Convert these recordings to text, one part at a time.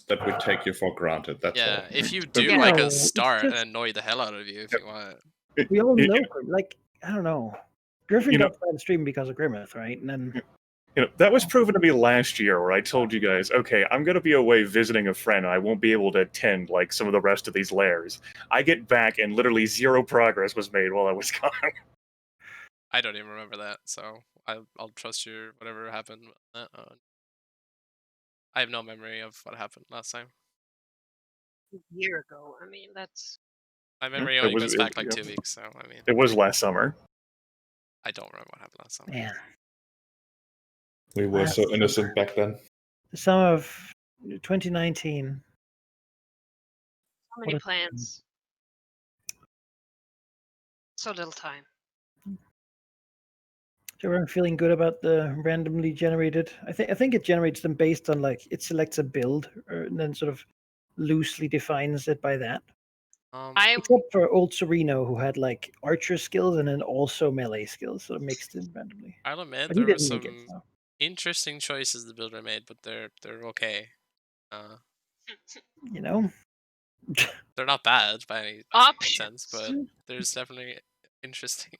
that we take you for granted. That's Yeah, all. if you do, Yeah. I No, can it's start and just- annoy the hell out of you if you want. We all You- know, like, I don't know. Griffin You know- got banned stream because of Grimmeth, right? And then that was proven to be last year, where I told you guys, okay, I'm going to be away visiting a friend, and I won't be able to attend like some of the rest of these lairs. I get back, and literally 0 progress was made while I was gone. I don't even remember that, so I'll trust you. Whatever happened. I have no memory of what happened last time. A year ago. I mean, that's. My memory It only was- goes it- back like yeah. 2 weeks, so I mean, It was last summer. I don't remember what happened last summer. man, We were Last so innocent back then. the summer of 2019. So many What a- plans. So little time. So everyone feeling good about the randomly generated. I think it generates them based on like it selects a build and then sort of loosely defines it by that. I Except for old Sereno, who had like archer skills and then also melee skills, sort of mixed in randomly. I'll admit But he there were didn't some make it. So. interesting choices the builder made, but they're okay. You know, They're not bad by any options. sense, but there's definitely interesting.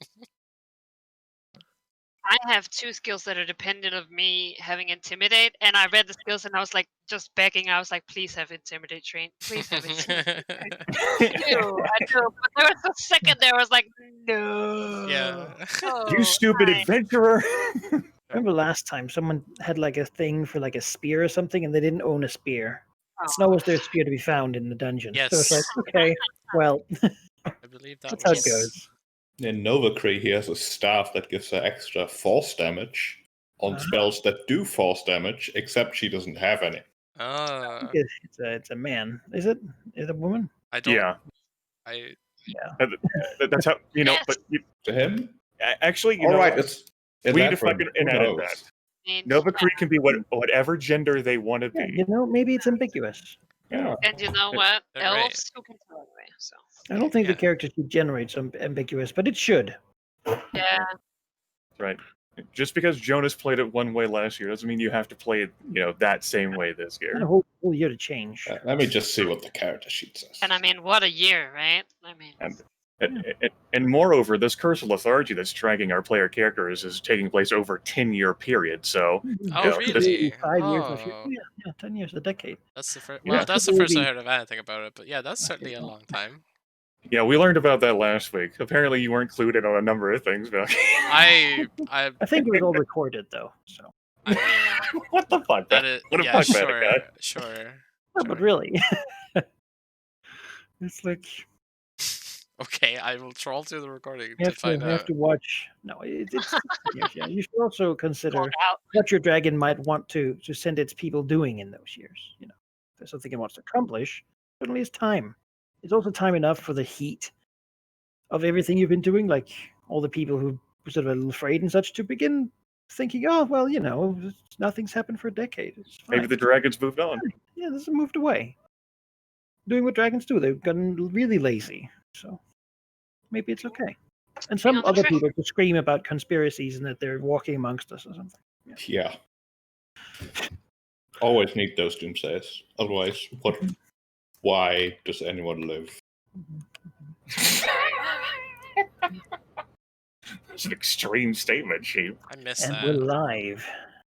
I have 2 skills that are dependent of me having intimidate, and I read the skills and I was like just begging. I was like, please have intimidate train. Please have intimidate. I do. But there was a second there I was like, no. Yeah. Oh, You stupid fine. adventurer! remember last time someone had like a thing for like a spear or something, and they didn't own a spear. Oh. Nor was there a spear to be found in the dungeon. So it's like, Yes. okay, well, I believe that that's how it was goes. In Novacree, he has a staff that gives her extra force damage on Ah. spells that do force damage, except she doesn't have any. Ah, It's a man. Is it? Is it a woman? I don't. Yeah, I Yeah. that's how you know. Yes. But To him? actually, you All know, right, it's we need to elaborate. fucking Who edit knows? that. I mean, Novacree can be whatever gender they want to Yeah, be. you know, maybe it's ambiguous. Yeah. and you know what? They're Elves who can tell anyway. So I don't think the Yeah. character sheet generates ambiguous, but it should. yeah, Right. Just because Jonas played it one way last year doesn't mean you have to play it, that same way this Had a year. whole year to change. Let me just see what the character sheet says. and I mean, what a year, right? I mean, And moreover, this Curse of Lethargy that's tracking our player characters is taking place over a 10-year period. So, Oh, Yeah, really? 5 years. This year. Oh. Yeah, 10 years, a decade. That's the first. Yeah. Well, that's the first I Maybe- heard of anything about it. But yeah, that's certainly a long time. yeah, we learned about that last week. Apparently, you weren't included on a number of things, but I I think it was all recorded though. So, I mean, what the fuck? that is, What a yeah, fuck that sure, guy. sure. no, but really, it's like Okay, I will troll through the recording we to have to, find we have out. to watch. No, it's 10 years, yeah. You should also consider called out. what your dragon might want to send its people doing in those years. You know, if there's something it wants to accomplish, certainly it's time. It's also time enough for the heat of everything you've been doing, like all the people who were sort of a little afraid and such, to begin thinking, oh well, nothing's happened for a decade. It's fine. Maybe the dragons moved on. Yeah, this has moved away. Doing what dragons do. They've gotten really lazy. So maybe it's okay. And some on the other train. people to scream about conspiracies and that they're walking amongst us or something. Yeah. Always need those doomsayers. Otherwise, why does anyone live? It's an extreme statement, Sheep. I missed And that. we're live.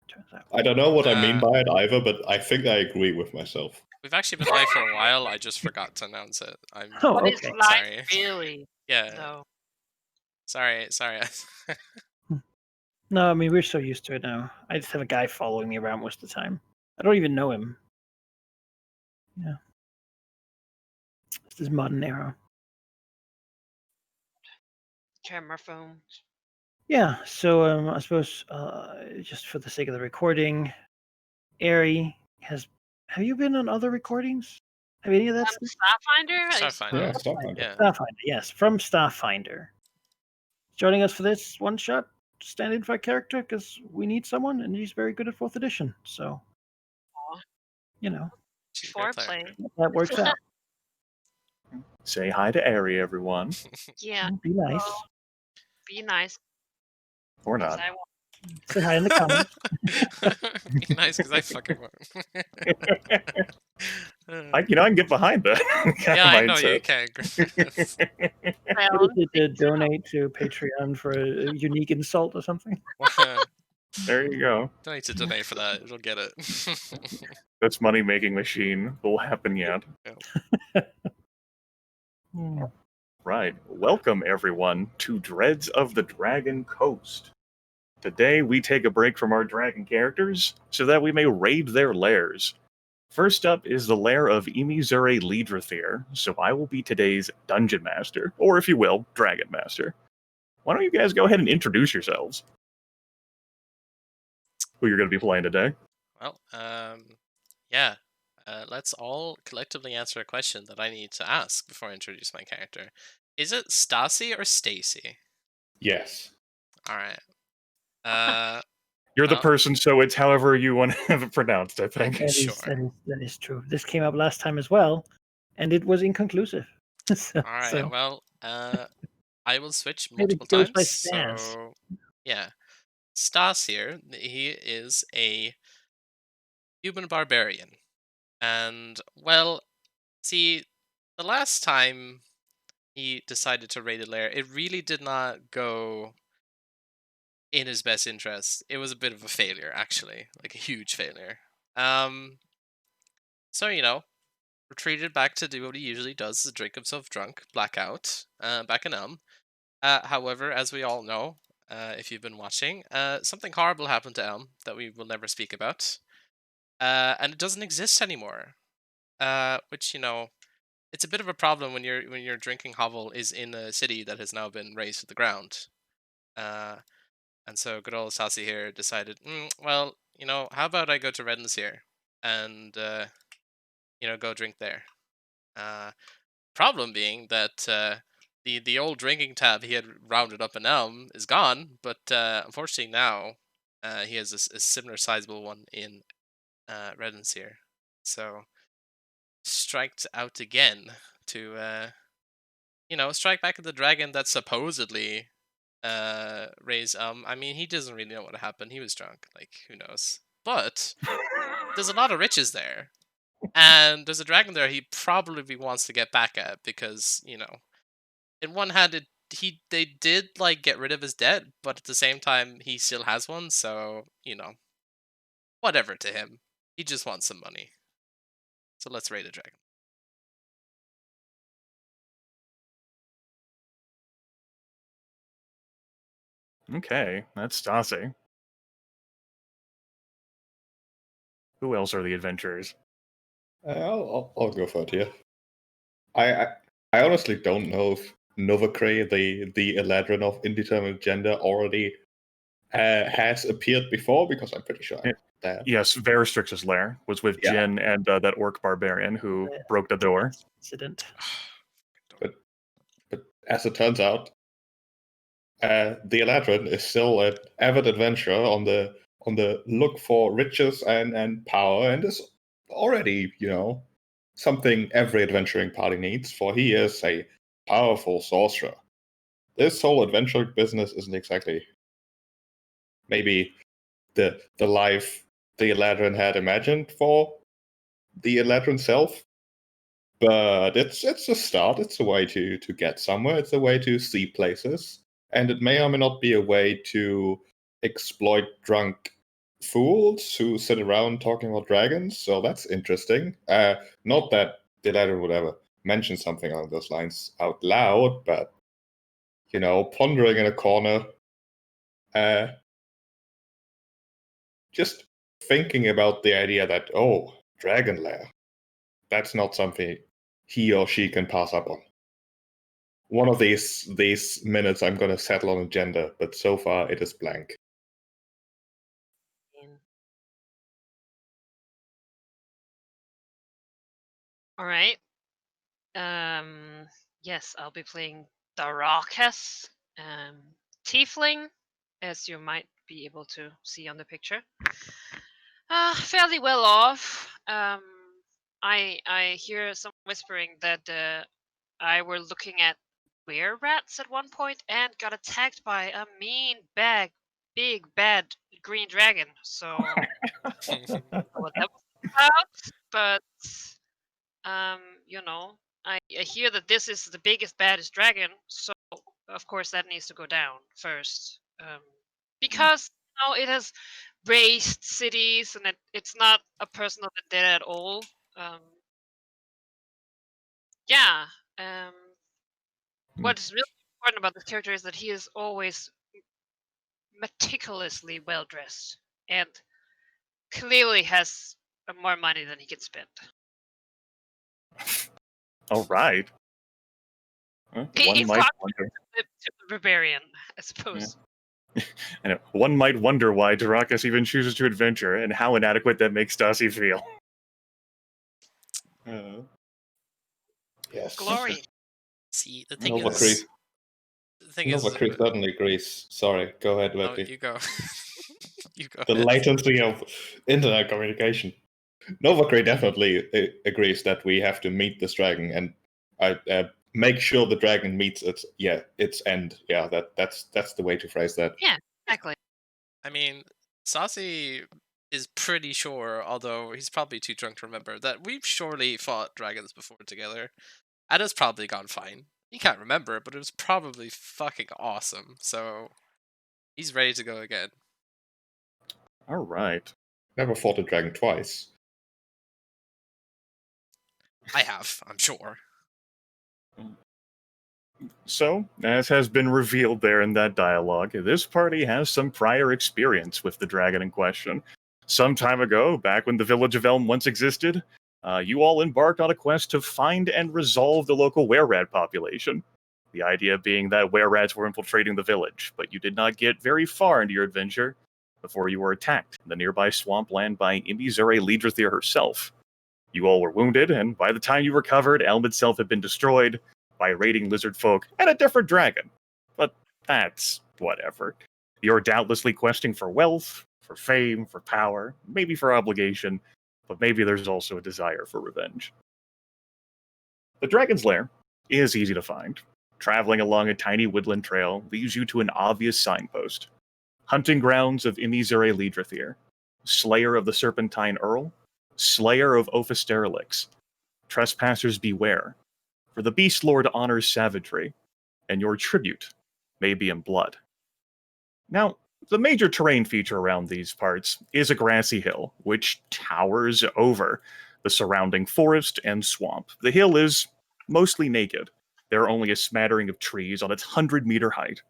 Turns out. I don't know what I mean by it either, but I think I agree with myself. We've actually been live for a while. I just forgot to announce it. I'm Oh, What is okay. life Sorry. really? yeah. No. Sorry. No, I mean we're so used to it now. I just have a guy following me around most of the time. I don't even know him. Yeah. It's this modern era. Camera phones. Yeah, so I suppose just for the sake of the recording, Ari has. Have you been on other recordings? Have any of that? Starfinder? Starfinder. Yeah, Starfinder. Yeah. Starfinder, yes, from Starfinder. Joining us for this one shot, stand-in for a character because we need someone, and he's very good at 4th edition. So, Aw. She's a great player. Foreplay. that works out. Say hi to Ari, everyone. Yeah. Be nice. well, Be nice. Or 'cause not. I want. Say hi in the comments. Be nice because I fucking won't. I can get behind that. kind Yeah, of I know you mindset. can. Griffiths. What Well, is it to donate to Patreon for a unique insult or something? There you go. Don't need to donate for that. You'll get it. This money making machine will happen yet. Hmm. Right. Welcome, everyone, to Dreads of the Dragon Coast. Today, we take a break from our dragon characters so that we may raid their lairs. First up is the lair of Imizure Lidrathir, so I will be today's Dungeon Master, or if you will, Dragon Master. Why don't you guys go ahead and introduce yourselves? Who you're going to be playing today? Well, yeah. Let's all collectively answer a question that I need to ask before I introduce my character. Is it Stassi or Stacy? Yes. All right. You're the Oh. person, so it's however you want to have it pronounced, I think. Okay. Sure. That is true. This came up last time as well, and it was inconclusive. So- All right. so Well, I will switch maybe multiple it goes by times. Stas. So, yeah. Stas here, he is a human barbarian. And, well, see, the last time he decided to raid a lair, it really did not go in his best interest. It was a bit of a failure, actually, like a huge failure. So retreated back to do what he usually does: is drink himself drunk, blackout, back in Elm. However, as we all know, if you've been watching, something horrible happened to Elm that we will never speak about, and it doesn't exist anymore. Which it's a bit of a problem when your drinking hovel is in a city that has now been razed to the ground. And so good old Stassi here decided, well, how about I go to Redden's here and go drink there. Problem being that the old drinking tab he had rounded up in Elm is gone, but unfortunately now he has a similar sizable one in Redden's here. So striked out again to strike back at the dragon that supposedly raised I mean, he doesn't really know what happened. He was drunk, like, who knows. But there's a lot of riches there. And there's a dragon there he probably wants to get back at because, in one hand they did like get rid of his debt, but at the same time he still has one, so, whatever to him. He just wants some money. So let's raid a dragon. Okay, that's Stassi. Who else are the adventurers? I'll go for it here. I honestly don't know if Novacray, the Eladrin of indeterminate gender, already has appeared before, because I'm pretty sure Yeah. that. Yes, Veristrix's lair was with Yeah. Jin and that orc barbarian who Yeah. broke the door. Incident. But as it turns out, the Eladrin is still an avid adventurer on the look for riches and power, and is already, something every adventuring party needs, for he is a powerful sorcerer. This whole adventuring business isn't exactly maybe the life the Eladrin had imagined for the Eladrin self, but it's a start. It's a way to get somewhere. It's a way to see places, and it may or may not be a way to exploit drunk fools who sit around talking about dragons. So that's interesting. Not that the Eladrin would ever mention something along those lines out loud, but pondering in a corner, just thinking about the idea that, oh, Dragon Lair, that's not something he or she can pass up on. One of these minutes I'm going to settle on a gender, but so far it is blank. all right. Yes, I'll be playing Darakas, Tiefling, as you might be able to see on the picture. Fairly well off. I hear some whispering that I were looking at were rats at one point and got attacked by a mean, big, bad green dragon. So I don't know what that was about, but You know, I hear that this is the biggest, baddest dragon, so of course that needs to go down first. Because it has raised cities, and it's not a personal vendetta at all. Um, yeah. What's really important about this character is that he is always meticulously well dressed and clearly has more money than he can spend. All right. Well, one He's might got wonder. to the barbarian, I suppose. And one might wonder why Darakas even chooses to adventure and how inadequate that makes Dasi feel. Yes. Glory. See, the thing Nova is, Creek. the thing Nova is, Creek certainly agrees. Sorry, go ahead, oh, Betty. you go. You go. The ahead. latency of internet communication. Nova Creek definitely agrees that we have to meet this dragon and make sure the dragon meets its end. Yeah, that's the way to phrase that. Yeah, exactly. I mean, Saucy is pretty sure, although he's probably too drunk to remember, that we've surely fought dragons before together. And it's probably gone fine. He can't remember, but it was probably fucking awesome. So he's ready to go again. All right. Never fought a dragon twice. I have, I'm sure. So, as has been revealed there in that dialogue, this party has some prior experience with the dragon in question. Some time ago, back when the village of Elm once existed, you all embarked on a quest to find and resolve the local were-rat population. The idea being that were-rats were infiltrating the village, but you did not get very far into your adventure before you were attacked in the nearby swampland by Imizure Lidrathir herself. You all were wounded, and by the time you recovered, Elm itself had been destroyed by raiding lizard folk and a different dragon. But that's whatever. You're doubtlessly questing for wealth, for fame, for power, maybe for obligation, but maybe there's also a desire for revenge. The Dragon's Lair is easy to find. Traveling along a tiny woodland trail leads you to an obvious signpost. Hunting grounds of Imizure Lidrathir, Slayer of the Serpentine Earl, Slayer of Ophisterelix. Trespassers beware, for the Beast Lord honors savagery, and your tribute may be in blood. Now, the major terrain feature around these parts is a grassy hill, which towers over the surrounding forest and swamp. The hill is mostly naked. There are only a smattering of trees on its 100-meter height,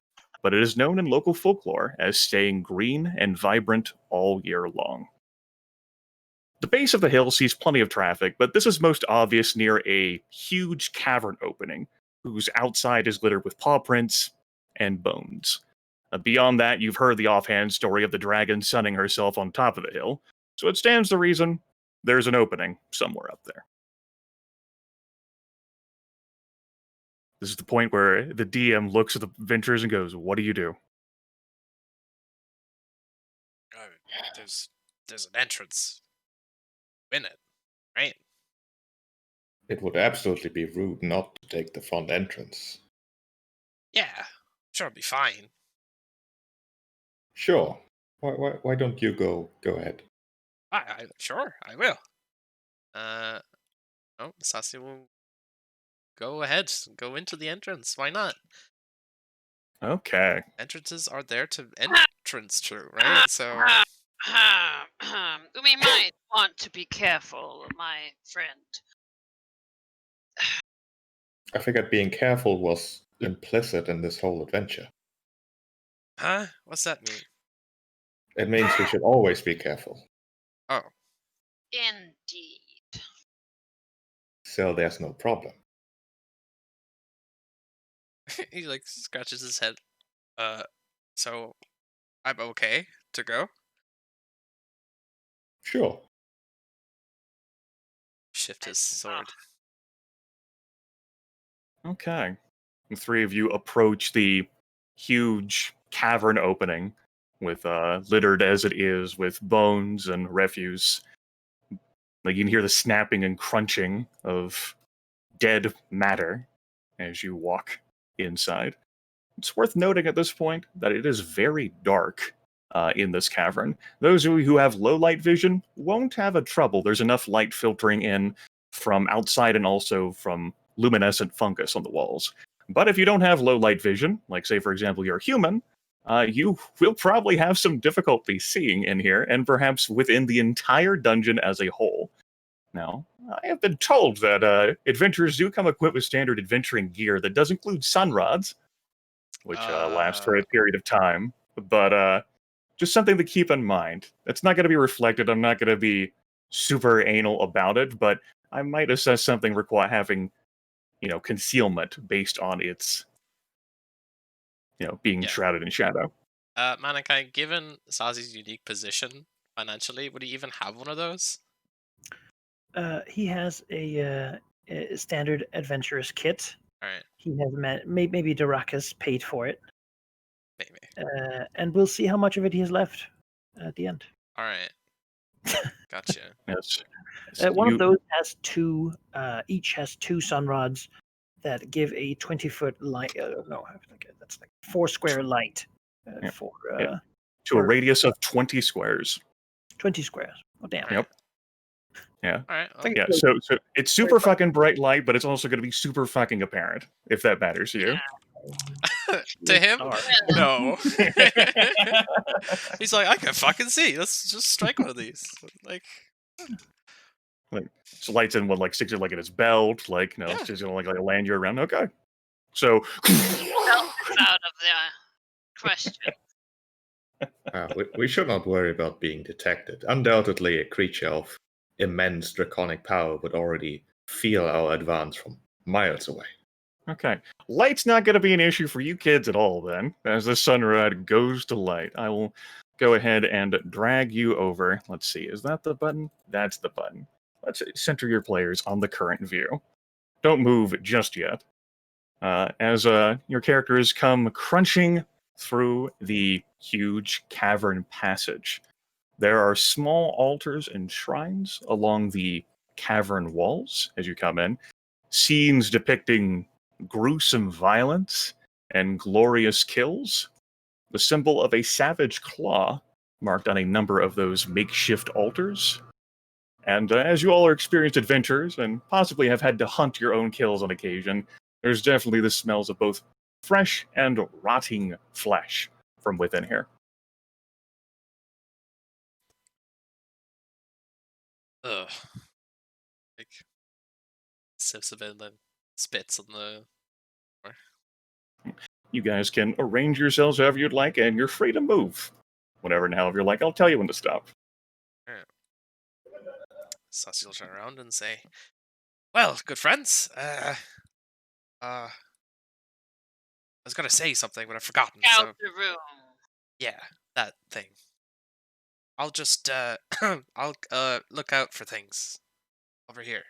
but it is known in local folklore as staying green and vibrant all year long. The base of the hill sees plenty of traffic, but this is most obvious near a huge cavern opening, whose outside is littered with paw prints and bones. Beyond that, you've heard the offhand story of the dragon sunning herself on top of the hill, so it stands to reason there's an opening somewhere up there. This is the point where the DM looks at the adventurers and goes, "What do you do?" There's an entrance in it, right? It would absolutely be rude not to take the front entrance. Yeah, sure, it'll be fine. Sure. Why don't you go ahead? Sure, I will. Sassy will go ahead, go into the entrance. Why not? Okay. Entrances are there to entrance to, right? So We might want to be careful, my friend. I figured being careful was implicit in this whole adventure. huh? What's that mean? It means we should always be careful. Oh, Indeed. So there's no problem. he like scratches his head. So I'm okay to go? Sure. Shift his sword. Okay. The three of you approach the huge cavern opening, with littered as it is with bones and refuse. Like, you can hear the snapping and crunching of dead matter as you walk inside. It's worth noting at this point that it is very dark in this cavern. Those of you who have low light vision won't have a trouble. There's enough light filtering in from outside and also from luminescent fungus on the walls. But if you don't have low light vision, like say for example you're a human, you will probably have some difficulty seeing in here, and perhaps within the entire dungeon as a whole. Now, I have been told that adventurers do come equipped with standard adventuring gear that does include sun rods, which last for a period of time, but just something to keep in mind. It's not going to be reflected. I'm not going to be super anal about it, but I might assess something having, concealment based on its, being Yeah. shrouded in shadow. Manakai, given Sazi's unique position financially, would he even have one of those? He has a standard adventurous kit. All right, He has maybe Darakas paid for it, maybe. and we'll see how much of it he has left at the end. All right, gotcha. Yes. One of those has two. Each has two sun rods that give a 20-foot light. No, that's like 4 square light Yeah. for Yeah. To a radius of 20 squares. 20 squares. Oh damn! Yep. Yeah. All right. Think- Yeah, so it's super fucking bright light, but it's also going to be super fucking apparent, if that matters to you. To him, Dark. no. He's like, I can fucking see. Let's just strike one of these. Like, So lights in what, sticks it in his belt, Yeah. it's just gonna like land you around. Okay. So Belt is out of the question. We should not worry about being detected. Undoubtedly, a creature of immense draconic power would already feel our advance from miles away. okay. Light's not gonna be an issue for you kids at all then. As the sun rod goes to light, I will go ahead and drag you over. Let's see, is that the button? That's the button. Let's center your players on the current view. Don't move just yet. As your characters come crunching through the huge cavern passage, there are small altars and shrines along the cavern walls as you come in, scenes depicting gruesome violence and glorious kills, the symbol of a savage claw marked on a number of those makeshift altars. And as you all are experienced adventurers and possibly have had to hunt your own kills on occasion, there's definitely the smells of both fresh and rotting flesh from within here. ugh. Like, sips of it and then spits on the. You guys can arrange yourselves however you'd like, and you're free to move. Whenever and however you like, I'll tell you when to stop. Sassy will turn around and say, "Well, good friends, I was gonna say something, but I've forgotten. Out So the room. yeah, that thing. I'll just I'll look out for things over here."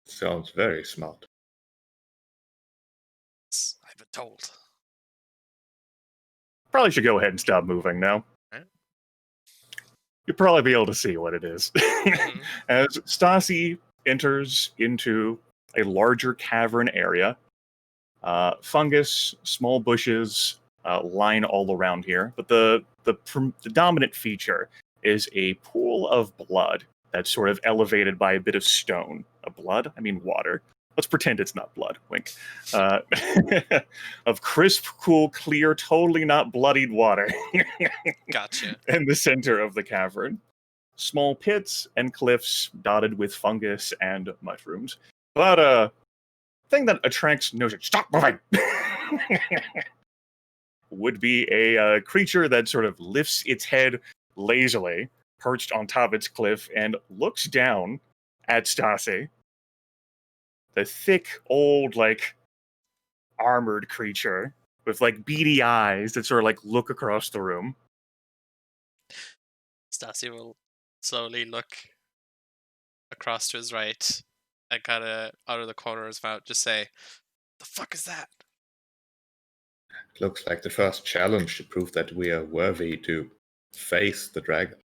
Sounds very smart. I've been told. Probably should go ahead and stop moving now. Right. You'll probably be able to see what it is. Mhm. As Stasi enters into a larger cavern area, fungus, small bushes line all around here, but the dominant feature is a pool of blood that's sort of elevated by a bit of stone. Blood? I mean water. Let's pretend it's not blood. Wink. Of crisp, cool, clear, totally not bloodied water Gotcha. in the center of the cavern. Small pits and cliffs dotted with fungus and mushrooms. But thing that attracts notice. Stop moving! Would be a creature that sort of lifts its head lazily, perched on top of its cliff, and looks down at Stasi. The thick, old, armored creature with beady eyes that sort of look across the room. Stasi will slowly look across to his right and kind of out of the corner of his mouth just say, "The fuck is that?" Looks like the first challenge to prove that we are worthy to face the dragon.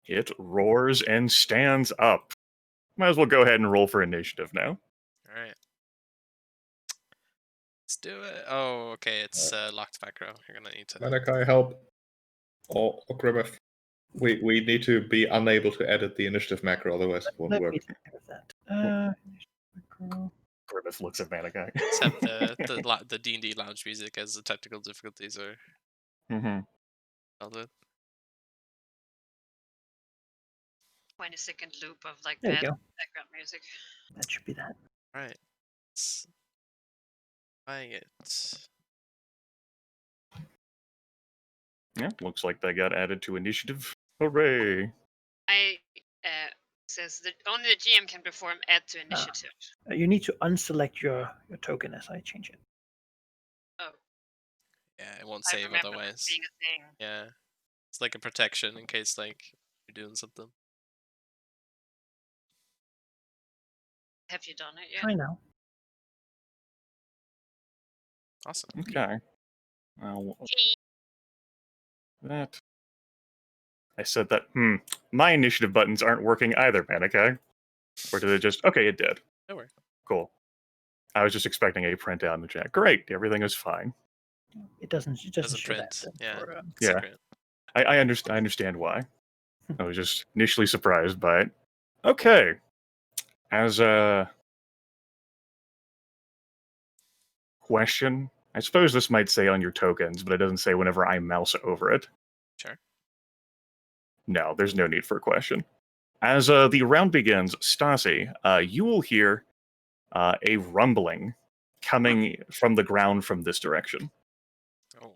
It roars and stands up. Might as well go ahead and roll for initiative now. All right. Let's do it. Oh, okay. It's locked macro. You're gonna need to. Manakai, help. Or Grimmeth. We need to be unable to edit the initiative macro, otherwise it won't Let work. me take care of that. Grimace looks at Manikai. Let's have the D&D lounge music as the technical difficulties are Mm-hmm. dealt with. 20-second loop of like There you bad go. background music. That should be that. Right. Let's buying it. Yeah, looks like they got added to initiative. Hooray! I says that only the GM can perform add to initiative. You need to unselect your token as I change it. Yeah, it won't I save remember that otherwise. being a thing. Yeah. It's like a protection in case like you're doing something. Have you done it yet? Try now. Awesome. Okay. That. I said that. My initiative buttons aren't working either, Manikai. Or did it just? Okay, it did. That worked. Cool. I was just expecting a printout in the chat. Great, everything is fine. It doesn't Doesn't show print. that. Yeah. For, Yeah. Secret. I understand why. I was just initially surprised by it. Okay. As a question, I suppose this might say on your tokens, but it doesn't say whenever I mouse over it. Sure. No, there's no need for a question. As the round begins, Stasi, you will hear a rumbling coming from the ground from this direction. Oh,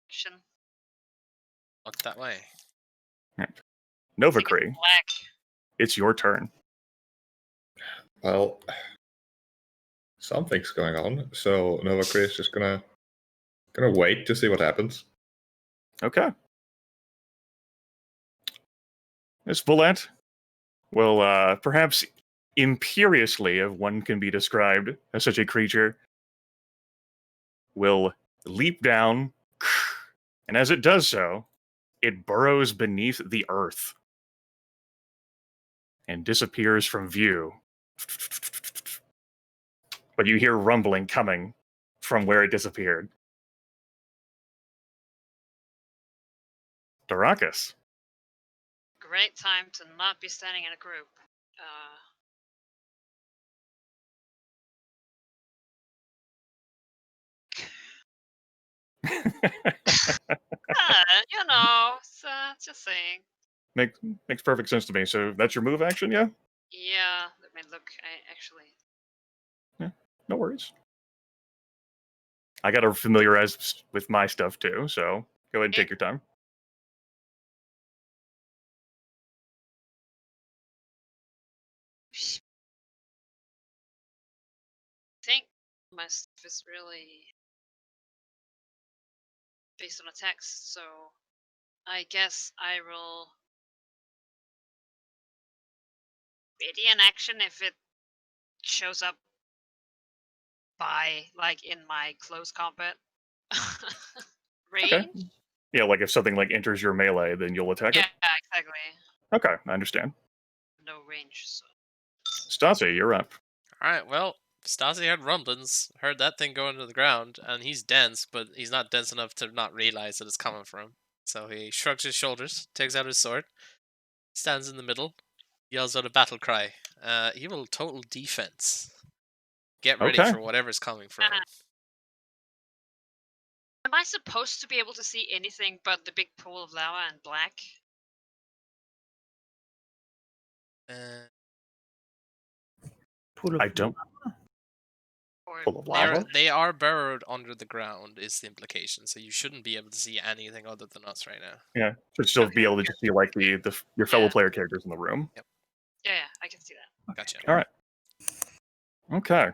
Action. look that way. Nova Take it Cree, black. it's your turn. Well, something's going on, so Nova Cree is just gonna wait to see what happens. Okay. Miss Bullet will perhaps imperiously, if one can be described as such a creature, will leap down, and as it does so, it burrows beneath the earth and disappears from view. But you hear rumbling coming from where it disappeared. Darakas. Great time to not be standing in a group. So just saying. Makes perfect sense to me. So that's your move action, yeah? Yeah, let me look. I actually. No worries. I got to familiarize with my stuff too, so go ahead and take your time. I think my stuff is really based on attacks, so I guess I will ready an action if it shows up by like in my close combat range. Okay. Yeah, like if something like enters your melee, then you'll attack Yeah, it? exactly. Okay, I understand. No range, so. Stasi, you're up. Alright, well, Stasi heard rumblings, heard that thing go into the ground, and he's dense, but he's not dense enough to not realize that it's coming from him. So he shrugs his shoulders, takes out his sword, stands in the middle, yells out a battle cry. He will total defense. Get ready Okay. for whatever's coming from him. Am I supposed to be able to see anything but the big pool of lava and black? Pool of I don't. Or Full of lava? They are burrowed under the ground, is the implication. So you shouldn't be able to see anything other than us right now. Yeah, should still be Okay. able to just see like your fellow Yeah. player characters in the room. yeah, I can see that. Gotcha. All right. Okay.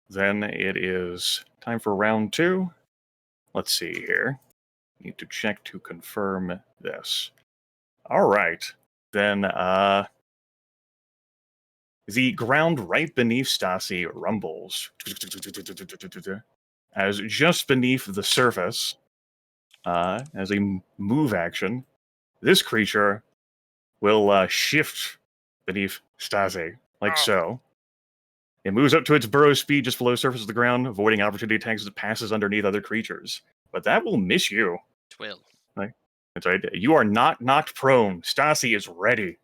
Then it is time for round 2. Let's see here. Need to check to confirm this. All right. Then the ground right beneath Stasi rumbles as just beneath the surface, as a move action, this creature will shift beneath Stasi, like so. It moves up to its burrow speed just below the surface of the ground, avoiding opportunity attacks as it passes underneath other creatures. But that will miss you. Twill. That's right. You are not knocked prone. Stasi is ready.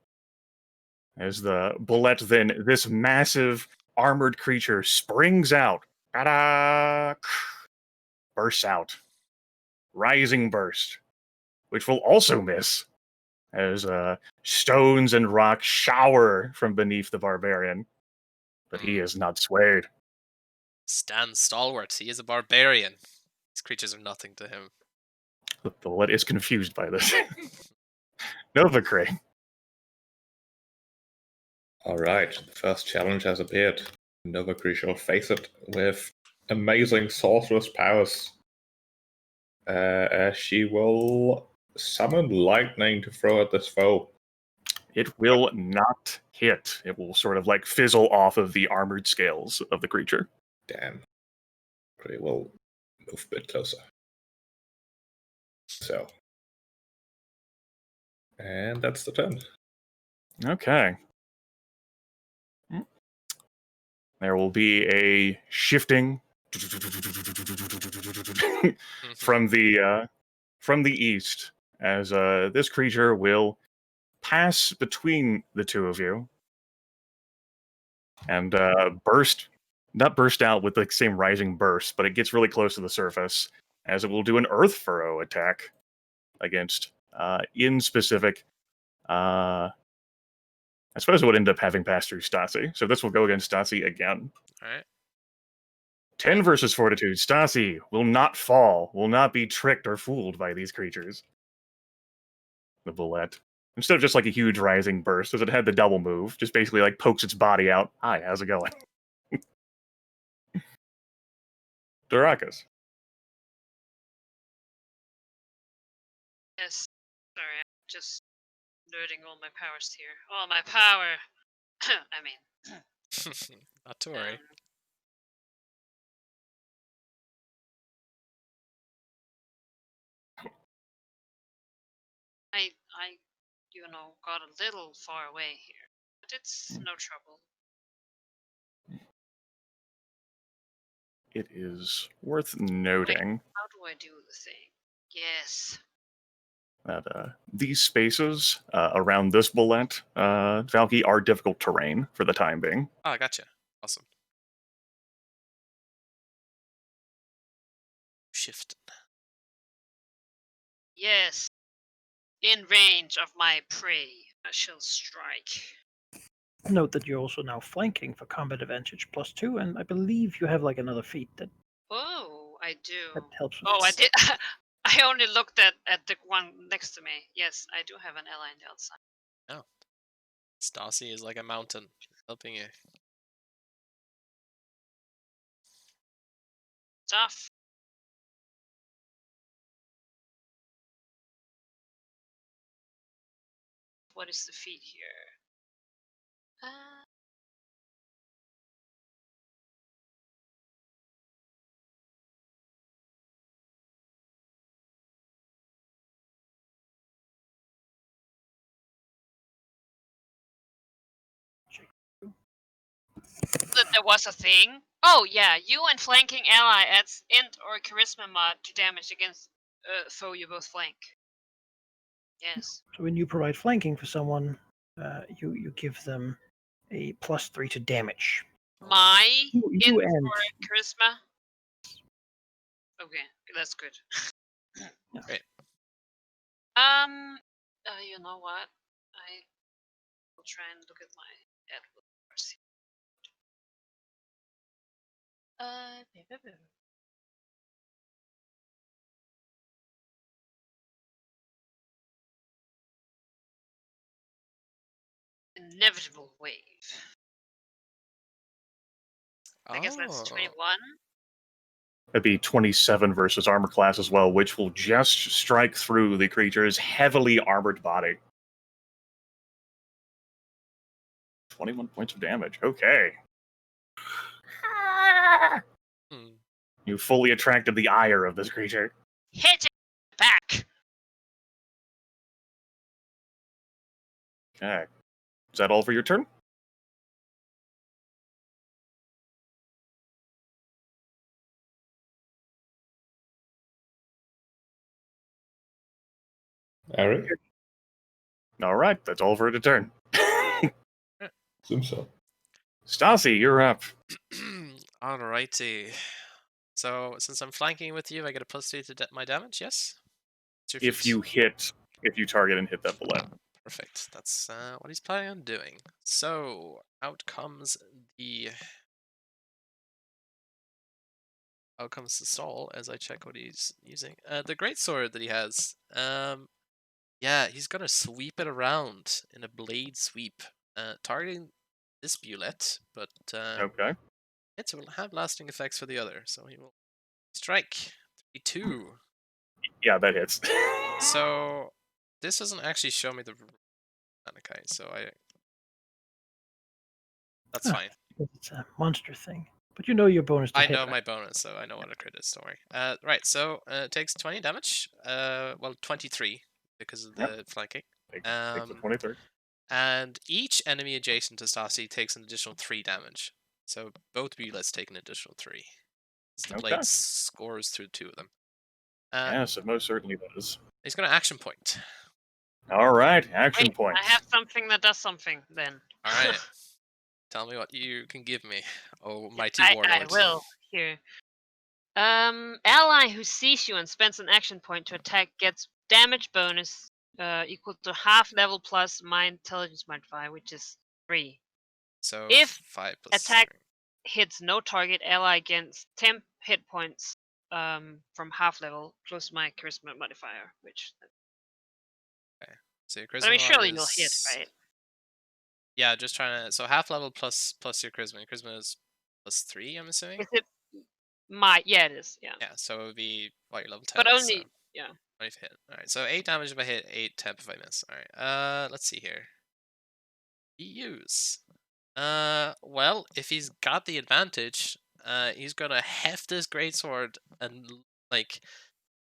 As the bullet, then this massive armored creature springs out. Ta-da! Bursts out. Rising burst, which will also miss as stones and rocks shower from beneath the barbarian. But he is not swayed. Stands stalwart. He is a barbarian. These creatures are nothing to him. The bullet is confused by this. Nova Cray. All right, the first challenge has appeared. Nova Cree shall face it with amazing sorceress powers. She will summon lightning to throw at this foe. It will not hit. It will sort of like fizzle off of the armored scales of the creature. Damn. Cree will move a bit closer. So. And that's the turn. Okay. There will be a shifting from the east as this creature will pass between the two of you and not burst out with the same rising burst, but it gets really close to the surface as it will do an earth furrow attack against in specific. I suppose it would end up having passed through Stasi. So this will go against Stasi again. All right. 10 versus Fortitude. Stasi will not fall, will not be tricked or fooled by these creatures. The bullet. Instead of just like a huge rising burst, as it had the double move, just basically like pokes its body out. Hi, how's it going? Darakas. Yes. Sorry, I'm just nerding all my powers here. All my power. I mean, Not to worry. I, got a little far away here, but it's no trouble. It is worth noting How do I do the thing? Yes. that these spaces around this bullet, Valky, are difficult terrain for the time being. Oh, I gotcha. Awesome. Shift. Yes. In range of my prey, I shall strike. Note that you're also now flanking for combat advantage +2, and I believe you have like another feat that Oh, I do. helps with Oh, I this. did. I only looked at the one next to me. Yes, I do have an ally on the outside. Oh. Stasi is like a mountain, helping you. Stuff. What is the feat here? That there was a thing. Oh yeah, you and flanking ally adds int or charisma mod to damage against foe you both flank. Yes. So when you provide flanking for someone, you give them a +3 to damage. My You int and or charisma. Okay, that's good. Yeah. Great. You know what? I will try and look at my Edward. Inevitable wave. I guess that's 21. That'd be 27 versus armor class as well, which will just strike through the creature's heavily armored body. 21 points of damage. Okay. Hmm. You fully attracted the ire of this creature. Hit it back. Okay. Is that all for your turn? Ari? All right, that's all for the turn. Assume so. Stassi, you're up. Alrighty. So since I'm flanking with you, I get a +2 to my damage. Yes. It's your If feat. you target and hit that bullet. Perfect. That's what he's planning on doing. So out comes the stall as I check what he's using. The greatsword that he has. Yeah, he's gonna sweep it around in a blade sweep, targeting this bullet, but Okay. it will have lasting effects for the other. So he will strike 3-2. Yeah, that hits. So this doesn't actually show me the Anakai, so that's Ah. fine. It's a monster thing. But you know your bonus to I hit. know right? my bonus, so I know what a crit is. Don't worry. Right, so it takes 20 damage. Well, 23 because of the flanking. Take the 23. And each enemy adjacent to Stassi takes an additional 3 damage. So both bullets take an additional 3. As the blade Okay. scores through 2 of them. Yes, it most certainly does. He's going to action point. All right, action Wait, points. I have something that does something then. All right. Tell me what you can give me, oh mighty I warlord. will. Here. Ally who sees you and spends an action point to attack gets damage bonus equal to half level plus my intelligence modifier, which is 3. So If 5 plus attack 3. hits no target, ally gains 10 hit points from half level plus my charisma modifier, which. So your But I mean, charisma surely is... you'll hit, right? Yeah, just trying to... So half level plus your charisma. Your charisma is +3, I'm assuming? Is it yeah, it is. Yeah. Yeah, so it would be, what, your level 10? But only, so yeah. 20 if hit. Alright, so 8 damage if I hit, 8 temp if I miss. Alright, let's see here. Use. Well, if he's got the advantage, he's gonna heft his greatsword and, like,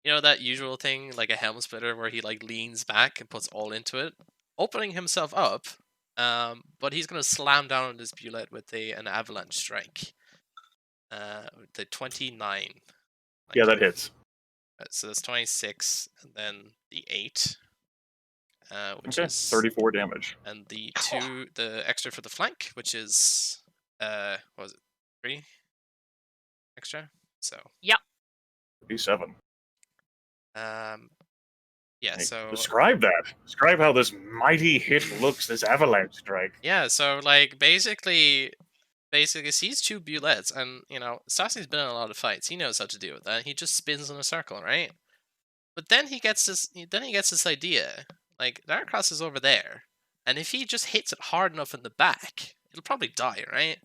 you know that usual thing, like a helm splitter, where he, like, leans back and puts all into it? Opening himself up, but he's gonna slam down on this bullet with an avalanche strike. The 29. Yeah, that hits. So that's 26, and then the 8, which Okay, is 34 damage. and the 2, the extra for the flank, which is what was it, 3 extra? So B7. yeah. Hey, So describe that. Describe how this mighty hit looks. This avalanche strike. yeah. So like basically sees 2 bullets, and you know Stassi's been in a lot of fights. He knows how to deal with that. He just spins in a circle, right? But then he gets this idea, like Darkross is over there, and if he just hits it hard enough in the back, it'll probably die, right?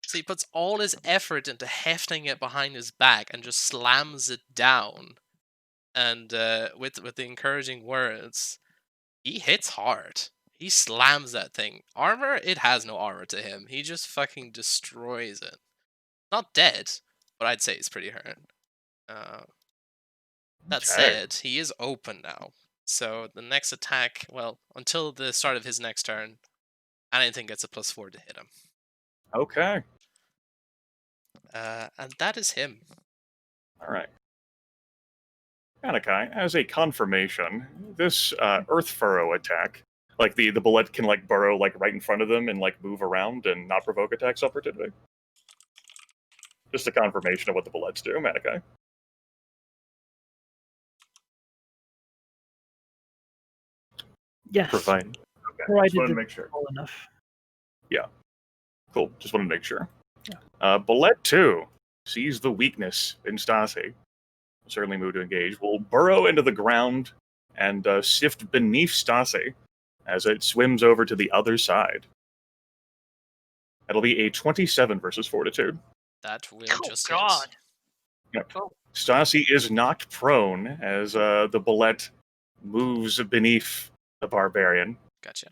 So he puts all his effort into hefting it behind his back and just slams it down. And with the encouraging words, he hits hard. He slams that thing. Armor, it has no armor to him. He just fucking destroys it. Not dead, but I'd say he's pretty hurt. That said, he is open now. So the next attack, well, until the start of his next turn, anything gets a +4 to hit him. Okay. And that is him. All right. Anakai, as a confirmation, this Earth Furrow attack, like the bullet can like burrow like right in front of them and like move around and not provoke attacks opportunity. Just a confirmation of what the bullets do, Anakai. Yes. Provide. Okay. Provided Just wanted to it's make sure. Well enough. Cool. Just wanted to make sure. Yeah. Bullet 2 sees the weakness in Stassi. Certainly move to engage. Will burrow into the ground and sift beneath Stassi as it swims over to the other side. That'll be a 27 versus Fortitude. That will Oh, just God. hit. Yep. Oh. Stassi is knocked prone as the bullet moves beneath the barbarian. Gotcha.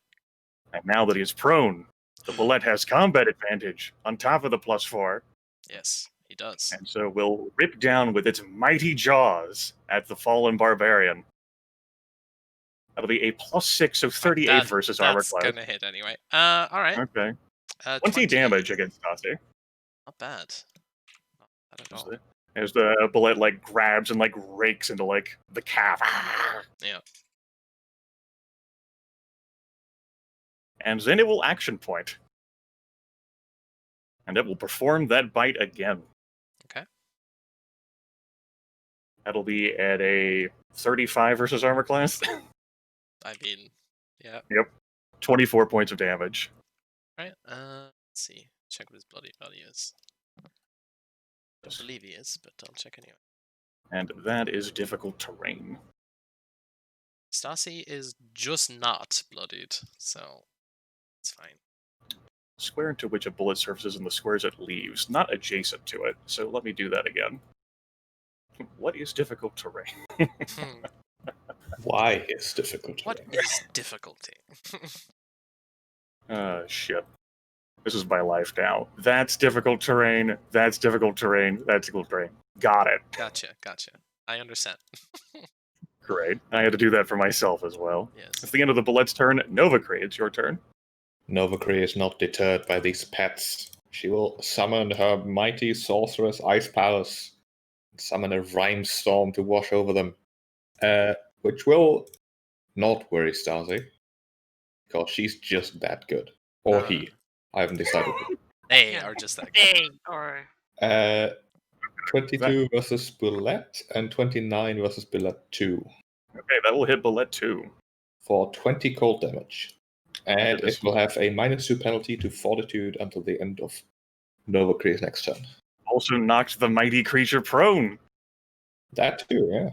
And now that he is prone, the bullet has combat advantage on top of the +4. Yes, he does. And so will rip down with its mighty jaws at the fallen barbarian. That'll be a +6, so 38 versus armor class. class. That's gonna hit anyway. All right. Okay. 20 20 damage against Stassi. Not bad. Not bad at all. As the bullet like grabs and like rakes into like the calf. Yeah. And then it will action point. And it will perform that bite again. Okay. That'll be at a 35 versus armor class. I mean, yeah. 24 points of damage. Right. Let's see. Check what his bloody value is. Don't believe he is, but I'll check anyway. And that is difficult terrain. Stasi is just not bloodied, so it's fine. Square into which a bullet surfaces and the squares it leaves, not adjacent to it. So let me do that again. What is difficult terrain? Why is difficult? What is difficulty? Shit. This is my life now. That's difficult terrain. That's difficult terrain. That's difficult terrain. Got it. Gotcha. I understand. Great. I had to do that for myself as well. Yes. It's the end of the bullet's turn. Novacree, it's your turn. Novacree is not deterred by these pets. She will summon her mighty sorceress ice powers, summon a rhyme storm to wash over them, which will not worry Stasi, because she's just that good. Or he. I haven't decided. They Yeah. are just that good. They or 22 versus Bullet and 29 versus Bullet 2 Okay, that will hit Bullet 2. for 20 cold damage. And This- it will have a -2 penalty to Fortitude until the end of Novacree's next turn. Also knocked the mighty creature prone. That too, yeah.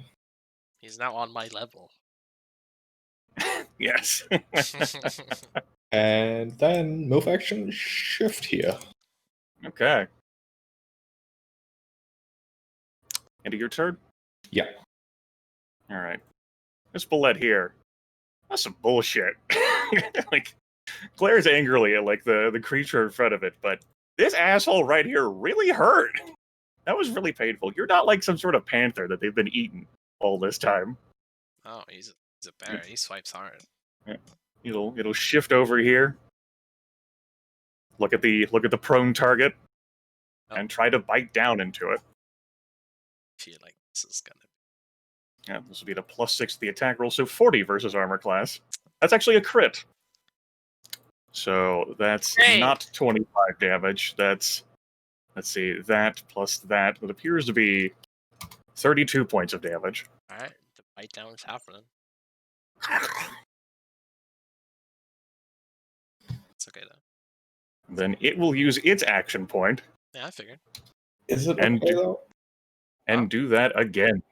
He's now on my level. Yes. And then move action shift here. Okay. End of your turn? Yeah. Alright. This bullet here. That's some bullshit. Like, glares angrily at like the creature in front of it, but this asshole right here really hurt. That was really painful. You're not like some sort of panther that they've been eating all this time. Oh, he's a bear. He swipes hard. It'll shift over here. Look at the prone target, and try to bite down into it. I feel like this is gonna. Yeah, this will be the +6 to the attack roll, so 40 versus armor class. That's actually a crit. So that's Great. not 25 damage. That's, let's see, that plus that. It appears to be 32 points of damage. All right, the bite down is happening. It's okay though. Then it will use its action point Yeah, I figured. Is it And okay do- though? and Huh? do that again.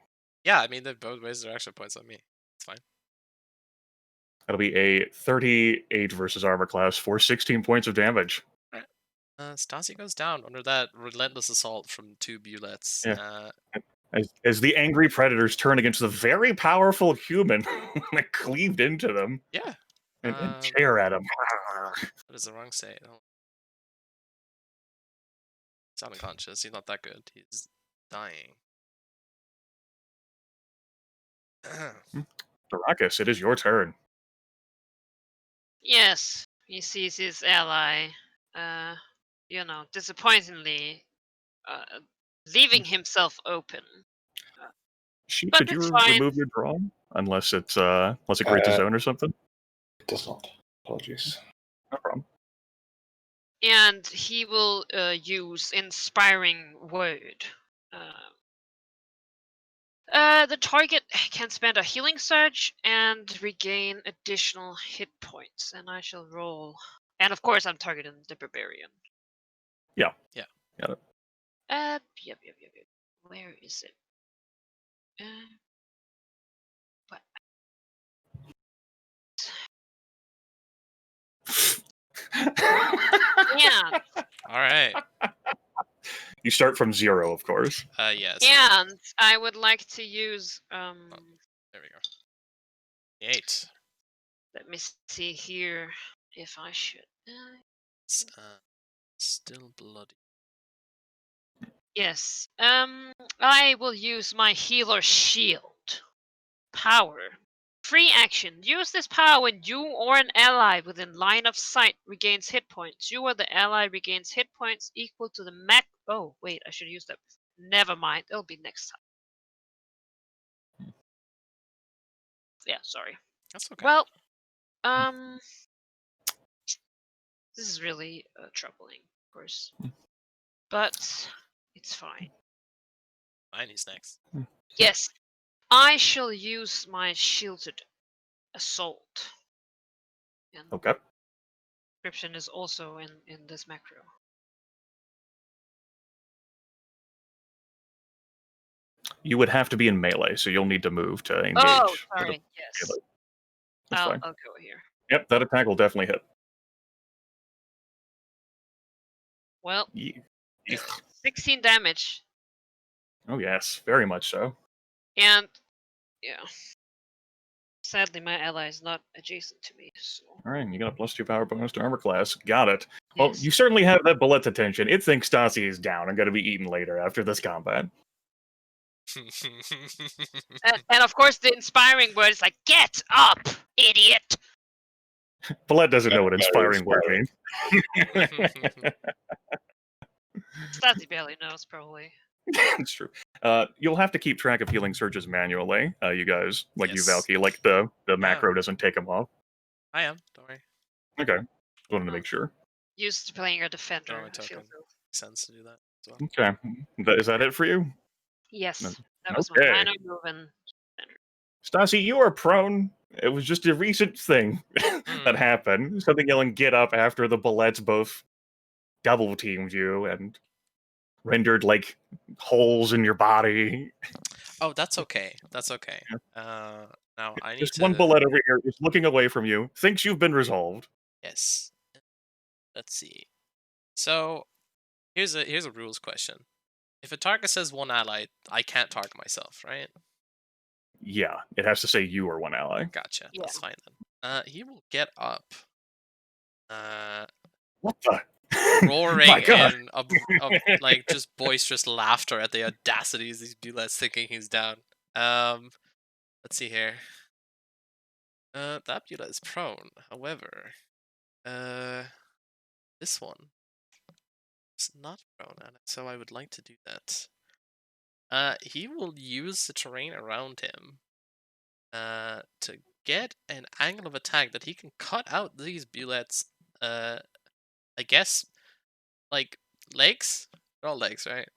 Yeah, I mean they both ways their action points on me. It's fine. That'll be a 38 versus armor class for 16 points of damage. Stasi goes down under that relentless assault from two bullets. Yeah. As the angry predators turn against the very powerful human that cleaved into them Yeah. and tear at him. What is the wrong state? Oh. He's unconscious. He's not that good. He's dying. Darakus, it is your turn. yes, he sees his ally, disappointingly, leaving himself open. But Could you it's fine. remove your drawing? Unless it creates a zone or something? It does not. Apologies. No problem. And he will use Inspiring Word. The target can spend a healing surge and regain additional hit points, and I shall roll. And of course, I'm targeting the barbarian. Yeah. Yeah. Got it. Yep. Where is it? What? Yeah. All right. You start from 0, of course. Yeah. So, And I would like to use there we go. 8. let me see here if I should. It's, still bloody. Yes. I will use my healer shield. Power. Free action. Use this power when you or an ally within line of sight regains hit points. You or the ally regains hit points equal to the max. Oh, wait, I should use that. Never mind. It'll be next time. Yeah, sorry. That's okay. Well, This is really troubling, of course. But it's fine. Fine, he's next. Yes, I shall use my shielded assault. And Okay. description is also in this macro. You would have to be in melee, so you'll need to move to engage. Oh, with a sorry. Yes. melee. That's I'll fine. go here. Yep, that attack will definitely hit. Well, Ye- 16 damage. Oh yes, very much so. And, yeah. Sadly, my ally is not adjacent to me, so... All right, you got a +2 power bonus to armor class. Got it. Well, Yes. you certainly have that bullet's attention. It thinks Stasi is down and going to be eaten later after this combat. And of course, the inspiring word is like, "Get up, idiot!" Bullet doesn't know what Very inspiring word inspiring. means. Stasi barely knows, probably. It's true. You'll have to keep track of healing surges manually, you guys, like you, Yes. Valky. Like the macro doesn't take them off. I am. Don't worry. Okay, wanted to make sure. Used to playing a defender. Draw my I feel token. so. Makes sense to do that as well. Okay, is that it for you? Yes, No. that was Okay. my minor move and Stasi, you are prone. It was just a recent thing that happened. Something yelling "get up" after the bullets both double teamed you and rendered like holes in your body. Oh, that's okay. That's okay. Now I need Just to. one bullet over here is looking away from you, thinks you've been resolved. Yes. Let's see. So here's a rules question. If a target says one ally, I can't target myself, right? Yeah, it has to say you or one ally. Gotcha. Yeah. That's fine then. He will get up. What the? Roaring My God. in like just boisterous laughter at the audacity of these bullets thinking he's down. Let's see here. That Bula is prone. However, this one is not prone, and so I would like to do that. He will use the terrain around him to get an angle of attack that he can cut out these bullets. I guess like legs. They're all legs, right?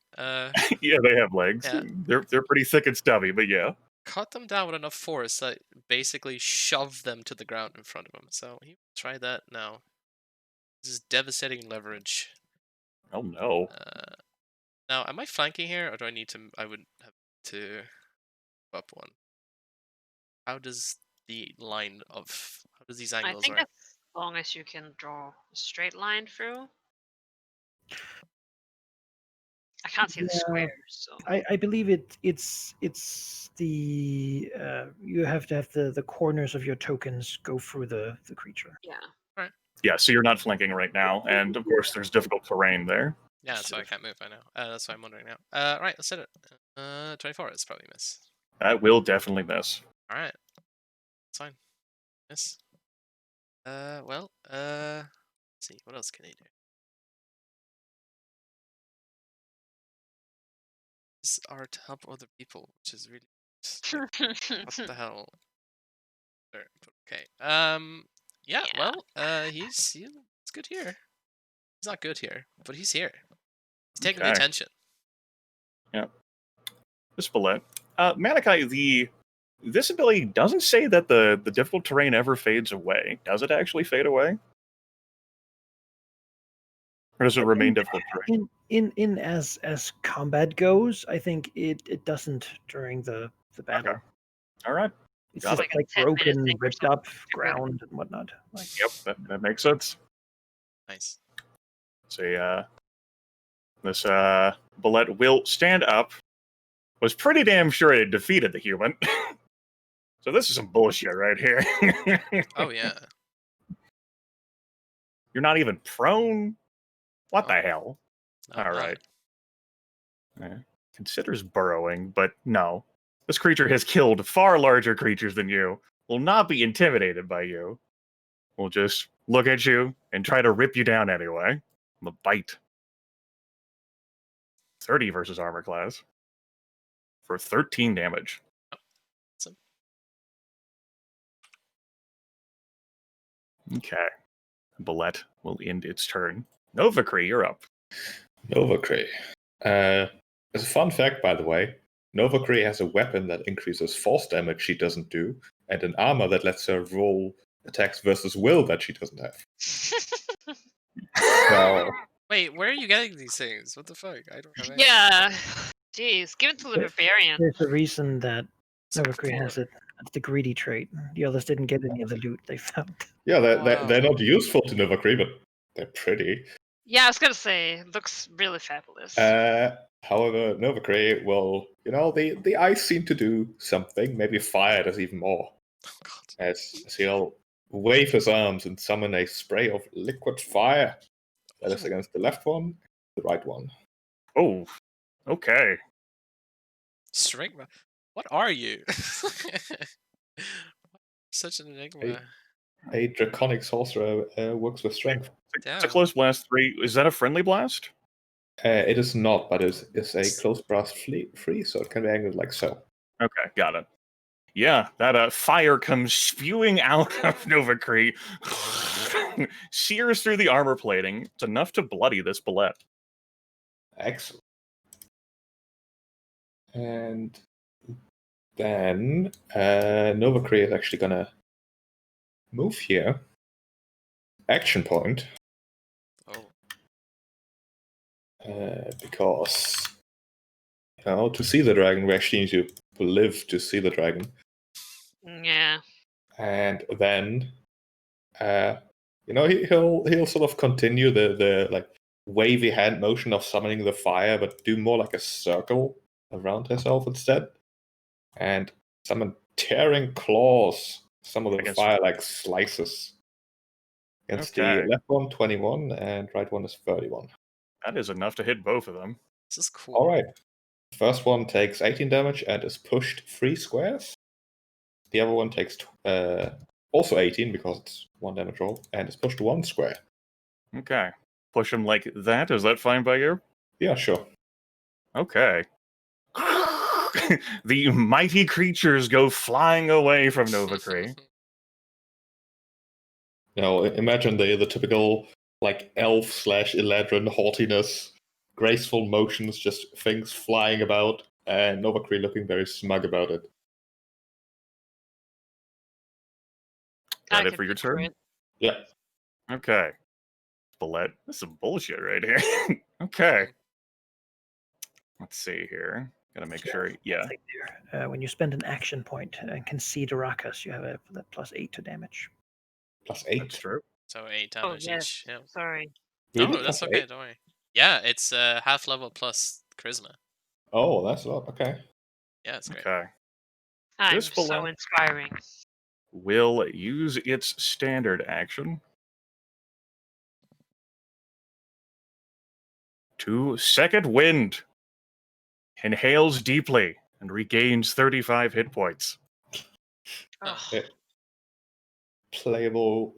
Yeah, they have legs. Yeah. They're pretty thick and stubby, but yeah. Cut them down with enough force that basically shove them to the ground in front of him. So he will try that now. This is devastating leverage. Oh no. Now, am I flanking here, or do I need to? I would have to up one. How does the line of how does these I angles think work? as long as you can draw a straight line through. I can't see the Yeah. square, so I believe it's the you have to have the corners of your tokens go through the creature. yeah. Yeah, so you're not flanking right now, and of course there's difficult terrain there. Yeah, that's why I can't move right now. That's why I'm wondering now. Right, let's hit it. 24. It's probably miss. That will definitely miss. All right, it's fine. Miss. Well. Let's see. What else can he do? These are to help other people, which is really what the hell. There, okay. Yeah. Yeah. Well. He's good here. He's not good here, but he's here. He's taking the Okay. attention. This bullet. Malachi, this ability doesn't say that the difficult terrain ever fades away. Does it actually fade away? Or does it remain difficult terrain? In as combat goes, I think it doesn't during the battle. Okay. All right. It's Got just it. Like a like 10-minute broken, thing or ripped something. up ground and whatnot. Like, Yep, that makes sense. Nice. So this bullet will stand up. Was pretty damn sure it had defeated the human. So this is some bullshit right here. Oh yeah. You're not even prone? What Oh. the hell? No, All no. right. Considers burrowing, but no. This creature has killed far larger creatures than you, will not be intimidated by you, will just look at you and try to rip you down anyway. The bite. 30 versus armor class. For 13 damage. Okay. Bullet will end its turn. Novacree, you're up. Novacree. As a fun fact, by the way, Novacree has a weapon that increases force damage she doesn't do, and an armor that lets her roll attacks versus will that she doesn't have. So, Wait, where are you getting these things? What the fuck? I don't have any. Yeah. Jeez, give it to the barbarian. There's a reason that So Novacree has poor. it. That's the greedy trait. The others didn't get any of the loot they found. yeah, they're Wow. not useful to Novacree, but they're pretty. Yeah, I was gonna say, looks really fabulous. However, Novacree will, the ice seem to do something. Maybe fire does even more. Oh god. As he'll wave his arms and summon a spray of liquid fire. That is against the left one, the right one. Oh, okay. Strength. What are you? Such an enigma. A draconic sorcerer works with strength. It's a close blast 3. Is that a friendly blast? It is not, but it's a close blast free, so it can be angled like so. Okay, got it. Yeah, that fire comes spewing out of Novacree, sears through the armor plating. It's enough to bloody this bullet. Excellent. And then Novacree is actually gonna move here. Action point. Because to see the dragon, we actually need to live to see the dragon. Yeah. And then he'll sort of continue the like wavy hand motion of summoning the fire, but do more like a circle around herself instead. And summon tearing claws. Some of the fire like slices. Against the left one, 21, and right one is 31. That is enough to hit both of them. This is cool. All right. First one takes 18 damage and is pushed 3 squares. The other one takes also 18 because it's 1 damage roll and is pushed 1 square. Okay. Push him like that. Is that fine by you? Yeah, sure. Okay. The mighty creatures go flying away from Novacree. Imagine the typical like elf/Eladrin haughtiness, graceful motions, just things flying about, and Novacree looking very smug about it. That it for your turn? Yeah. Okay. Bullet. This is some bullshit right here. Okay. Let's see here. Gotta make sure. Yeah. When you spend an action point and can see Darakas, you have a +8 to damage. +8? That's true. So 8 damage each. Yeah. Sorry. Really? No, that's okay. Don't worry. Yeah, it's half level plus charisma. Oh, that's a lot. Okay. Yeah, it's great. Okay. I'm This so bullet inspiring. will use its standard action to second wind. Inhales deeply and regains 35 hit points. Oh. Yeah. Playable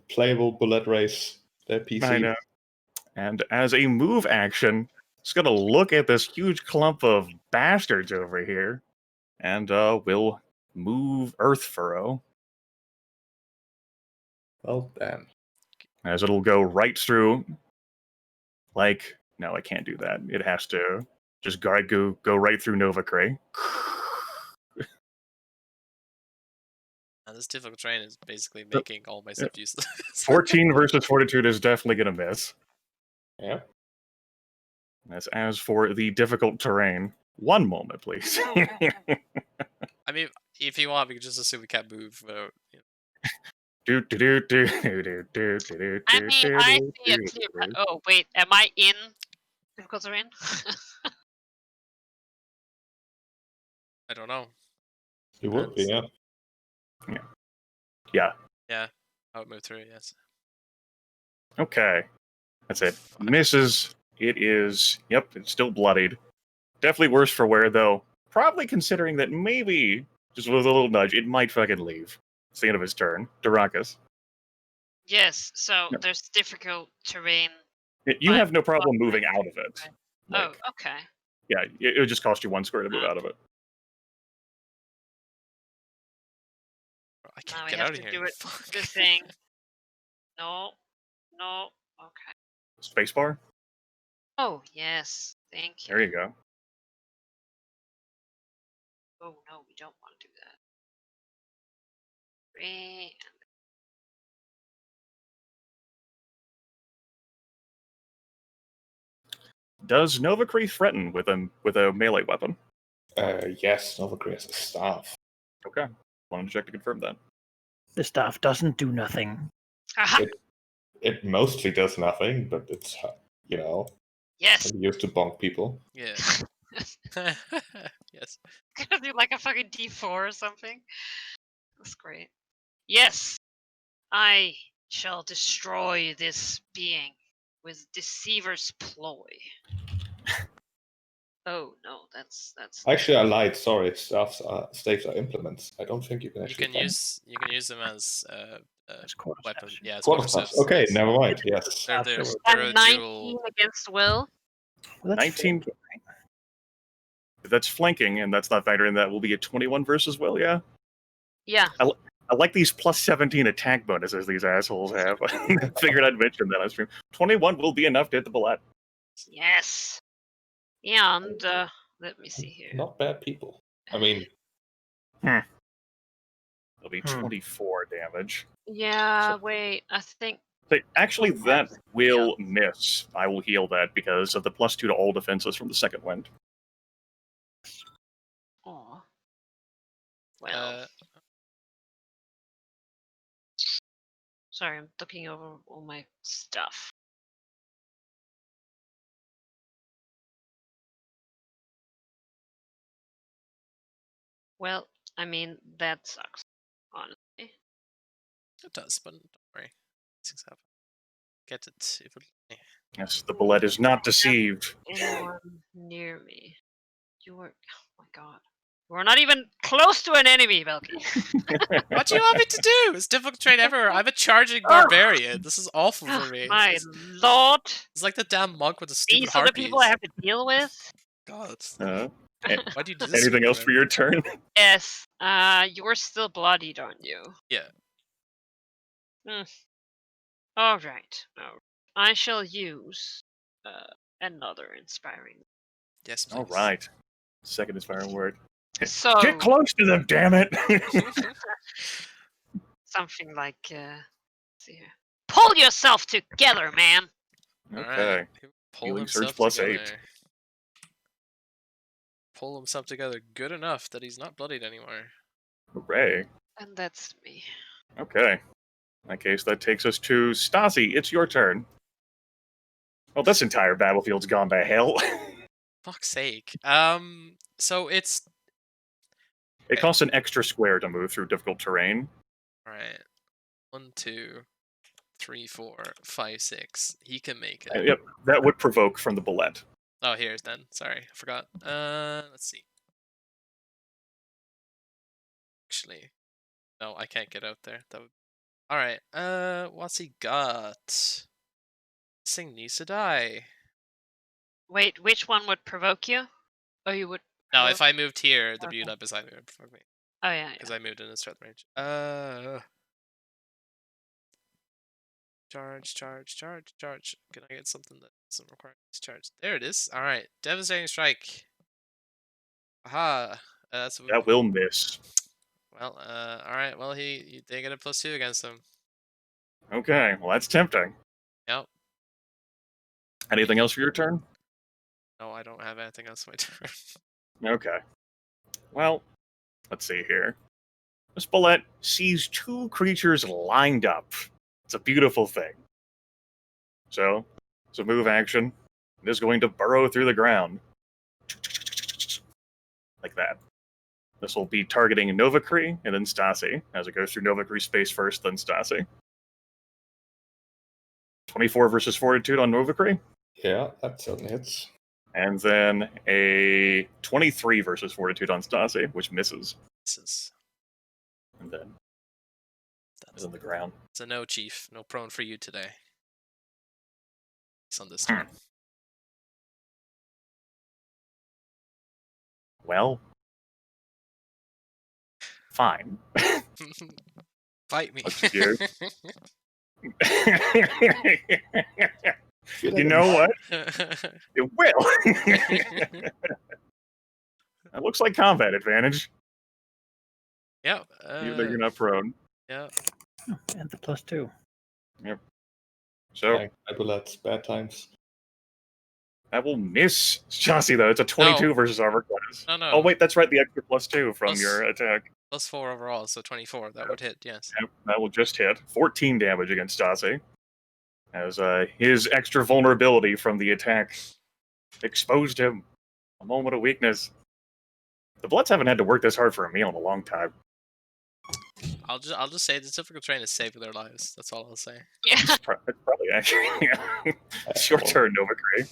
bullet race. Their PC. I know. And as a move action, it's going to look at this huge clump of bastards over here and will move Earth Furrow. Well, damn. As it'll go right through. Like, no, I can't do that. It has to just go right through Novacree. And this difficult terrain is basically making all my stuff useless. 14 versus Fortitude is definitely going to miss. Yeah. As for the difficult terrain, one moment, please. I mean, if you want, we can just assume we can't move. I mean, I see a clear. Oh wait, am I in difficult terrain? I don't know. You would be, yeah. Yeah. Yeah, I would move through. Yes. Okay. That's it. Misses. It is. Yep, it's still bloodied. Definitely worse for wear, though. Probably considering that maybe, just with a little nudge, it might fucking leave. It's the end of his turn. Darakas. Yes, so Yep. there's difficult terrain. You have no problem moving out of it. Oh, okay. Yeah, it would just cost you 1 square to move out of it. I Now can't we get have out of to here. do it. Fuck. This thing. No. no. Okay. Spacebar. Oh, yes. Thank you. There you go. Oh, no, we don't want to do that. 3. Does Novacree threaten with a melee weapon? Yes, Novacree has a staff. Okay. Wanted to check to confirm that. The staff doesn't do nothing. Aha! It mostly does nothing, but it's, Yes! can be used to bonk people. Yeah. Yes. Gonna do like a fucking D4 or something. That's great. Yes! I shall destroy this being with Deceiver's ploy. Oh no, that's Actually, I lied. Sorry, staffs are implements. I don't think you can You actually. can use them as It's quarter weapons. steps. Yeah, as Quarterstaffs. quarterstaffs. Okay, never mind. Yes. They're a a 19 dual. against Will. Well, that's 19. If that's flanking, and that's not factoring that, will be a 21 versus Will, yeah? Yeah. I like these plus 17 attack bonuses these assholes have. I figured I'd mention that on stream. 21 will be enough to hit the bullet. Yes. And let me see here. Not bad people. I mean, It'll be 24 damage. Yeah, wait, I think So actually, that will Yeah. miss. I will heal that because of the +2 to all defenses from the second wind. oh. Well, sorry, I'm looking over all my stuff. Well, I mean, that sucks, honestly. It does, but don't worry. Things happen. Get it. If it Yes, the bullet is not deceived. Anyone near me? You are. Oh my god. We're not even close to an enemy, Belky. What do you want me to do? It's difficult terrain everywhere. I'm a charging barbarian. This is awful for me. My It's lord. like the damn monk with the stupid These are the harpies. people I have to deal with. God. Uh, Why do you do this? anything else for your turn? Yes. You're still bloodied, aren't you? Yeah. All right. I shall use another inspiring. Yes, please. All right. Second inspiring word. So Get close to them, damn it! something like let's see here. Pull yourself together, man. Okay. Alright. Pull Healing surge himself plus together. 8. Pull himself together good enough that he's not bloodied anymore. Hooray. And that's me. Okay. In that case, that takes us to Stasi. It's your turn. Well, this entire battlefield's gone to hell. Fuck's sake. So it's It costs an extra square to move through difficult terrain. alright. 1, 2, 3, 4, 5, 6. He can make it. Yep, that would provoke from the bullet. Oh, here's then. Sorry, I forgot. Let's see. Actually, no, I can't get out there. That would. All right. What's he got? This thing needs to die. Wait, which one would provoke you? Oh, you would. No, provoke- if I moved here, the Okay. build up beside me would provoke me Oh yeah. because yeah. I moved in his threat range. Charge. Can I get something that doesn't require this charge? There it is. All right, devastating strike. Aha. That's That will miss. well. All right. Well, they get a +2 against him. Okay, well, that's tempting. Yep. Anything else for your turn? No, I don't have anything else on my turn. Okay. Well, let's see here. This bullet sees two creatures lined up. It's a beautiful thing. So, it's a move action. It is going to burrow through the ground. Like that. This will be targeting Novacree and then Stasi, as it goes through Novacree space first, then Stasi. 24 versus Fortitude on Novacree. yeah, that certainly hits. And then a 23 versus Fortitude on Stasi, which misses. This is And then that's is on the ground. it's a no, chief. No prone for you today. It's on this turn. Well, fine. Fight me. Let's do. You know what? It will. It looks like combat advantage, Yeah. even though you're not prone. Yeah. Oh, and the +2. So I bullets, bad times. that will miss Chauncey, though. It's a 22 versus armor class. No. Oh, wait, that's right. The extra +2 from Plus- your attack. +4 overall, so 24. That would hit, yes. Yep, that will just hit. 14 damage against Stassi. As his extra vulnerability from the attack exposed him. A moment of weakness. The Bloods haven't had to work this hard for a meal in a long time. I'll just say the difficult terrain is saving their lives. That's all I'll say. Yeah. It's probably accurate. Yeah. It's your turn, Nova Gray.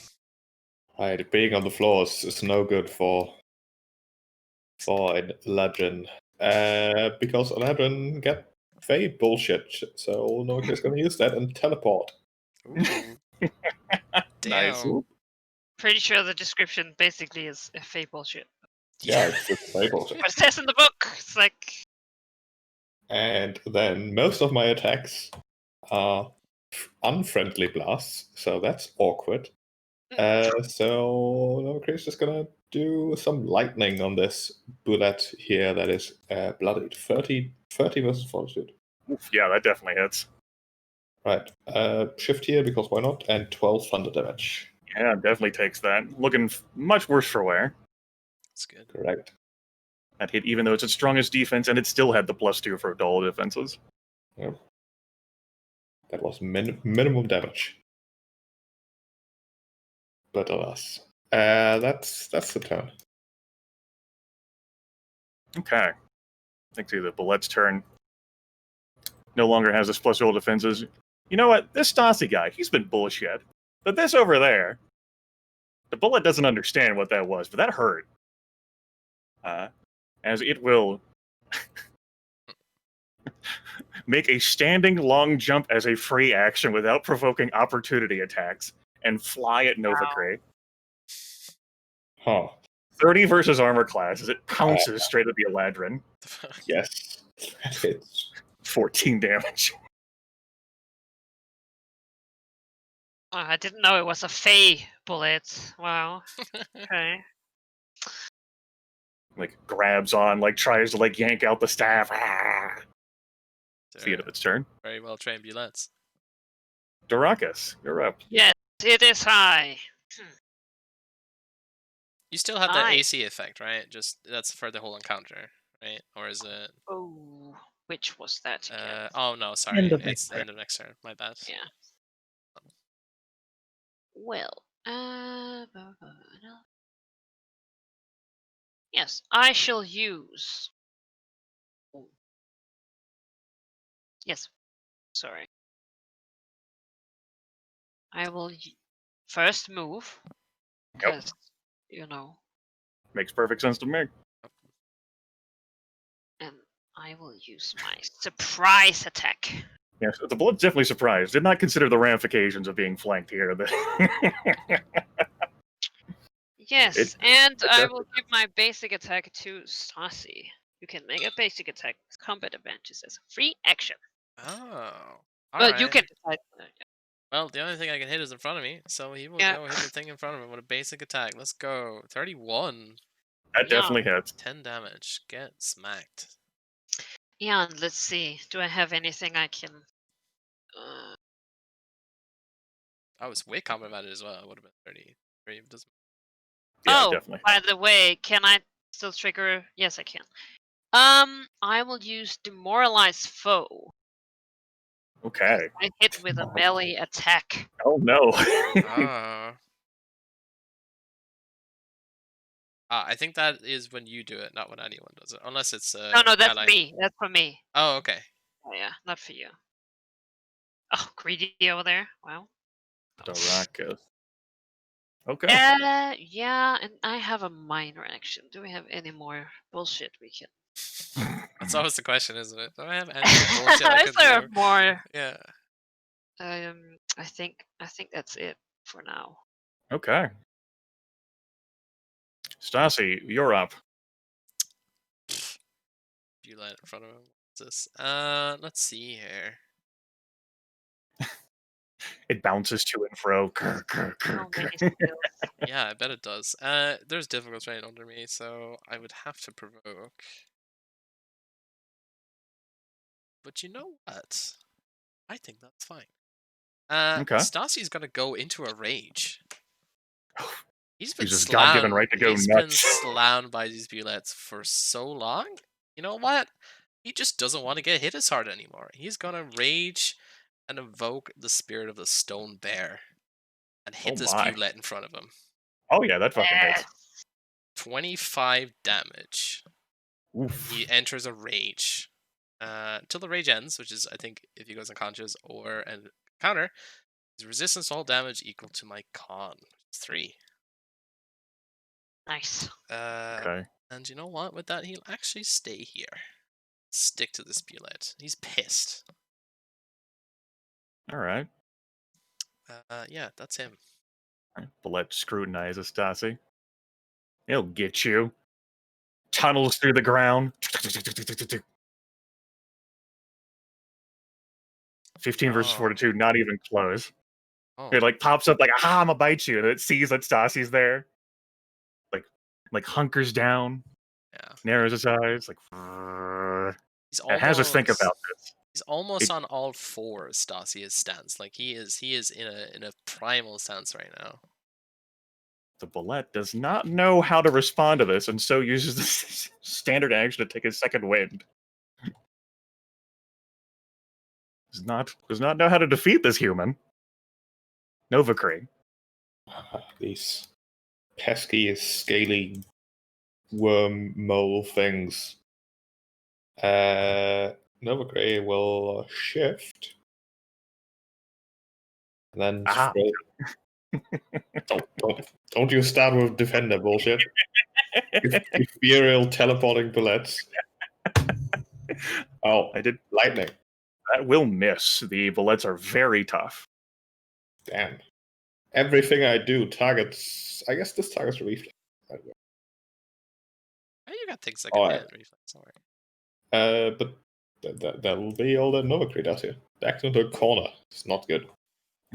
Right, being on the floor is no good for a legend. Because Eladrin get fade bullshit, so Nova's gonna use that and teleport. Ooh. Damn. Nice. Pretty sure the description basically is a fake bullshit. Yeah, it's just fade bullshit. But it says in the book, it's like, And then most of my attacks are unfriendly blasts, so that's awkward. So Novacre's just gonna do some lightning on this bullet here that is bloodied. 30 versus fortitude. Oof, yeah, that definitely hits. Right. Shift here because why not? And 12 thunder damage. Yeah, definitely takes that. Looking much worse for wear. That's good. Correct. That hit, even though it's its strongest defense, and it still had the +2 for dull defenses. Yep. That was minimum damage. But alas. That's the turn. Okay. I think the Bullet's turn. No longer has this +dual defenses. You know what? This Stassi guy, he's been bullshit. But this over there, the Bullet doesn't understand what that was, but that hurt. As it will make a standing long jump as a free action without provoking opportunity attacks and fly at Novacray. Huh. 30 versus armor class as it pounces straight at the Eladrin. Yes. That hits. 14 damage. oh, I didn't know it was a fey bullet. Wow. Okay. Like, grabs on, like, tries to, like, yank out the staff. Ah! It's the end of its turn. Very well trained bullets. Darakas, you're up. Yes, it is high. You still have the Aye. AC effect, right? Just that's for the whole encounter, right? Or is it? Oh, which was that again? Oh no, sorry. End of It's next turn. end of next turn. My bad. Yeah. Well, yes, I shall use. Oh. Yes, sorry. I will first move because you know, Makes perfect sense to me. and I will use my surprise attack. Yes, the Bullet's definitely surprised. Did not consider the ramifications of being flanked here. Yes, and I definitely will give my basic attack to Stassi. You can make a basic attack with combat advantages as a free action. Oh. Well, you alright. can decide. Well, the only thing I can hit is in front of me, so he will Yeah. go hit the thing in front of him with a basic attack. Let's go. 31. That definitely hits. 10 damage. Get smacked. Yeah, and let's see. Do I have anything I can? I was way combat advantage as well. It would have been 33. It doesn't. Yeah, oh, definitely. by the way, can I still trigger? Yes, I can. I will use Demoralize Foe. Okay. I hit with a melee attack. Oh no. I think that is when you do it, not when anyone does it. Unless it's No, that's ally. me. That's for me. Oh, okay. Oh yeah, not for you. Oh, greedy over there. Wow. Darakas. Okay. Yeah, and I have a minor action. Do we have any more bullshit we can? That's always the question, isn't it? Do I have any bullshit I Is can there do? more? Yeah. I think that's it for now. Okay. Stassi, you're up. You light in front of him. What's this? Let's see here. It bounces to and fro. Grr, grr, grr, So many grr. skills. Yeah, I bet it does. There's difficult terrain under me, so I would have to provoke. But you know what? I think that's fine. Okay. Stassi's gonna go into a rage. He's been He's just God-given slammed. right to go He's been nuts. slammed by these bullets for so long. You know what? He just doesn't want to get hit as hard anymore. He's gonna rage and invoke the spirit of the stone bear and hit Oh this my. bullet in front of him. Oh yeah, that fucking hits. Yes. 25 damage. And Oof. he enters a rage. Till the rage ends, which is, I think, if he goes unconscious or an counter, his resistance to all damage equal to my con, which is 3. Nice. Okay. And you know what? With that, he'll actually stay here. Stick to this bullet. He's pissed. All right. Yeah, that's him. Bullet scrutinizes Stassi. He'll get you. Tunnels through the ground. 15 versus Oh. Fortitude, not even close. Oh, It like pops up like, aha, I'm gonna bite you. And it sees that Stassi's there. Like hunkers down, yeah. narrows his eyes, like He's it has us think about this. He's almost It- on all fours. Stasi's stance, like he is in a primal stance right now. The bullet does not know how to respond to this, and so uses the standard action to take his second wind. Does not know how to defeat this human. Novacree. These pesky, scaly worm mole things. Novacree will shift. And then Ah. don't you start with defender bullshit. Ethereal teleporting bullets. Oh, I did. lightning. That will miss. The bullets are very tough. Damn. Everything I do targets. I guess this targets reflex. Oh, you got things like Oh, a yeah. man reflex. Don't worry. But that will be all that Novacree does here. Back into a corner. It's not good.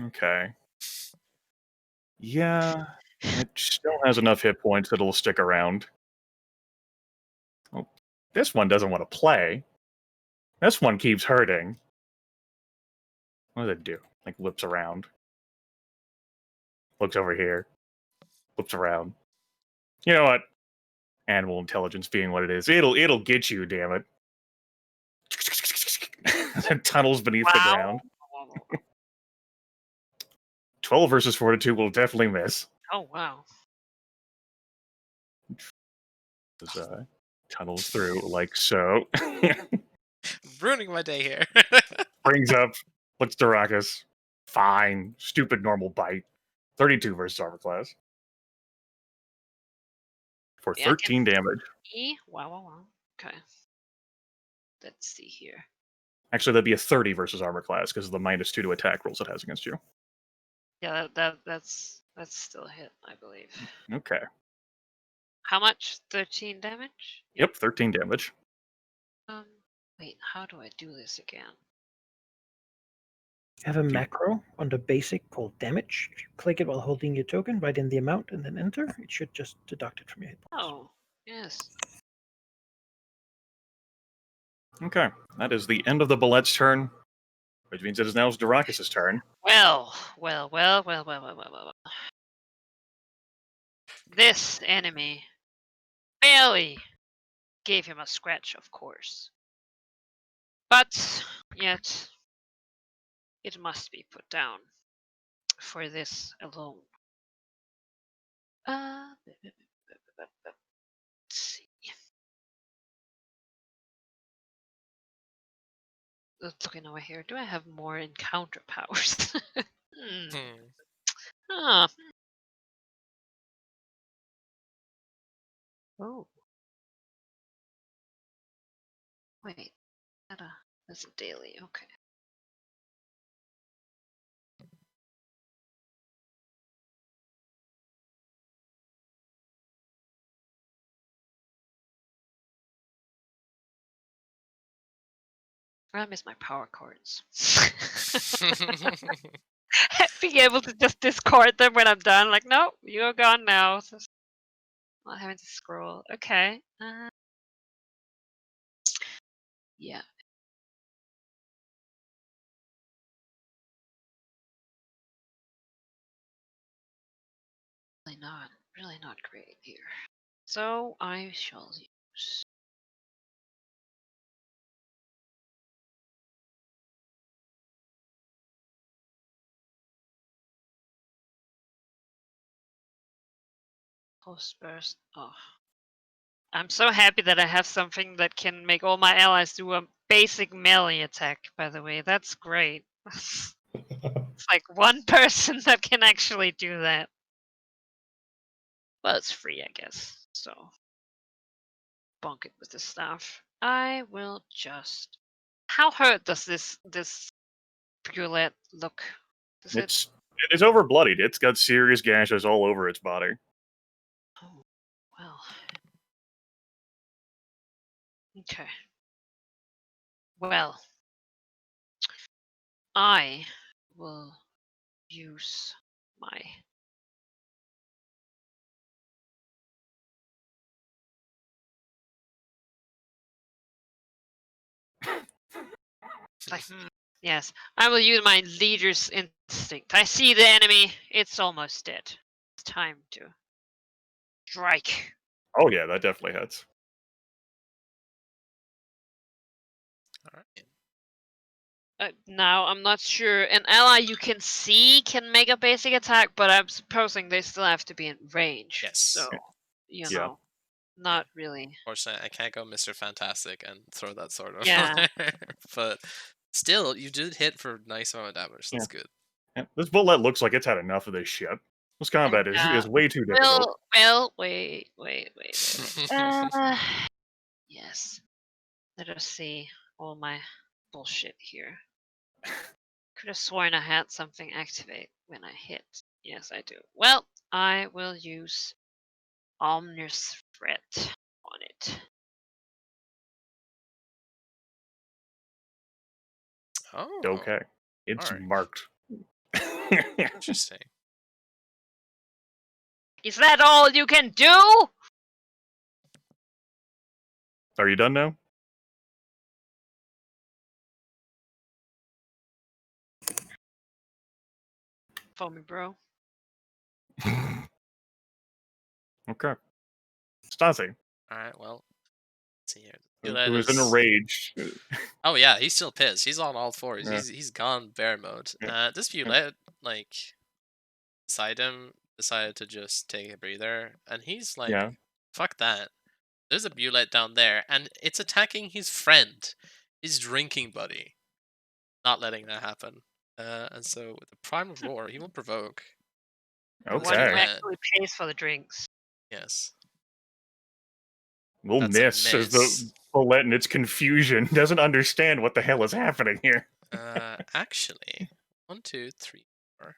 Okay. Yeah, it still has enough hit points that it'll stick around. Oh, this one doesn't want to play. This one keeps hurting. What does it do? Like, whips around. Looks over here. Whips around. You know what? Animal intelligence being what it is, it'll get you, damn it. Tunnels beneath the ground. 12 versus Fortitude will definitely miss. Oh wow. Just, tunnels through like so. Ruining my day here. Brings up, looks to Rakus. Fine. Stupid normal bite. 32 versus armor class. For Yeah, I can 13 damage. Wow. Okay. Let's see here. Actually, that'd be a 30 versus armor class because of the -2 to attack rolls it has against you. Yeah, that's still a hit, I believe. Okay. How much? 13 damage? Yep, 13 damage. Wait, how do I do this again? You have a macro under basic called damage. If you click it while holding your token, write in the amount and then enter. It should just deduct it from your hit points. Oh, yes. Okay. That is the end of the Bullet's turn, which means it is now Darakus' turn. Well. This enemy barely gave him a scratch, of course. But yet, it must be put down for this alone. Let's see. Looking over here, do I have more encounter powers? Ah. Oh. Wait. That's a daily. Okay. I miss my power cards. Being able to just discard them when I'm done. Like, no, you're gone now. So not having to scroll. Okay. Yeah. Really not great here. So I shall use. Post burst. Oh. I'm so happy that I have something that can make all my allies do a basic melee attack, by the way. That's great. It's like one person that can actually do that. Well, it's free, I guess. So, bonk it with the staff. I will just. How hurt does this Brulette look? Does it? It's over bloodied. It's got serious gashes all over its body. Oh, well. Okay. Well, I will use my. Like, yes, I will use my leader's instinct. I see the enemy. It's almost dead. It's time to strike. Oh yeah, that definitely hits. All right. Now, I'm not sure. An ally you can see can make a basic attack, but I'm supposing they still have to be in range. Yes. So, you Yeah. know, not really. Unfortunately, I can't go Mr. Fantastic and throw that sword over Yeah. there. But still, you did hit for nice amount of damage. That's good. Yeah, this bullet looks like it's had enough of this shit. This combat is way too difficult. Well, wait. Yes. Let us see all my bullshit here. Could have sworn I had something activate when I hit. Yes, I do. Well, I will use Omnis Threat on it. Oh, Okay. It's alright. marked. Interesting. Is that all you can do? Are you done now? For me, bro. Okay. Stasi, Alright, well, let's see here. who is in a rage. Oh yeah, he's still pissed. He's on all fours. Yeah. He's gone bear mode. Yeah. This Bulette, like, beside him, decided to just take a breather, and he's like, Yeah. fuck that. There's a Bulette down there, and it's attacking his friend, his drinking buddy. Not letting that happen. And so with the Primal Roar, he will provoke. The one who Okay. actually pays for the drinks. Yes. We'll That's a miss as the miss. bullet in its confusion doesn't understand what the hell is happening here. Actually, 1, 2, 3, 4,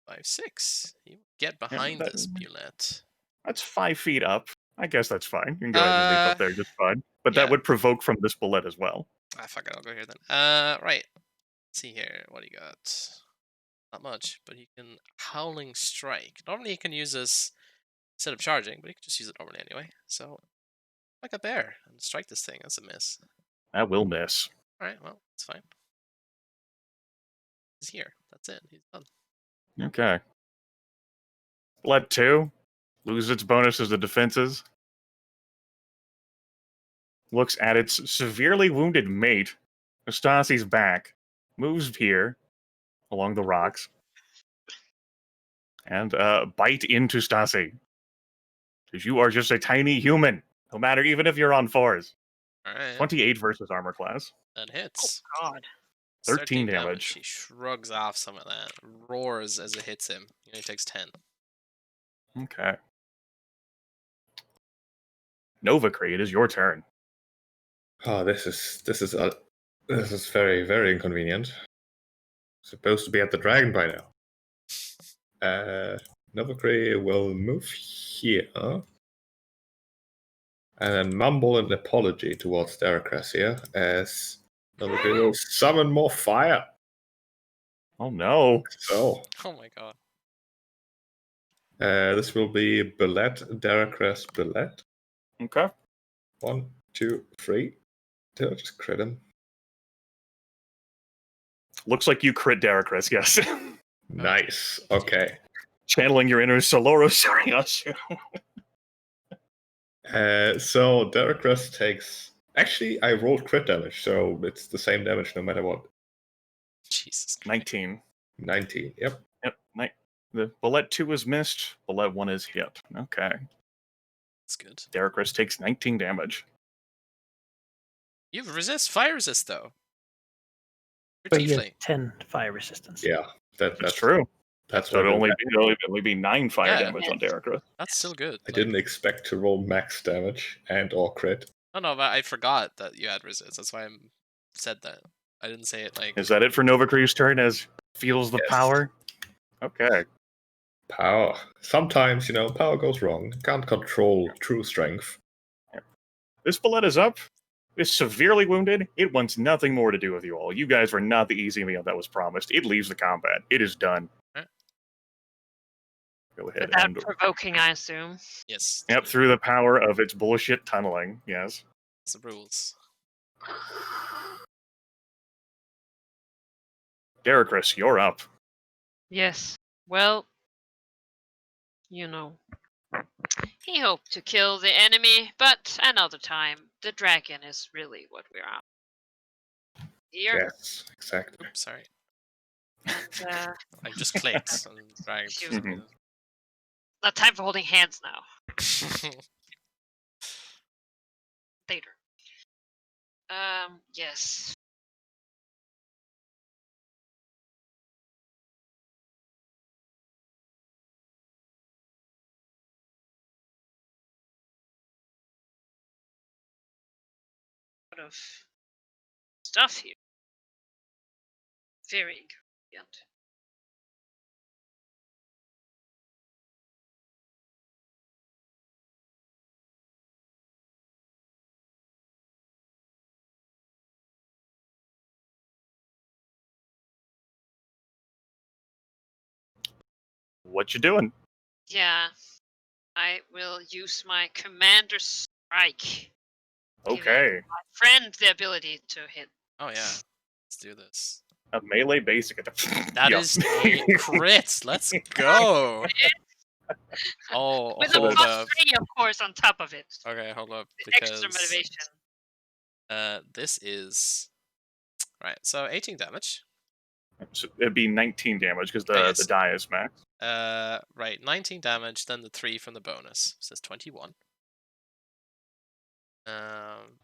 5, 6. You get behind that- this Bulette. That's 5 feet up. I guess that's fine. You can go ahead and leap up there just fine. But yeah. that would provoke from this bullet as well. Fuck it, I'll go here then. Right. Let's see here. What do you got? Not much, but he can Howling Strike. Normally he can use this instead of charging, but he can just use it normally anyway. So, like a bear and strike this thing. That's a miss. That will miss. Alright, well, it's fine. He's here. That's it. He's done. Okay. Bullet 2. Loses its bonuses to defenses. Looks at its severely wounded mate. Nastasi's back. Moves here. Along the rocks. And bite into Stasi. Because you are just a tiny human. No matter, even if you're on 4s. Alright. 28 versus armor class. That hits. God. 13 damage. He shrugs off some of that. Roars as it hits him. He only takes 10. Okay. Novacree, it is your turn. Oh, this is very, very inconvenient. Supposed to be at the dragon by now. Novacree will move here. And then mumble an apology towards Deracracia as Novacree will summon more fire. Oh no. So, Oh my god. this will be Bullet, Daracrest, Bullet. Okay. 1, 2, 3. Did I just crit him? Looks like you crit Daracrus, yes. Nice. Okay. Channeling your inner Soloro Sariasu. So Daracrest takes. Actually, I rolled crit damage, so it's the same damage no matter what. Jesus Christ. 19. 19. Yep. Yep. The bullet 2 is missed. Bullet 1 is hit. Okay. That's good. Daracrus takes 19 damage. You have fire resist though. You're But you tiefling. have 10 fire resistance. Yeah. That's true. That's So what it'll only be 9 fire Yeah. damage on Daracrus. That's still good. I didn't expect to roll max damage and or crit. No, but I forgot that you had resist. That's why I said that. I didn't say it like. Is that it for Novakri's turn as feels the Yes. power? Okay. Power. Sometimes, power goes wrong. Can't control true strength. This bullet is up. It's severely wounded. It wants nothing more to do with you all. You guys were not the easy meal that was promised. It leaves the combat. It is done. Alright. Go ahead Without and provoking, I assume. Yes. yep, through the power of its bullshit tunneling. Yes. That's the rules. Daracrus, you're up. Yes. Well, he hoped to kill the enemy, but another time. The dragon is really what we're on. Here, Yes, exactly. Oops, sorry. and, I just clicked and dragged. Excuse me. not time for holding hands now. Later. Yes. Lot of stuff here. Very inconvenient. What you doing? Yeah. I will use my commander strike. Okay. My friend the ability to hit. Oh yeah. Let's do this. A melee basic attack. That Yup. is a crit. Let's go. Oh, With a hold plus up. 3, of course, on top of it. Okay, hold up. The Because extra motivation. this is right. So 18 damage. So it'd be 19 damage because Yes. the die is max. Right. 19 damage. Then the 3 from the bonus. So that's 21.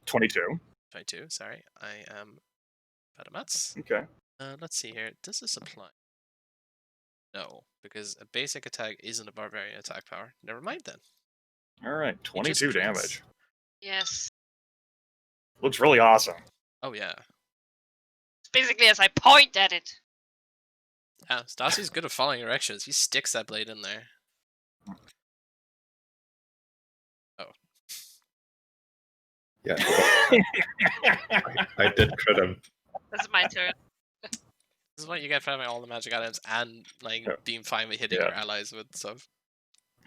22. 22. Sorry, I am bad at maths. Okay. Let's see here. Does this apply? No, because a basic attack isn't a barbarian attack power. Never mind then. All right. 22 crits. damage. Yes. Looks really awesome. Oh yeah. It's basically as I point at it. Yeah, Stassi's good at following directions. He sticks that blade in there. Oh. Yeah. I did crit him. This is my turn. This is what you get for having all the magic items and like Yeah. being fine with hitting Yeah. your allies with stuff.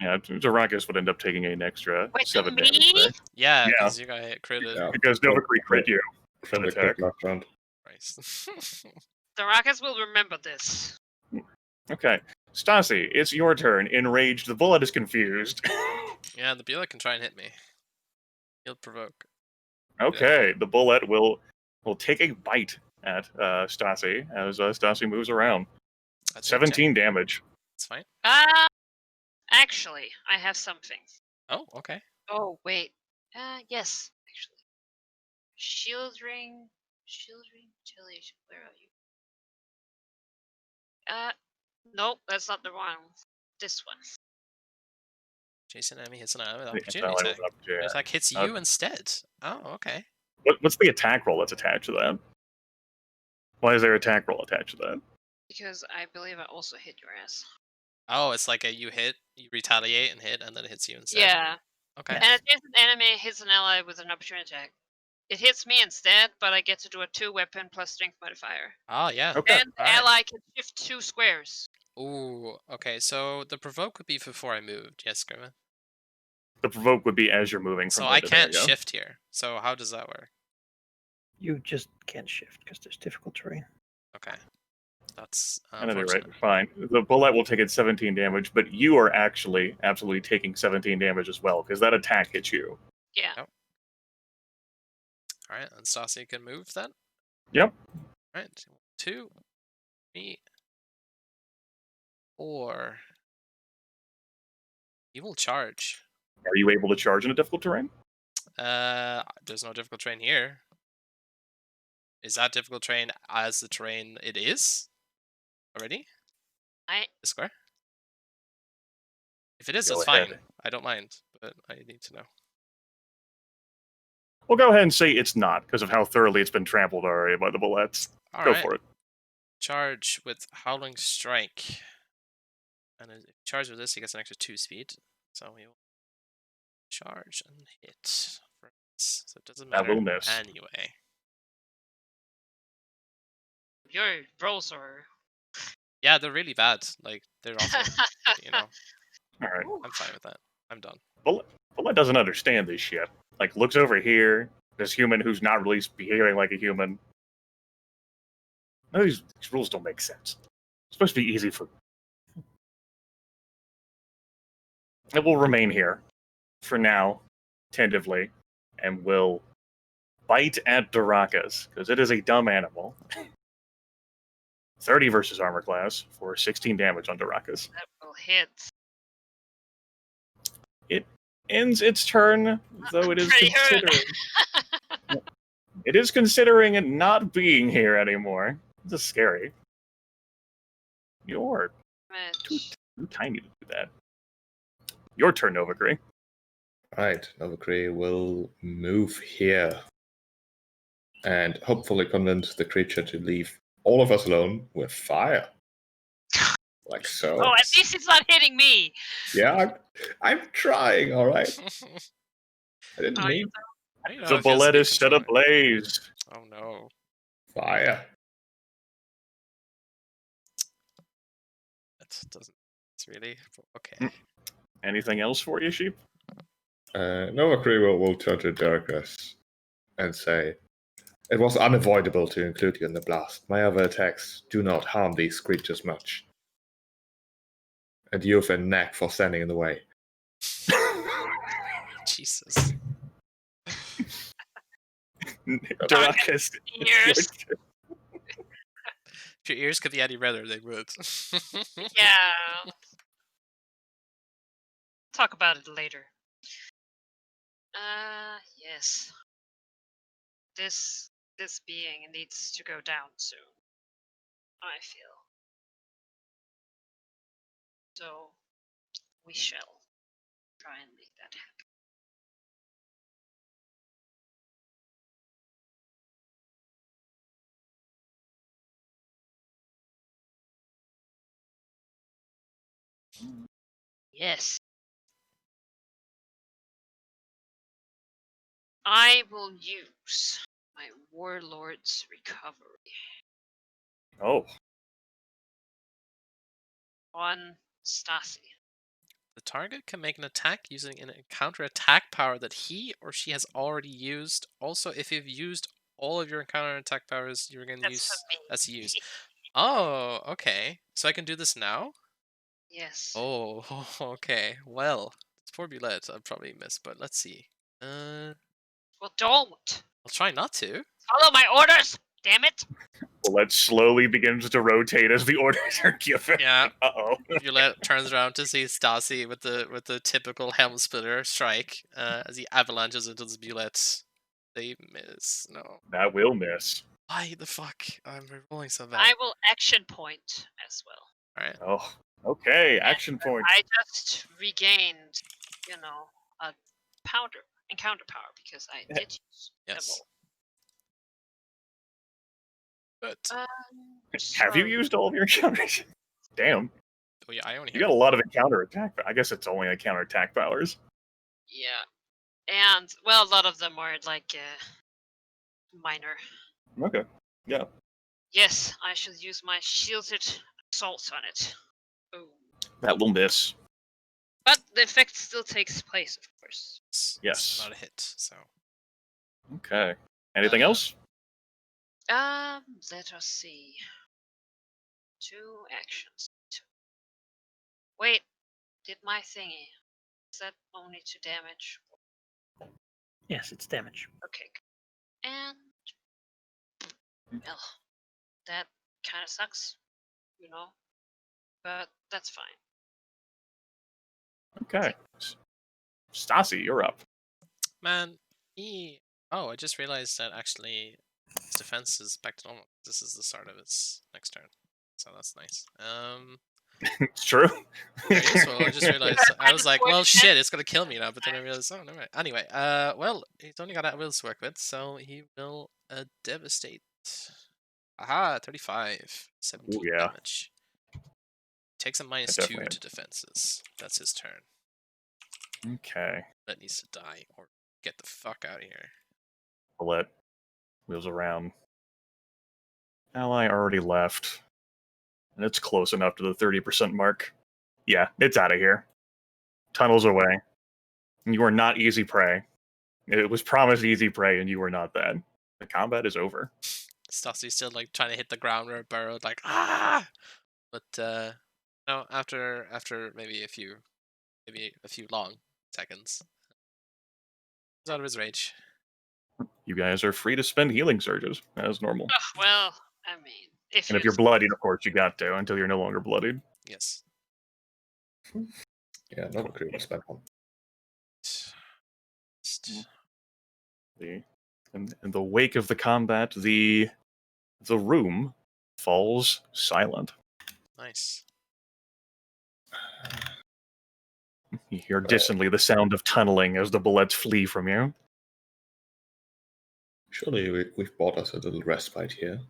Yeah, Zarakis would end up taking an extra Wait, 7 me? damage there. Yeah, Yeah. because you got hit critted. Yeah. Because Novakri crit you. From the Attack. crit last round. Christ. The Rockets will remember this. Okay. Stasi, it's your turn. Enraged, the bullet is confused. Yeah, the Bula can try and hit me. He'll provoke. Okay, the bullet will take a bite at Stasi as Stasi moves around. That's 17 damage. It's fine. Actually, I have something. Oh, okay. Oh, wait. Yes, actually. Shield ring, retaliation. Where are you? Nope, that's not the one. This one. Jason enemy hits an ally with It's opportunity not like attack. it's up to you. The attack hits you instead. Oh, okay. What's the attack roll that's attached to that? Why is there attack roll attached to that? Because I believe I also hit your ass. Oh, it's like you hit, you retaliate and hit, and then it hits you instead. Yeah. Okay. An adjacent enemy hits an ally with an opportunity attack. It hits me instead, but I get to do a 2-weapon plus strength modifier. Ah, yeah. Okay. And the Alright. ally can shift 2 squares. Ooh, okay, so the provoke would be before I moved, yes, Grimmett? The provoke would be as you're moving from So there I to there, can't yeah. shift here. So how does that work? You just can't shift because there's difficult terrain. Okay. That's At any rate, unfortunate. fine. The bullet will take it 17 damage, but you are actually absolutely taking 17 damage as well, because that attack hits you. Yeah. Alright, and Stassi can move then? Yep. Alright, 2, 3, 4. You will charge. Are you able to charge in a difficult terrain? There's no difficult terrain here. Is that difficult terrain as the terrain it is? Already? The square? If it is, Go that's ahead. fine. I don't mind, but I need to know. We'll go ahead and say it's not, because of how thoroughly it's been trampled already by the bullets. Go Alright. for it. Charge with Howling Strike. And if you charge with this, he gets an extra 2 speed. So we will charge and hit. For this. So it doesn't That matter will miss. anyway. Your rolls are. Yeah, they're really bad. Like, they're awful. You know, Alright. I'm fine with that. I'm done. Bullet doesn't understand this shit. Like, looks over here, this human who's not really behaving like a human. No, these rules don't make sense. It's supposed to be easy for... It will remain here, for now, tentatively, and will bite at Darakas, because it is a dumb animal. 30 versus armor class for 16 damage on Darakas. That will hit. Ends its turn, though it is Pretty hurt. considering... It is considering it not being here anymore. This is scary. You're too tiny to do that. Your turn, Novacree. Right, Novacree will move here and hopefully convince the creature to leave all of us alone with fire. Like so. Oh, at least it's not hitting me. Yeah, I'm trying, alright? I didn't Oh, mean I don't know The if he has bullet speed is set control. ablaze. Oh no. fire. That doesn't. It's really. Okay. Anything else for you, Sheep? Novacree will turn to Darakas and say, "It was unavoidable to include you in the blast. My other attacks do not harm these creatures much. And you have a knack for standing in the way." Jesus. Darakas. Ears. If your ears could be any redder, they would. Yeah. Talk about it later. Yes. This being needs to go down soon. I feel. So we shall try and make that happen. Yes. I will use my Warlord's Recovery Oh, on Stassi. The target can make an attack using an encounter attack power that he or she has already used. Also, if you've used all of your encounter attack powers, you're going to That's use. for me. That's use. Oh, okay. So I can do this now? Yes. Oh, okay. Well, it's poor Bulette. I'd probably miss, but let's see. Well, don't. I'll try not to. Follow my orders. Damn it. bullet slowly begins to rotate as the orders are given. Yeah. Uh-oh. Bulette turns around to see Stassi with the typical helm splitter strike as he avalanches into the Bulette. They miss. No. That will miss. Why the fuck? I'm rolling so bad. I will action point as well. Alright. Oh, okay. Action point. I just regained, a encounter power because I did use Yes. But Have you so- used all of your encounters? Damn. oh yeah, I only You have got a lot of encounter attack. I guess it's only encounter attack powers. Yeah, and well, a lot of them are like minor. Okay. Yeah. Yes, I should use my shielded assault on it. Oh. That will miss. But the effect still takes place, of course. It's Yes. not a hit. So Okay. Anything else? Let us see. 2 actions. Wait, did my thingy? Is that only 2 damage? Yes, it's damage. Okay. And well, that kind of sucks, you know. But that's fine. Okay. Stassi, you're up. man, oh, I just realized that actually his defense is back to normal. This is the start of its next turn, so that's nice. It's true. Very useful. I just realized. I was like, well, Unfortunate. shit, it's gonna kill me now. But then I realized, oh, never mind. Anyway, well, he's only got at wills to work with, so he will devastate. Aha, 35, 17 Ooh, yeah. damage. Takes a -2 definitely to defenses. That's his turn. Okay. That needs to die or get the fuck out of here. Bullet wheels around. Ally already left. And it's close enough to the 30% mark. Yeah, it's out of here. Tunnels away. You are not easy prey. It was promised easy prey, and you were not that. The combat is over. Stassi's still like trying to hit the ground where it burrowed, like ah. But no, after maybe a few long seconds, he's out of his rage. You guys are free to spend healing surges as normal. Oh, well, I mean, if And if you're bloodied, of course, you got to until you're no longer bloodied. Yes. Yeah, not agree with that one. In the wake of the combat, the room falls silent. Nice. You hear distantly the sound of tunneling as the bullets flee from you. Surely we've bought us a little respite here.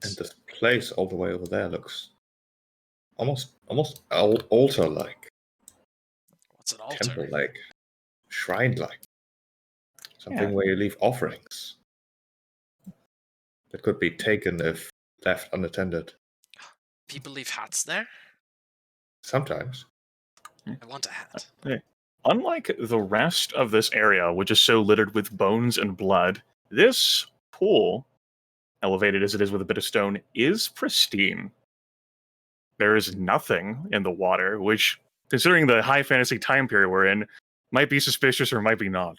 And this place all the way over there looks almost altar-like, What's an altar? temple-like, shrine-like. Something Yeah. where you leave offerings that could be taken if left unattended. People leave hats there. Sometimes. I want a hat. Unlike the rest of this area, which is so littered with bones and blood, this pool, elevated as it is with a bit of stone, is pristine. There is nothing in the water, which, considering the high fantasy time period we're in, might be suspicious or might be not.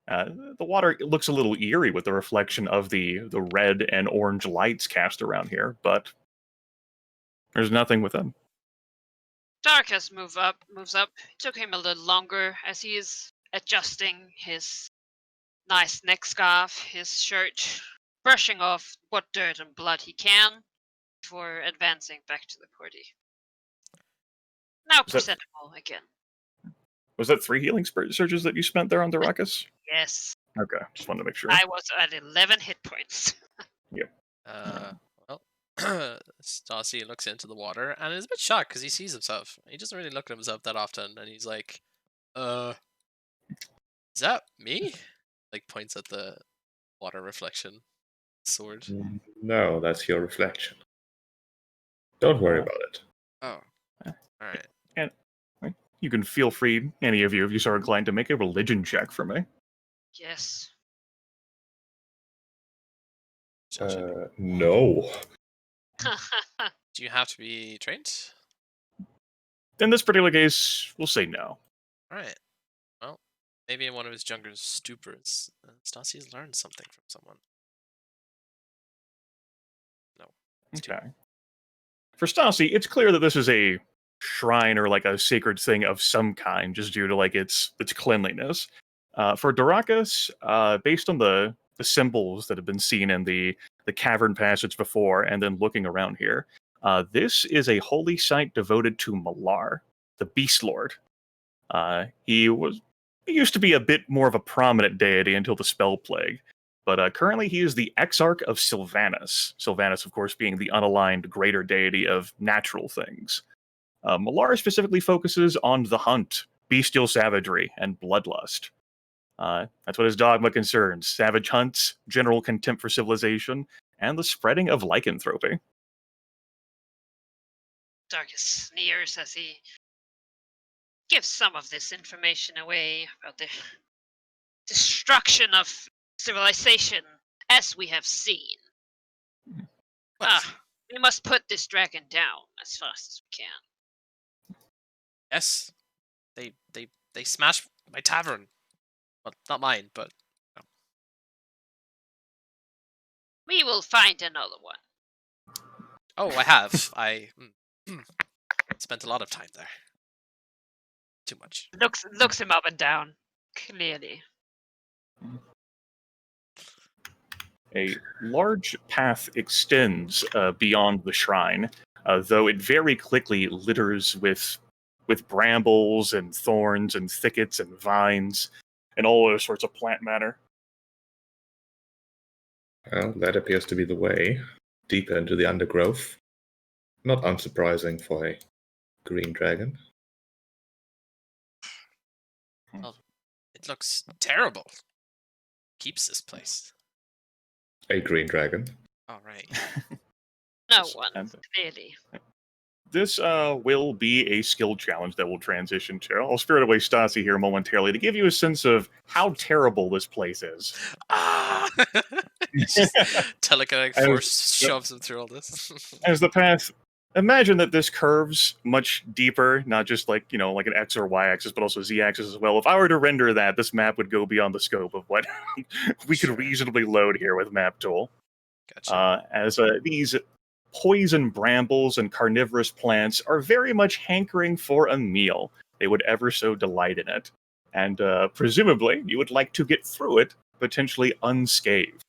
The water looks a little eerie with the reflection of the red and orange lights cast around here, but there's nothing within. Darkus moves up. It took him a little longer as he is adjusting his nice neck scarf, his shirt, brushing off what dirt and blood he can before advancing back to the party. Now Is that- presentable again. Was that 3 healing surges that you spent there on Darakas? Yes, Okay, just wanted to make sure. I was at 11 hit points. Well, Stassi looks into the water and is a bit shocked because he sees himself. He doesn't really look at himself that often, and he's like, is that me? Like, points at the water reflection sword. No, that's your reflection. Don't worry about it. Oh, alright. You can feel free, any of you, if you so inclined, to make a religion check for me. Yes. No. Do you have to be trained? In this particular case, we'll say no. Alright. Well, maybe in one of his younger stupors, Stassi has learned something from someone. No. It's too- Okay. For Stassi, it's clear that this is a shrine or like a sacred thing of some kind, just due to like its cleanliness. For Darakas, based on the symbols that have been seen in the cavern passage before, and then looking around here, this is a holy site devoted to Malar, the Beast Lord. He used to be a bit more of a prominent deity until the Spell Plague, but currently he is the exarch of Sylvanas. Sylvanas, of course, being the unaligned greater deity of natural things. Malar specifically focuses on the hunt, bestial savagery, and bloodlust. That's what his dogma concerns: savage hunts, general contempt for civilization, and the spreading of lycanthropy. Darkus sneers as he gives some of this information away about the destruction of civilization, as we have seen. We must put this dragon down as fast as we can. Yes, they smashed my tavern. Well, not mine, but We will find another one. oh, I have. I spent a lot of time there. Too much. Looks him up and down, clearly. A large path extends beyond the shrine, though it very quickly litters with brambles and thorns and thickets and vines and all other sorts of plant matter. Well, that appears to be the way, deeper into the undergrowth. Not unsurprising for a green dragon. Well, it looks terrible. Keeps this place. A green dragon. All right. No one, And clearly. this will be a skill challenge that we'll transition to. I'll spirit away Stasi here momentarily to give you a sense of how terrible this place is. Ah! Just telekinetic As- force shoves him through all this. As the path, imagine that this curves much deeper, not just like, like an X or Y axis, but also Z axis as well. If I were to render that, this map would go beyond the scope of what we could Sure. reasonably load here with Map Tool. Gotcha. As these poison brambles and carnivorous plants are very much hankering for a meal. They would ever so delight in it. And presumably, you would like to get through it, potentially unscathed.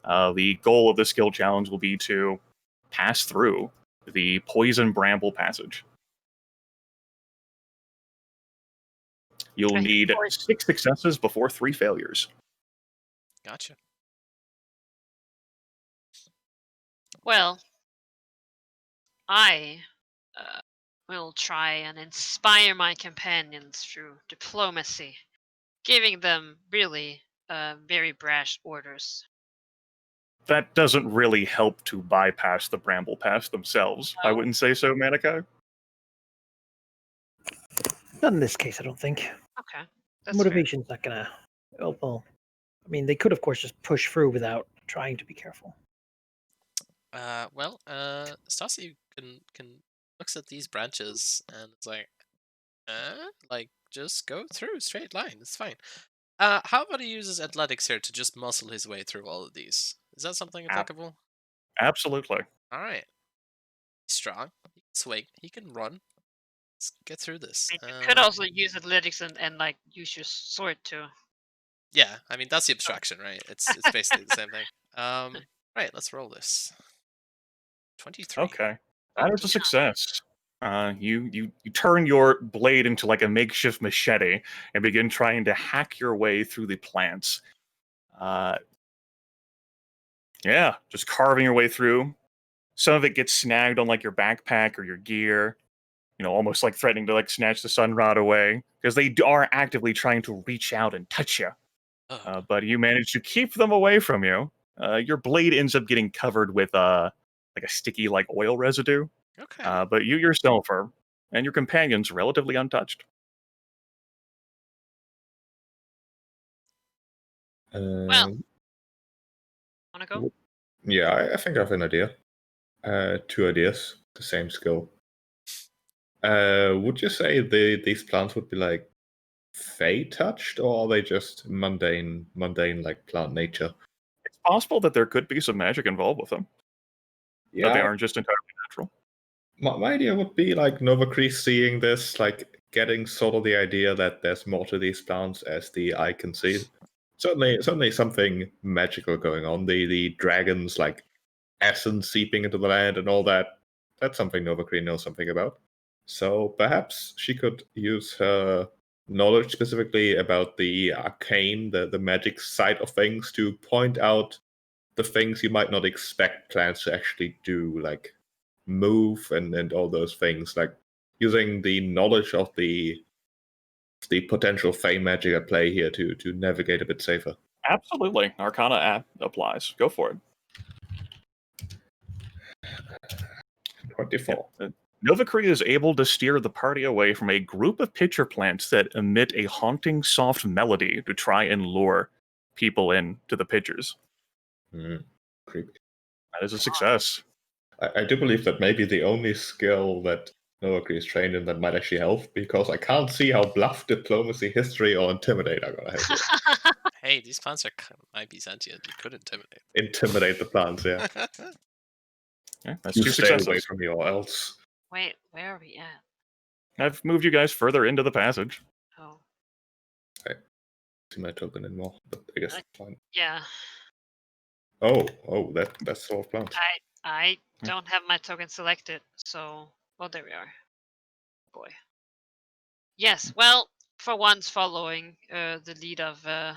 The goal of the skill challenge will be to pass through the poison bramble passage. You'll Okay. need 6 successes before 3 failures. Gotcha. Well, I will try and inspire my companions through diplomacy, giving them really very brash orders. That doesn't really help to bypass the bramble pass themselves. I No. wouldn't say so, Manikai. Not in this case, I don't think. Okay, that's fair. Motivation's not gonna. Well, I mean, they could, of course, just push through without trying to be careful. Stasi can looks at these branches and it's like just go through straight line. It's fine. How about he uses athletics here to just muscle his way through all of these? Is that something applicable? Absolutely. All right. He's strong. He can swing. He can run. Let's get through this. You could also use athletics and like use your sword too. Yeah, I mean that's the abstraction, right? It's basically the same thing. Right. Let's roll this. 23. Okay. That is a success. You turn your blade into like a makeshift machete and begin trying to hack your way through the plants. Yeah, just carving your way through. Some of it gets snagged on like your backpack or your gear, almost like threatening to like snatch the sun rod away because they are actively trying to reach out and touch you. Oh, But you manage to keep them away from you. Your blade ends up getting covered with like a sticky like oil residue. okay. But you yourself are, and your companions, relatively untouched. Well. Wanna go? Yeah, I think I have an idea. 2 ideas, the same skill. Would you say these plants would be like fey touched, or are they just mundane like plant nature? It's possible that there could be some magic involved with them, but they aren't just entirely natural. My idea would be like Novacrease seeing this, like getting sort of the idea that there's more to these plants as the eye can see. Certainly something magical going on. The dragons like essence seeping into the land and all that. That's something Novacrease knows something about. So perhaps she could use her knowledge specifically about the arcane, the magic side of things to point out the things you might not expect plants to actually do, like move and all those things, like using the knowledge of the the potential fey magic at play here to navigate a bit safer. Absolutely. Arcana applies. Go for it. 24. Novacree is able to steer the party away from a group of pitcher plants that emit a haunting, soft melody to try and lure people in to the pitchers. Creepy. That is a success. I do believe that may be the only skill that Novacree is trained in that might actually help, because I can't see how bluff, diplomacy, history, or intimidate are going to help. Hey, these plants might be sentient. You could intimidate. Intimidate the plants, yeah. Yeah, that's You 2 stay successes. away from me or else. Wait, where are we at? I've moved you guys further into the passage. Oh, See my token anymore, but I guess it's fine. yeah. Oh, that's sort of plant. I don't have my token selected, so there we are. Boy. Yes, well, for once following the lead of the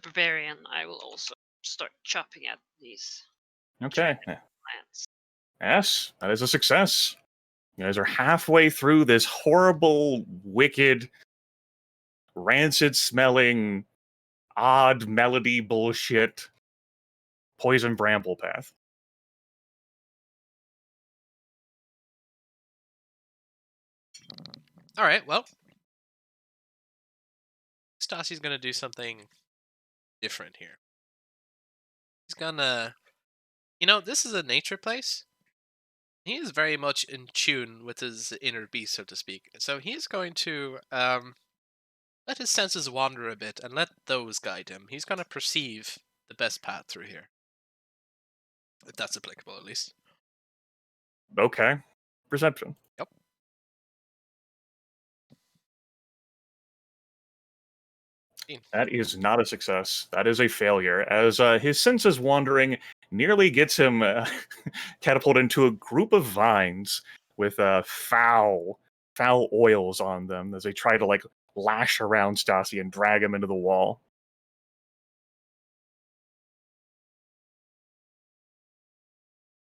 barbarian, I will also start chopping at these Okay. plants. Yes, that is a success. You guys are halfway through this horrible, wicked, rancid-smelling, odd melody bullshit poison bramble path. All right, well, Stassi's gonna do something different here. He's gonna, this is a nature place. He is very much in tune with his inner beast, so to speak. So he's going to let his senses wander a bit and let those guide him. He's gonna perceive the best path through here, if that's applicable, at least. Okay. Perception. Yep. That is not a success. That is a failure, as his senses wandering nearly gets him catapulted into a group of vines with foul oils on them as they try to lash around Stassi and drag him into the wall.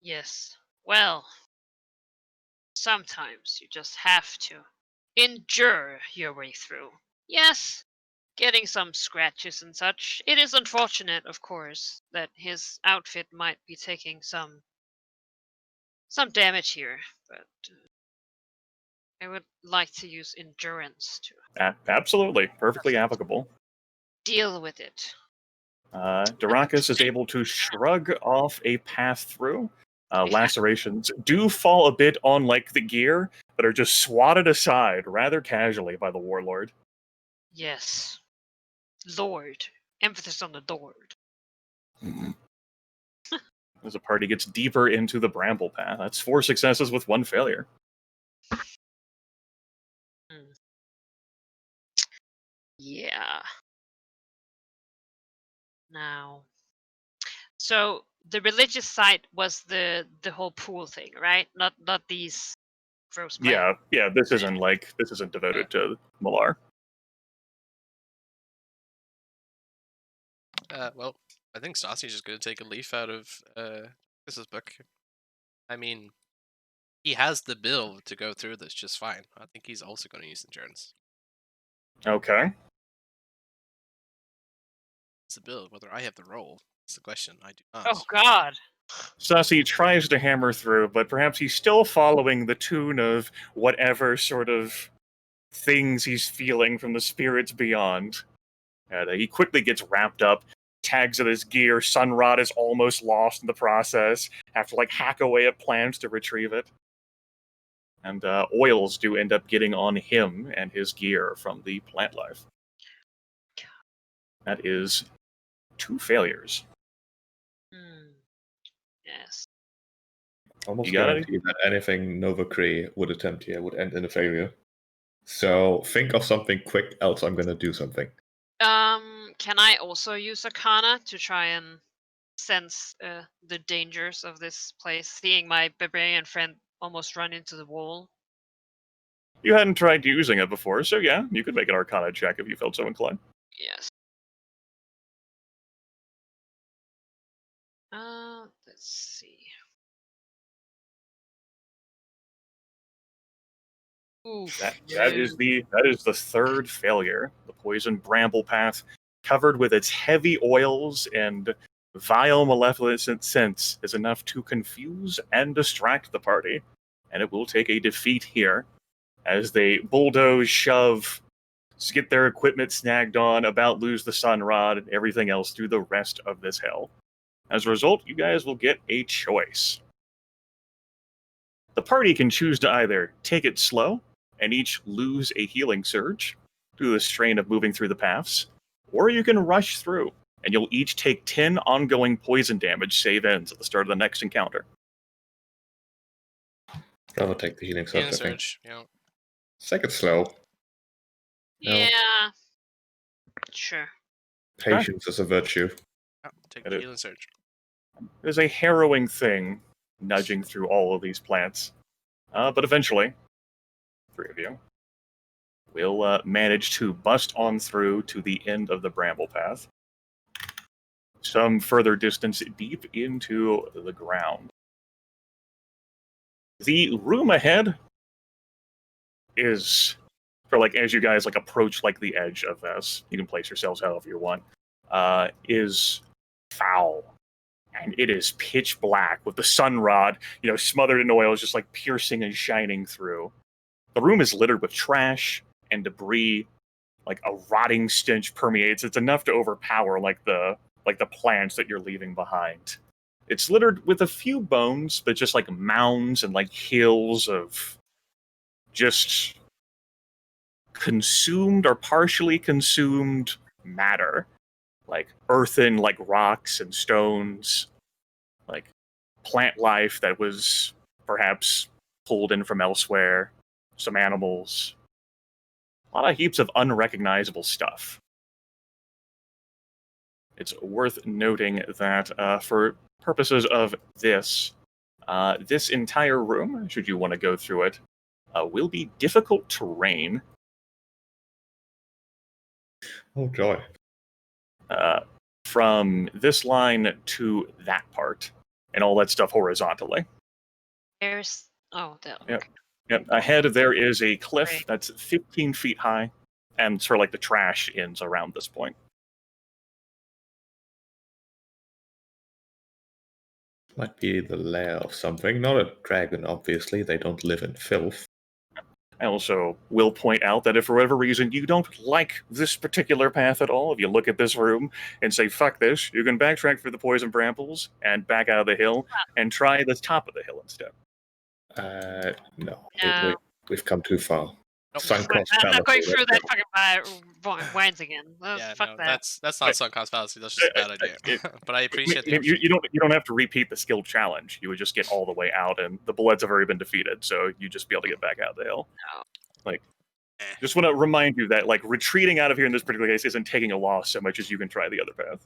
Yes. Well, sometimes you just have to endure your way through. Yes, getting some scratches and such. It is unfortunate, of course, that his outfit might be taking some damage here, but I would like to use endurance to Absolutely. Perfectly applicable. deal with it. Darakas is able to shrug off a path through. Lacerations do fall a bit on the gear, but are just swatted aside rather casually by the warlord. Yes. Lord. Emphasis on the Lord. As the party gets deeper into the bramble path. That's 4 successes with 1 failure. Yeah. Now. So the religious site was the whole pool thing, right? Not these gross plants. Yeah, this isn't devoted to Malar. Well, I think Stassi's just going to take a leaf out of Chris's book. I mean, he has the build to go through this just fine. I think he's also going to use endurance. Okay. It's a build. Whether I have the roll, is the question. I do not. Oh God. Stassi tries to hammer through, but perhaps he's still following the tune of whatever sort of things he's feeling from the spirits beyond. And he quickly gets wrapped up, tags at his gear. Sunrod is almost lost in the process. Have to hack away at plants to retrieve it. And oils do end up getting on him and his gear from the plant life. That is 2 failures. Yes. Almost You got guarantee that anything Novacree would attempt here would end in a failure. So think of something quick, else I'm going to do something. Can I also use Arcana to try and sense the dangers of this place? Seeing my barbarian friend almost run into the wall. You hadn't tried using it before, so yeah, you could make an Arcana check if you felt so inclined. Yes. Let's see. Oof. That is the third failure. The poison bramble path, covered with its heavy oils and vile maleficent scents, is enough to confuse and distract the party, and it will take a defeat here as they bulldoze, shove, get their equipment snagged on, about lose the sun rod and everything else through the rest of this hell. As a result, you guys will get a choice. The party can choose to either take it slow and each lose a healing surge due to the strain of moving through the paths, or you can rush through and you'll each take 10 ongoing poison damage save ends at the start of the next encounter. I will take the healing surge. Healing surge. Yeah. Take it slow. No. Yeah. Sure. Patience is a virtue. Oh, take It the is. healing surge. It is a harrowing thing nudging through all of these plants. But eventually, three of you will manage to bust on through to the end of the bramble path, some further distance deep into the ground. The room ahead is, for as you guys approach the edge of this, you can place yourselves however you want, is foul. And it is pitch black with the sun rod, smothered in oil, just piercing and shining through. The room is littered with trash and debris, a rotting stench permeates. It's enough to overpower the plants that you're leaving behind. It's littered with a few bones, but just mounds and hills of just consumed or partially consumed matter. Earthen, rocks and stones, plant life that was perhaps pulled in from elsewhere, some animals, a lot of heaps of unrecognizable stuff. It's worth noting that for purposes of this entire room, should you want to go through it, will be difficult terrain. Oh, joy. From this line to that part, and all that stuff horizontally. There's the Yep. Yep. Ahead there is a cliff Right. that's 15 feet high, and sort of the trash ends around this point. Might be the lair of something. Not a dragon, obviously. They don't live in filth. I also will point out that if for whatever reason you don't like this particular path at all, if you look at this room and say, fuck this, you can backtrack through the poison brambles and back out of the hill and try the top of the hill instead. No. No. We've come too far. Nope. Sunk I'm cost not fallacy, going through let's that fucking vines again. Yeah, Fuck no, that. that's not sunk cost fallacy. That's just a bad idea. But I appreciate the option. You don't have to repeat the skill challenge. You would just get all the way out, and the Bloods have already been defeated, so you just be able to get back out of the hill. No. Just want to remind you that retreating out of here in this particular case isn't taking a loss so much as you can try the other path.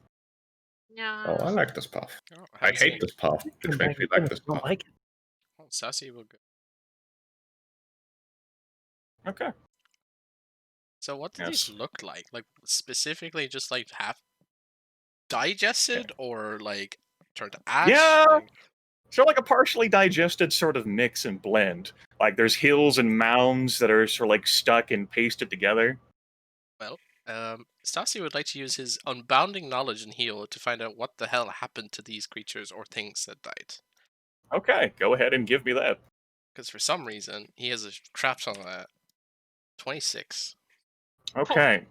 No. Oh, I like this path. Oh, I haven't seen hate it. this path, which Come makes back me and like finish. this I don't path. like it. Oh, Sassy will go. Okay. So what do Yes. these look like? Specifically just half digested or turned to ash? Yeah. So a partially digested sort of mix and blend. There's hills and mounds that are sort of stuck and pasted together. Stassi would like to use his unbounding knowledge and heal to find out what the hell happened to these creatures or things that died. Okay, go ahead and give me that. Because for some reason, he has a trapped on a 26. Okay.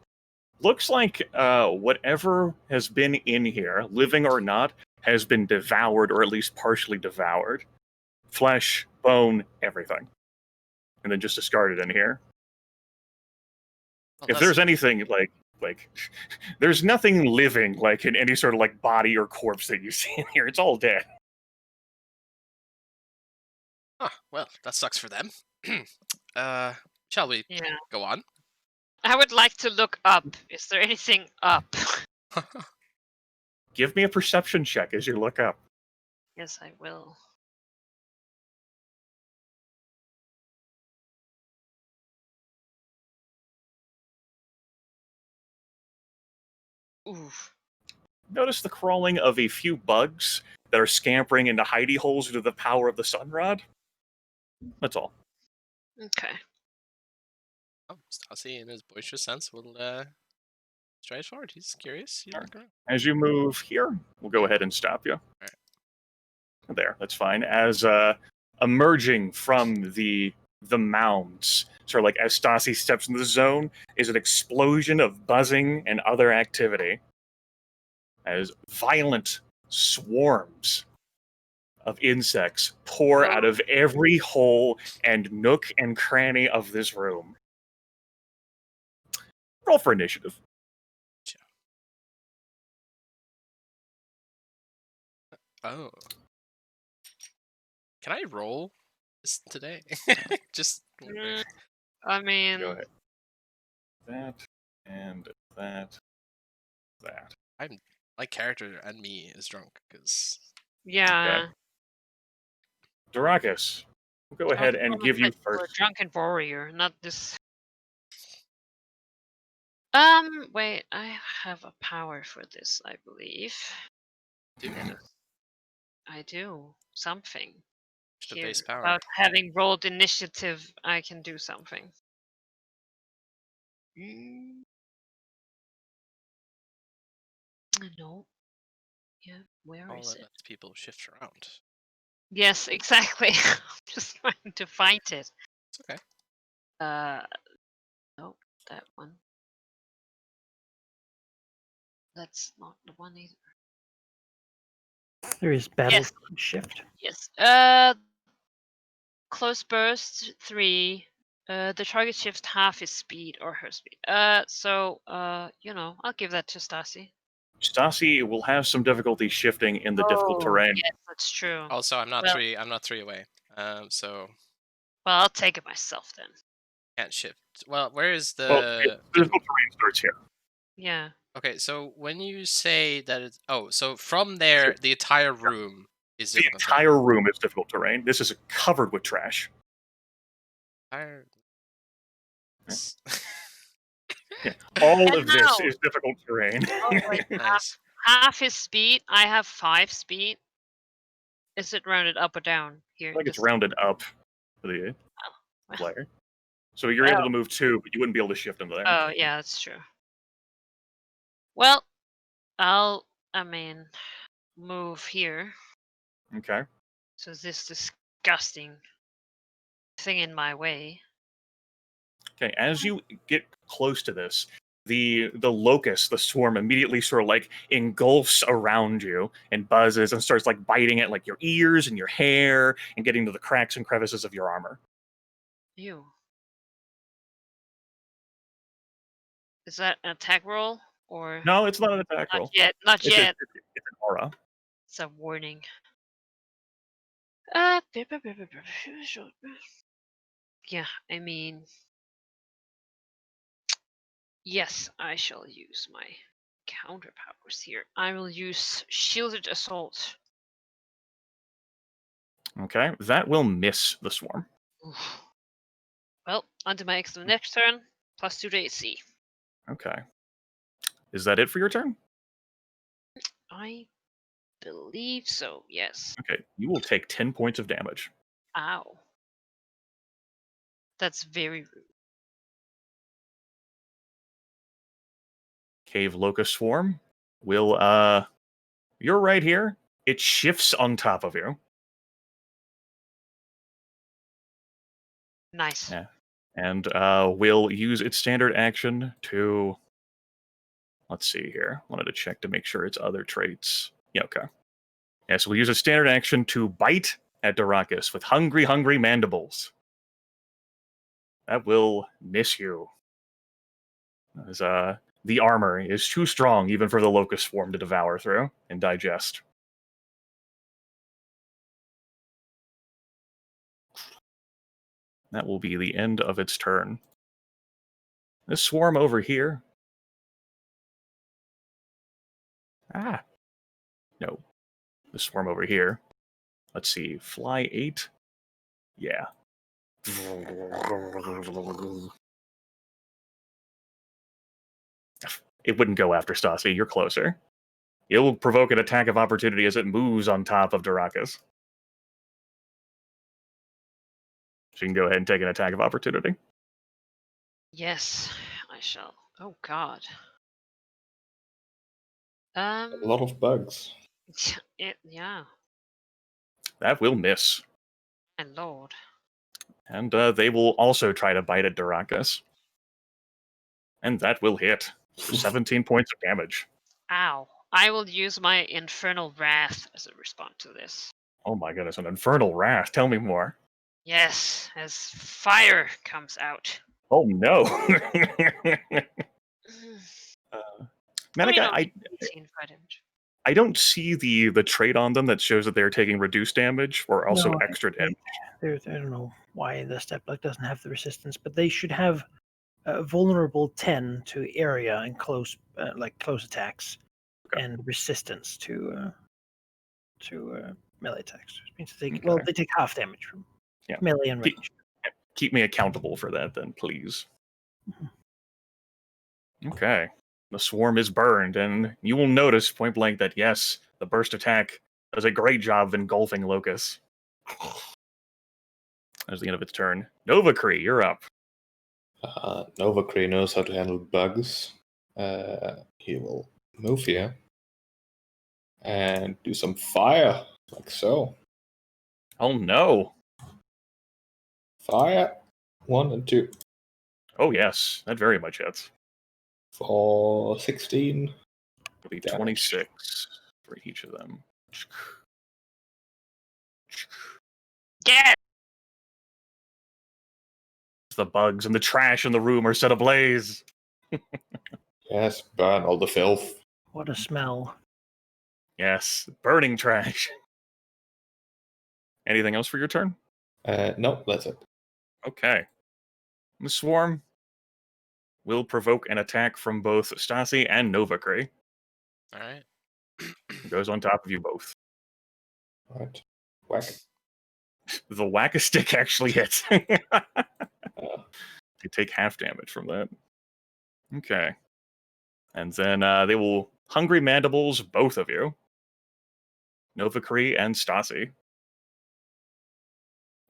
Looks like whatever has been in here, living or not, has been devoured or at least partially devoured. Flesh, bone, everything. And then just discarded in here. Oh, If there's anything there's nothing living in any sort of body or corpse that you see in here. It's all dead. Well, that sucks for them. Shall we Yeah. go on? I would like to look up. Is there anything up? Give me a perception check as you look up. Yes, I will. Oof. Notice the crawling of a few bugs that are scampering into hidey holes due to the power of the sun rod. That's all. Okay. Oh, Stassi, in his boisterous sense, will stride forward. He's curious. He's Sure. looking around. As you move here, we'll go ahead and stop you. Alright. There, that's fine. As emerging from the mounds, sort of like as Stassi steps into the zone, is an explosion of buzzing and other activity. As violent swarms of insects pour out of every hole and nook and cranny of this room. Roll for initiative. Oh. Can I roll this today? Just wondering. I mean, Go ahead. That and that. My character and me is drunk because yeah. Darakas, we'll go ahead and give you For a first. drunken warrior, not this. Wait, I have a power for this, I believe. I do something. the Here, base power. about having rolled initiative, I can do something. No. Yeah, where All is that it? lets people shift around. Yes, exactly. I'm just trying to find it. It's okay. No, that one. That's not the one either. There is battle Yes. shift. Yes. Close burst 3. The target shifts half his speed or her speed. I'll give that to Stassi. Stassi will have some difficulty shifting in the difficult terrain. Yes, that's true. Also, I'm not Well- 3. I'm not 3 away. So Well, I'll take it myself then. can't shift. Well, where is the? Well, the difficult terrain starts here. Yeah. Okay, so when you say that it's so from there, the entire room is The difficult terrain. entire room is difficult terrain. This is covered with trash. Entire- All And of this now- is difficult terrain. Oh, wait, Nice. half his speed. I have 5 speed. Is it rounded up or down here? I think it's This- rounded up for the well. player. So you're able to move 2, but you wouldn't be able to shift into there. Oh, yeah, that's true. Well, I'll, move here. Okay. So this disgusting thing in my way. Okay. As you get close to this, the locust, the swarm, immediately sort of like engulfs around you and buzzes and starts like biting at like your ears and your hair and getting to the cracks and crevices of your armor. Ew. Is that an attack roll or No, it's not an attack not roll. yet? Not It's, yet. it's an aura. It's a warning. Yeah, I mean, yes, I shall use my counter powers here. I will use shielded assault. Okay. That will miss the swarm. Oof. Well, onto my next turn. +2 to AC. Okay. Is that it for your turn? I believe so. Yes. Okay. You will take 10 points of damage. Ow. That's very rude. Cave Locust Swarm will, you're right here. It shifts on top of you. Nice. Yeah. And will use its standard action to, let's see here. Wanted to check to make sure it's other traits. Yeah, okay. Yeah, so we'll use a standard action to bite at Darakas with hungry mandibles. That will miss you. As the armor is too strong even for the locust swarm to devour through and digest. That will be the end of its turn. This swarm over here. No. The swarm over here. Let's see. Fly 8. Yeah. It wouldn't go after Stassi. You're closer. It will provoke an attack of opportunity as it moves on top of Darakas. So you can go ahead and take an attack of opportunity. Yes, I shall. Oh God. A lot of bugs. Yeah, That will miss. my lord. And they will also try to bite at Darakas. And that will hit for 17 points of damage. Ow. I will use my Infernal Wrath as a response to this. Oh my goodness, an Infernal Wrath. Tell me more. Yes, as fire comes out. Oh no. Manica, I'm 18 fire damage. I don't see the trait on them that shows that they're taking reduced damage or also No, extra damage. I don't know why the step luck doesn't have the resistance, but they should have vulnerable 10 to area and close attacks, Okay. and resistance to melee attacks. Which means Okay. they take half damage from Yeah. melee and range. Keep me accountable for that then, please. Okay. The swarm is burned, and you will notice point blank that yes, the burst attack does a great job of engulfing Locus. That's the end of its turn. Novacree, you're up. Novacree knows how to handle bugs. He will move here and do some fire, like so. Oh no. Fire. 1 and 2 Oh yes, that very much hits. for 16. It'll be Damage. 26 for each of them. Get The bugs and the trash in the room are set ablaze. Yes, burn all the filth. What a smell! Yes, burning trash. Anything else for your turn? No, that's it. Okay. The swarm will provoke an attack from both Stasi and Novacree. All right. It goes on top of you both. All right. Whack. The whack-a-stick actually hits. Uh, You take half damage from that. Okay. And then they will Hungry Mandibles both of you. Novacree and Stasi.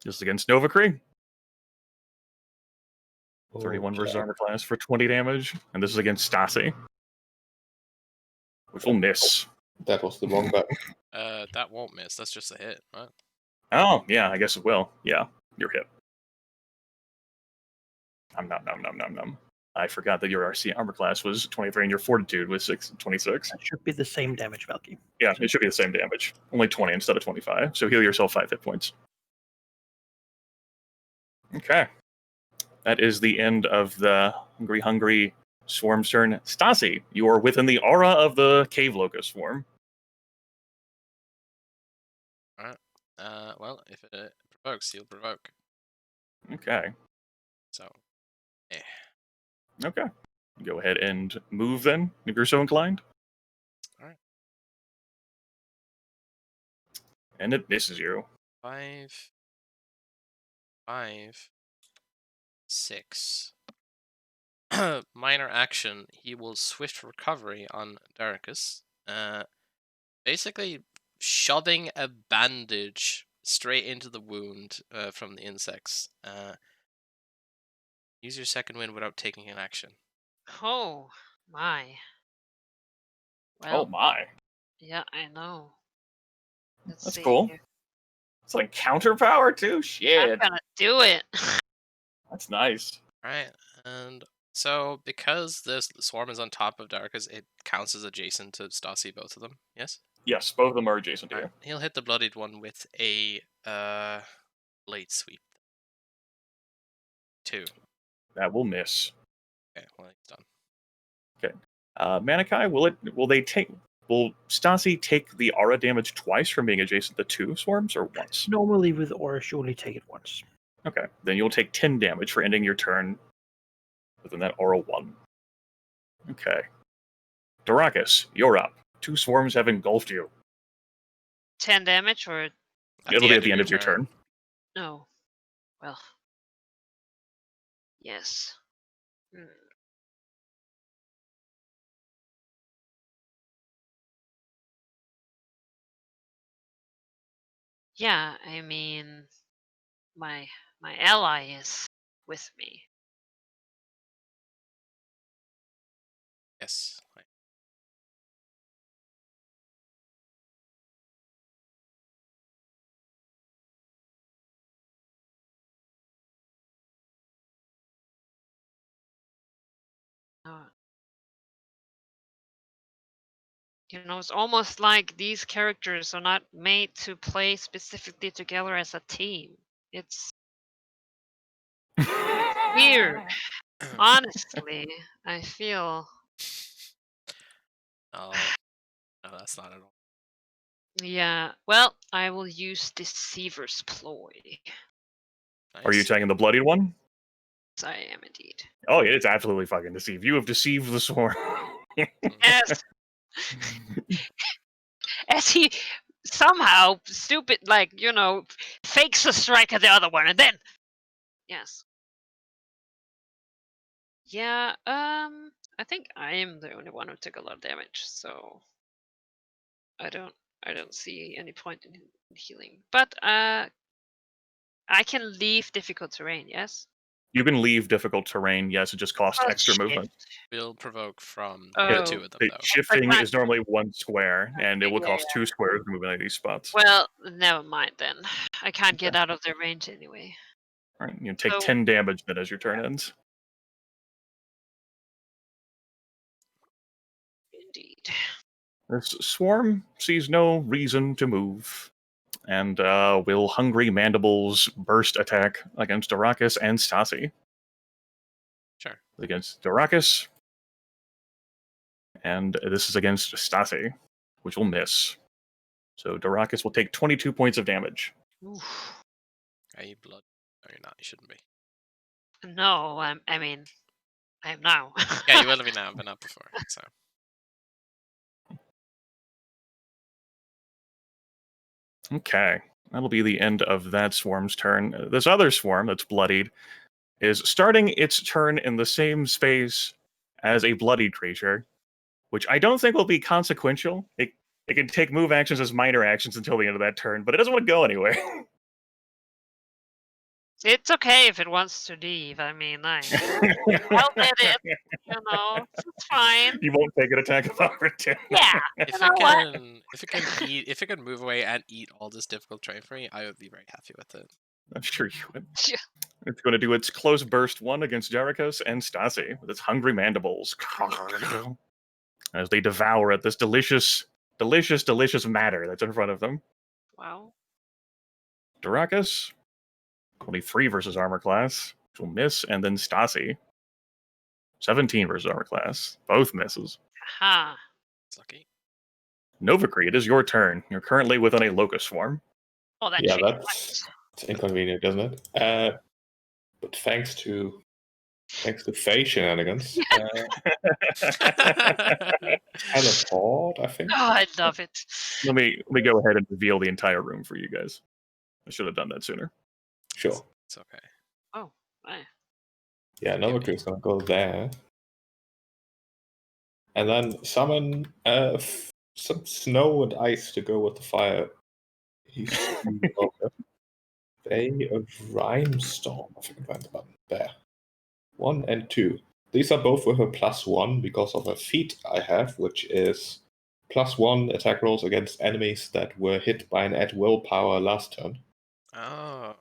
This is against Novacree. 31 versus okay. armor class for 20 damage. And this is against Stasi, which will miss. That was the wrong button. That won't miss. That's just a hit. What? Oh, yeah, I guess it will. Yeah, you're hit. Nom. I forgot that your RC armor class was 23 and your fortitude was 26. That should be the same damage, Valky. Yeah, it should be the same damage. Only 20 instead of 25. So heal yourself 5 hit points. Okay. That is the end of the Hungry Swarm's turn. Stasi, you are within the aura of the Cave Locust swarm. Well, if it provokes, he'll provoke. Okay. So, Okay. Go ahead and move then, if you're so inclined. Alright. And it misses you. 5, 6. Minor action. He will swift recovery on Darkus. Basically, shoving a bandage straight into the wound from the insects. Use your second wind without taking an action. Oh my. Oh Well, my. yeah, I know. Let's That's see cool. here. It's like counter power too? I'm Shit. gonna do it. That's nice. Right, and so because this swarm is on top of Darkus, it counts as adjacent to Stasi, both of them. Yes. Yes, both of them are adjacent to you. Alright, he'll hit the bloodied one with a blade sweep. 2. That will miss. Okay, well he's done. Manikai, will Stasi take the aura damage twice from being adjacent to 2 swarms or once? Normally with Aura, you only take it once. Okay, then you'll take 10 damage for ending your turn within that aura 1. Okay. Darakas, you're up. 2 swarms have engulfed you. 10 damage or It'll be at the end of your turn. no? Well, yes. Hmm. Yeah, I mean, my ally is with me. Yes. Uh, it's almost like these characters are not made to play specifically together as a team. It's weird. Honestly, I feel. No, that's not at all. Yeah. Well, I will use Deceiver's Ploy. Nice. Are you taking the bloodied one? Yes, I am indeed. Oh, yeah, it's absolutely fucking deceive. You have deceived the swarm. Yes. As he somehow stupid, fakes a strike at the other one, and then yes. Yeah. I think I am the only one who took a lot of damage, so I don't see any point in healing. But I can leave difficult terrain. Yes. You can leave difficult terrain. Yes, it just costs Oh, extra shit. movement. Will provoke from Oh. 2 of them, The though. shifting But is normally 1 square, and it will Yeah, cost 2 squares to move into these spots. Well, never mind then. I can't get out of their range anyway. All right, you take so- 10 damage then as your turn ends. Indeed. This swarm sees no reason to move, and will Hungry Mandibles burst attack against Darakus and Stasi. Sure. Against Darakus, and this is against Stasi, which will miss. So Darakus will take 22 points of damage. Oof. Are you blood? No, you're not. You shouldn't be. No, I mean, I am now. Yeah, you will be now, but not before. So. Okay, that'll be the end of that swarm's turn. This other swarm that's bloodied is starting its turn in the same space as a bloodied creature, which I don't think will be consequential. It can take move actions as minor actions until the end of that turn, but it doesn't want to go anywhere. It's okay if it wants to leave. I mean, I'll let it. It's fine. You won't take an attack of opportunity. Yeah. If know it what? if it can move away and eat all this difficult terrain for me, I would be very happy with it. I'm sure you would. Yeah. It's going to do its close burst 1 against Jerichos and Stasi with its hungry mandibles as they devour at this delicious matter that's in front of them. Wow. Darakus, 23 versus armor class, which will miss, and then Stasi, 17 versus armor class, both misses. Ha. It's lucky. Novacree, it is your turn. You're currently within a locust swarm. Oh, that Yeah, chicken that's inconvenient, isn't it? But thanks to Faye shenanigans, teleport, I think. Oh, I love it. Let me go ahead and reveal the entire room for you guys. I should have done that sooner. Sure. It's okay. Oh, right. Yeah, Novacree is gonna go there, and then summon some snow and ice to go with the fire. He's Bay of Rhymestorm. I think I find the button there. 1 and 2. These are both with a +1 because of a feat I have, which is +1 attack rolls against enemies that were hit by an at will power last turn. Oh.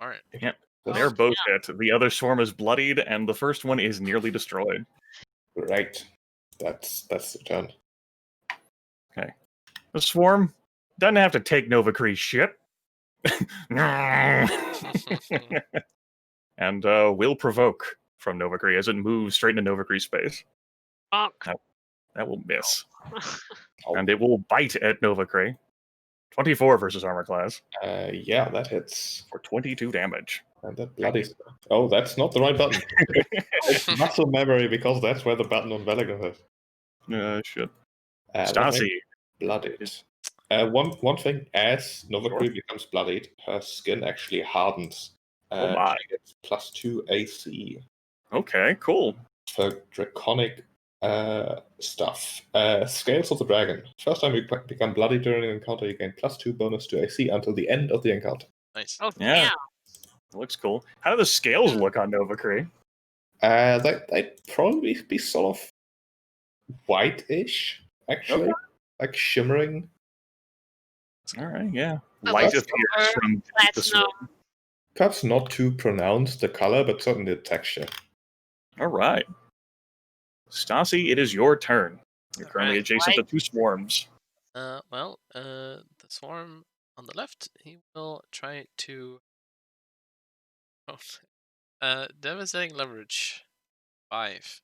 Alright. Yeah, Oh, they're both hit. The other swarm is bloodied, and the first one is nearly destroyed. Right. That's the turn. The swarm doesn't have to take Novacree's shit. And will provoke from Novacree as it moves straight into Novacree's space. Bonk. That will miss. Oh. And it will bite at Novacree. 24 versus armor class Yeah, that hits. for 22 damage. And that bloody. Oh, that's not the right button. It's muscle memory because that's where the button on Valiant is. Shit. Let me- Stasi. Bloodied. One thing, as Novacree Sure. becomes bloodied, her skin actually hardens. Oh my. She gets +2 AC Okay, cool. for draconic stuff. Scales of the Dragon. First time you become bloody during an encounter, you gain +2 bonus to AC until the end of the encounter. Nice. Oh, Yeah. damn. Looks cool. How do the scales look on Novacree? They'd probably be sort of whitish, actually, Okay. like shimmering. All right, yeah. A Light little appears silver, from the platinum. swarm. Perhaps not too pronounced the color, but certainly the texture. All right. Stassi, it is your turn. You're currently Alright. adjacent to 2 swarms. The swarm on the left, he will try to. Oh, devastating leverage. 5.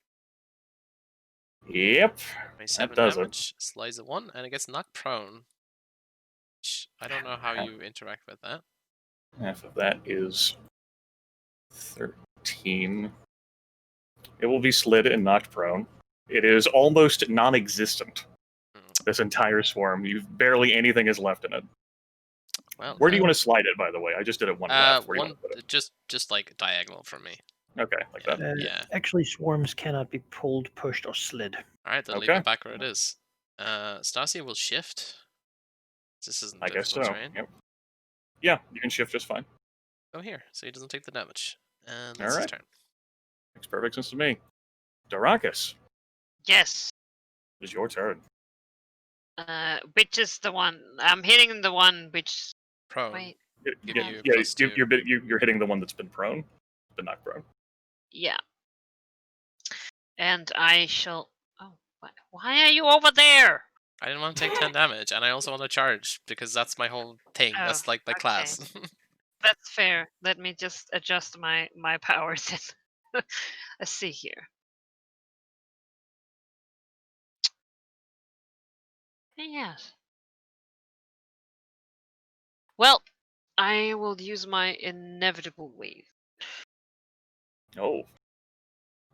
Yep. 27 does it. damage, slides of 1, and it gets knocked prone. Which I don't know how you interact with that. Half of that is 13. It will be slid and knocked prone. It is almost non-existent. This entire swarm. Barely anything is left in it. Well, Where do you want to slide it, by the way? I just did it one left. Where do you one want to put it? just like diagonal from me. Okay, like that. Yeah. Actually, swarms cannot be pulled, pushed, or slid. All right, then leave Okay. it back where it is. Stassi will shift. This isn't I guess so. difficult terrain. Yep. Yeah, you can shift just fine. Go here, so he doesn't take the damage. And All that's his right. turn. Makes perfect sense to me. Darakas, Yes. it is your turn. Which is the one? I'm hitting the one which. Prone. Wait. Give Yeah, you yeah, +2. you're hitting the one that's been prone, but not prone. Yeah. And I shall. Oh, why are you over there? I didn't want to take 10 damage, and I also want to charge, because that's my whole thing. Oh, That's like my okay. class. That's fair. Let me just adjust my powers. Let's see here. Yes. Well, I will use my inevitable wave. Oh.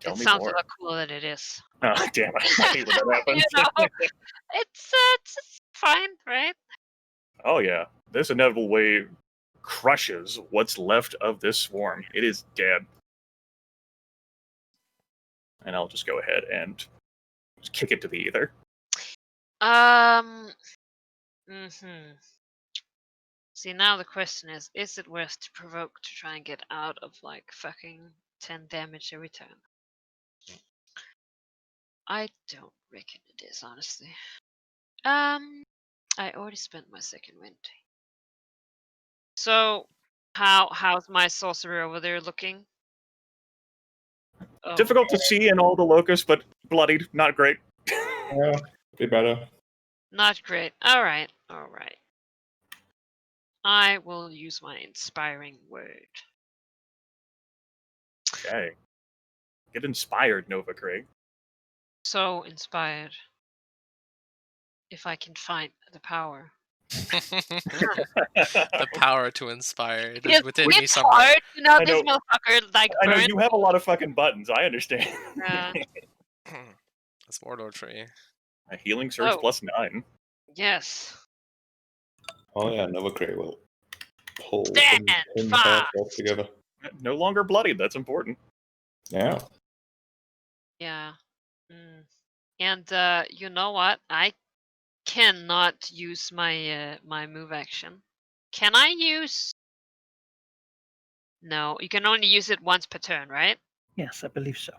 Tell It me sounds a more. lot cooler than it is. Oh, damn it. I hate when that happens. You know, it's fine, right? Oh, yeah. This inevitable wave crushes what's left of this swarm. It is dead. And I'll just go ahead and just kick it to the ether. See, now the question is it worth to provoke to try and get out of like fucking 10 damage every turn? I don't reckon it is, honestly. I already spent my second wind. So, how's my sorcerer over there looking? Oh, Difficult to see in all the locus, but bloodied. Not great. Yeah, be better. not great. All right. I will use my inspiring word. Okay. Get inspired, Nova Craig. So inspired. If I can find the power. The power to inspire. It is It's within me it's somewhere. hard, you know, I this know. motherfucker like I know burns. you have a lot of fucking buttons. I understand. That's Warlord tree. A healing surge Oh. +9. Yes. Oh yeah, Nova Grey will pull Stand him fast. ourselves together. No longer bloodied. That's important. Yeah. Yeah. And you know what? I cannot use my my move action. Can I use? No, you can only use it once per turn, right? Yes, I believe so.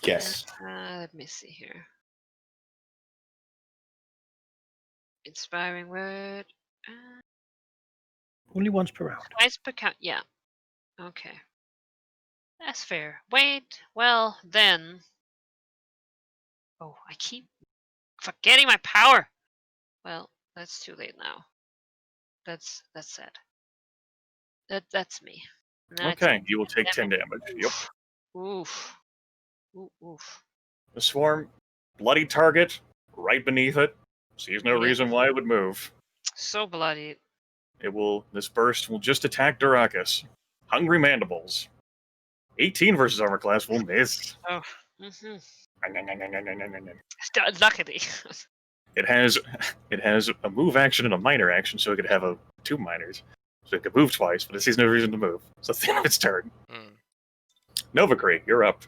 Yes. Let me see here. Inspiring word. Only once per round. Twice per count. Yeah. Okay. That's fair. Wait. Well, then. Oh, I keep forgetting my power. Well, that's too late now. That's sad. That's me. That's Okay, you will take 10 damage. Yep. Oof. Oof. The swarm, bloody target, right beneath it. Sees no Yeah. reason why it would move. So bloody. This burst will just attack Darakas. Hungry mandibles. 18 versus armor class will miss. Oh. Luckily. It has a move action and a minor action, so it could have 2 minors. So it could move twice, but it sees no reason to move. So it's the end of its turn. Nova Cree, you're up.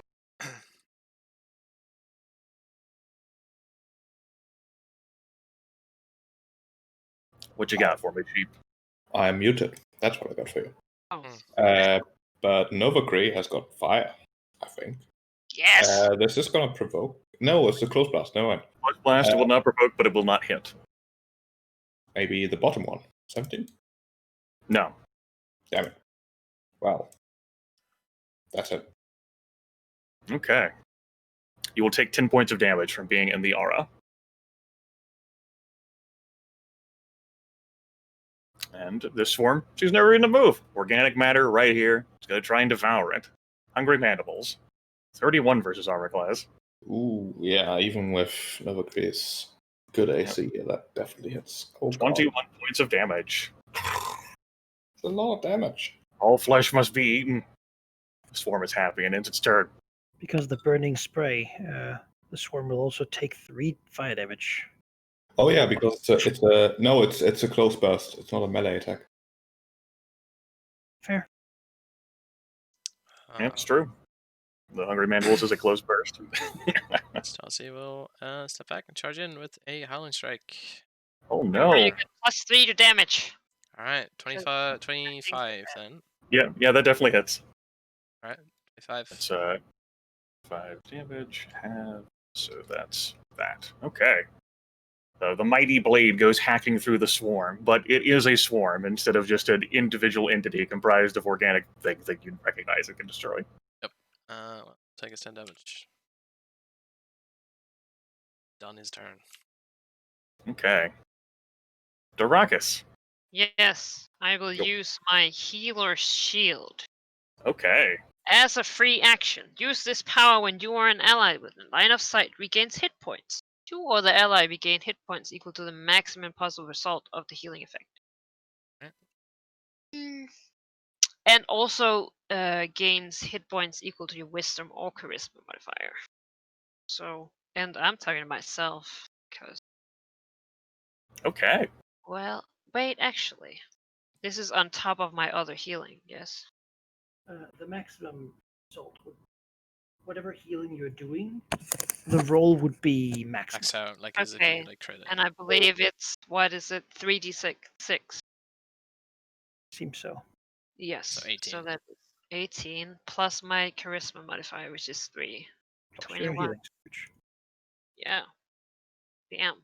What you got for me, sheep? I'm muted. That's what I got for you. Oh. But Nova Grey has got fire. I think. Yes. This is gonna provoke. No, it's a close blast. No one. Blood Blast will not provoke, but it will not hit. Maybe the bottom one. 17. No. Damn it. Well, that's it. Okay. You will take 10 points of damage from being in the aura. And this swarm, she's never going to move. Organic matter right here. It's going to try and devour it. Hungry Mandibles. 31 versus armor class. Ooh, yeah. Even with Novacre's good AC, yeah, that definitely hits. Oh, 21 points of damage. It's a lot of damage. All flesh must be eaten. The swarm is happy and ends its turn. Because the burning spray, the swarm will also take 3 fire damage. Oh yeah, because it's a close burst. It's not a melee attack. Fair. Yeah, it's true. The Hungry Mandibles is a close burst. Stassi will step back and charge in with a Howling Strike. Oh Remember, no. you get +3 to damage. All right, 25 then. Yeah, that definitely hits. All right, 25. It's 5 damage, half, so that's that. Okay. The mighty blade goes hacking through the swarm, but it is a swarm instead of just an individual entity comprised of organic things that you recognize and can destroy. Take his 10 damage. Done his turn. Okay. Dorakis. Yes, I will Go. use my healer shield. Okay. As a free action, use this power when you or an ally within line of sight regains hit points. You or the ally regain hit points equal to the maximum possible result of the healing effect. Okay. And also gains hit points equal to your wisdom or charisma modifier. So, and I'm talking to myself, because, Okay. well, wait, actually. This is on top of my other healing, yes? The maximum result would, whatever healing you're doing, the roll would be maximum. Max out, like as if Okay, you like credit. And I believe it's, what is it, 3d6? Seems so. Yes. So 18. So that is 18 plus my charisma modifier, which is 3. Plus your 21. healing surge. Yeah. Damn.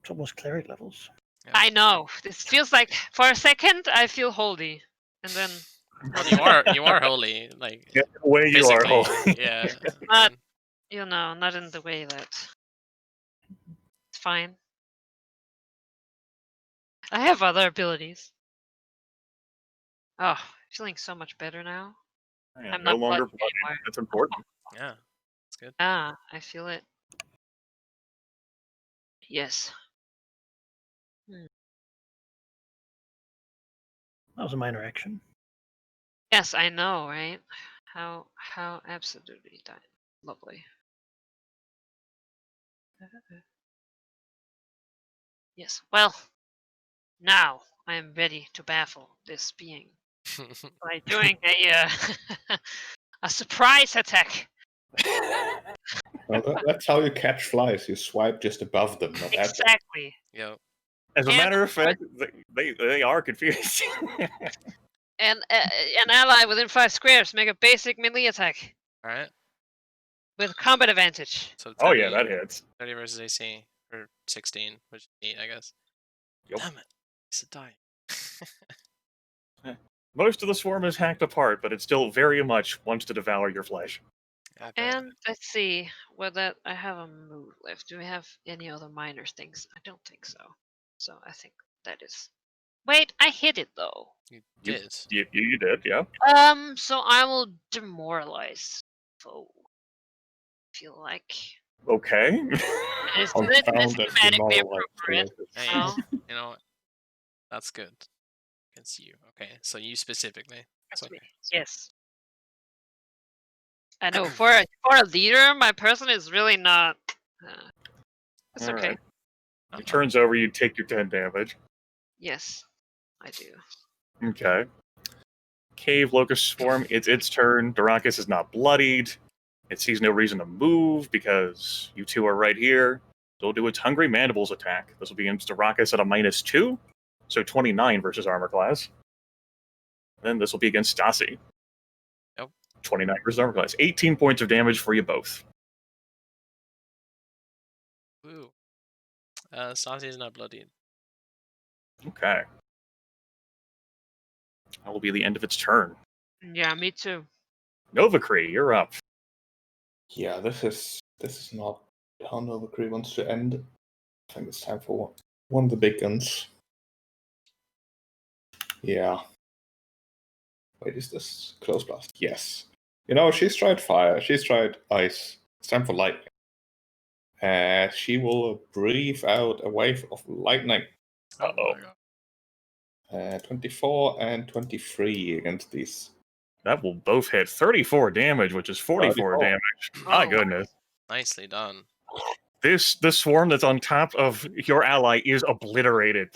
It's almost cleric levels. Yeah. I know. This feels like, for a second, I feel holy. And then, Well, you are holy, like Yeah, the way you are. physically. Yeah. Not- and- you know, not in the way that. It's fine. I have other abilities. Oh, feeling so much better now. Yeah, I'm no not longer bloody bloody. anymore. That's important. yeah. It's good. Ah, I feel it. Yes. That was a minor action. Yes, I know, right? How absolutely lovely. Yes. Well, now I am ready to baffle this being by doing a surprise attack. Well, that's how you catch flies. You swipe just above them. Not at them. Exactly. Yo. As a And- matter of fact, they are confused. And an ally within 5 squares make a basic melee attack All right. with combat advantage. So 30, Oh yeah, that hits. 30 versus AC or 16, which is 8, I guess. Yep. Damn it! It's a die. Most of the swarm is hacked apart, but it still very much wants to devour your flesh. I bet. And let's see whether I have a move left. Do we have any other minor things? I don't think so. So I think that is. Wait, I hit it though. You You- did. You did, yeah. So I will demoralize foe. Feel like Okay. is Confound it and thematically demoralize appropriate? the Hey, No? you know what? That's good. Against you. Okay, so you specifically. It's That's me. okay. Yes. I know for a leader, my person is really not. It's All okay. right. He turns over, you take your 10 damage. Yes, I do. Okay. Cave Locust Swarm, it's its turn. Dorakis is not bloodied. It sees no reason to move because you two are right here. It'll do its Hungry Mandibles attack. This will be against Dorakis at a -2, so 29 versus armor class. Then this will be against Stassi. Yep. 29 versus armor class. 18 points of damage for you both. Woo. Sasi is not bloodied. Okay. That will be the end of its turn. Yeah, me too. Novacree, you're up. Yeah, this is not how Novacree wants to end. I think it's time for one of the big guns. Yeah. Wait, is this close blast? Yes. You know, she's tried fire. She's tried ice. It's time for lightning. She will breathe out a wave of lightning. Uh-oh. my God. 24 and 23 against these. That will both hit 34 damage, which is 44 34. damage. My Oh. goodness. Nicely done. This swarm that's on top of your ally is obliterated.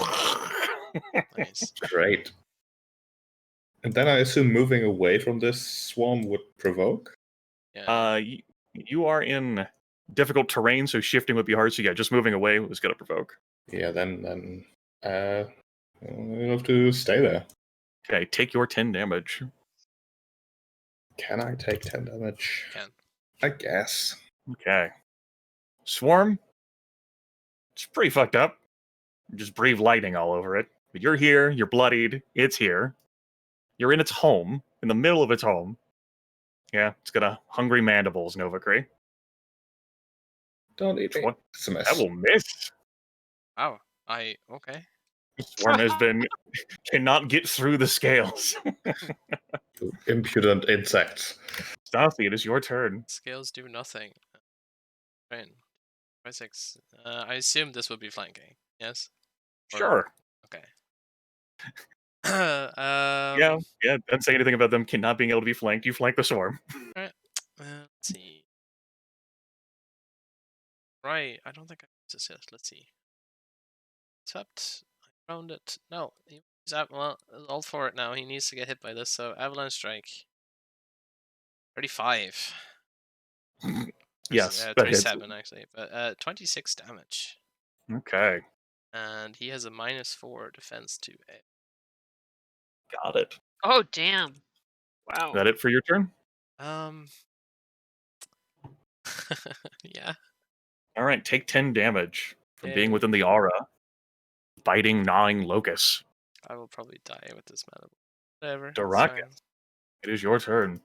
Nice. Great. And then I assume moving away from this swarm would provoke? Yeah. You are in difficult terrain, so shifting would be hard. So yeah, just moving away was gonna provoke. Yeah, then we'll have to stay there. Okay, take your 10 damage. Can I take 10 damage? Can. I guess. Okay. Swarm. It's pretty fucked up. Just breathe lightning all over it. But you're here, you're bloodied, it's here. You're in its home, in the middle of its home. Yeah, it's got a hungry mandibles, Novacree. Don't eat me. What? It's a mess. That will miss. Wow. Okay. Swarm has been cannot get through the scales. You impudent insects. Stassi, it is your turn. Scales do nothing. Right. 26. I assume this would be flanking. Yes. Or- Sure. Okay. Yeah, don't say anything about them not being able to be flanked. You flank the swarm. Let's see. Right. I don't think I used this yet. Let's see. Except I found it. No. He's well, all for it now. He needs to get hit by this. So avalanche strike. 35. Yes, that hits. 37 actually, but 26 damage, Okay, and he has a -4 defense to it. got it. Oh, damn. Wow. Is that it for your turn? Yeah. All right, take 10 damage from being Yay. within the aura. Biting, gnawing locust. I will probably die with this mana. Whatever. it's Daraka. fine. It is your turn.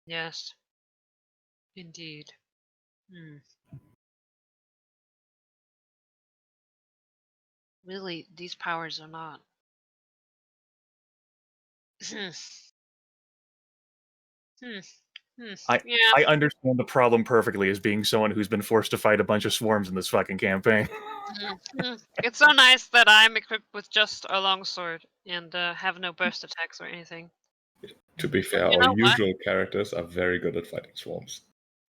Yes. Indeed. Hmm. Really, these powers are not. Yeah. I understand the problem perfectly as being someone who's been forced to fight a bunch of swarms in this fucking campaign. It's so nice that I'm equipped with just a longsword and have no burst attacks or anything. To be fair, You know our what? usual characters are very good at fighting swarms.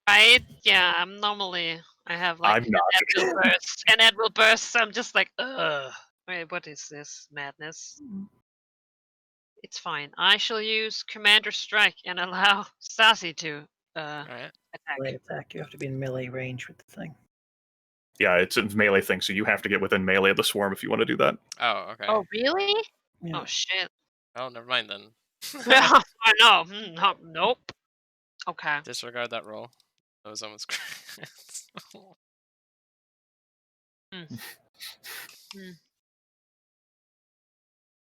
Right? Yeah, I'm normally. I have like I'm not. an Admiral burst. An Admiral burst. So I'm just like, ugh. Wait, what is this madness? It's fine. I shall use Commander Strike and allow Stassi to All right. attack. Melee attack. You have to be in melee range with the thing. Yeah, it's a melee thing, so you have to get within melee of the swarm if you want to do that. Oh, okay. Oh, really? Yeah. Oh, shit. Oh, never mind then. I know. Nope. Okay. Disregard that roll. That was almost crits.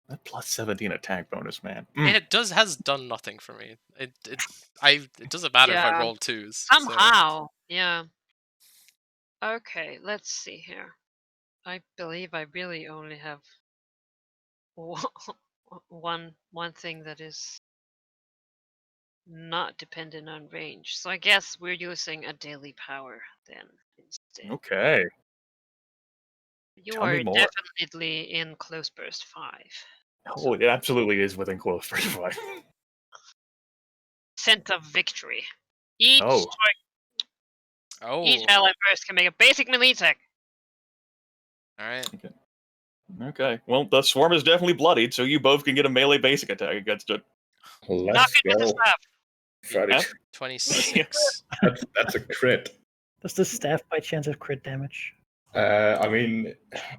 That plus 17 attack bonus, man. It has done nothing for me. It doesn't matter if I Yeah. roll twos. Somehow. Yeah. Okay, let's see here. I believe I really only have one thing that is not dependent on range. So I guess we're using a daily power then instead. Okay. You tell me are more. definitely in close burst 5. Oh, it absolutely is within close for fight. Scent of victory. Each Oh. Oh. each ally burst can make a basic melee attack. All right. Okay. Well, the swarm is definitely bloodied, so you both can get a melee basic attack against it. Knock Let's it with the go. staff. Freddy. Yeah. 26. That's a crit. Does the staff by chance have crit damage? I mean,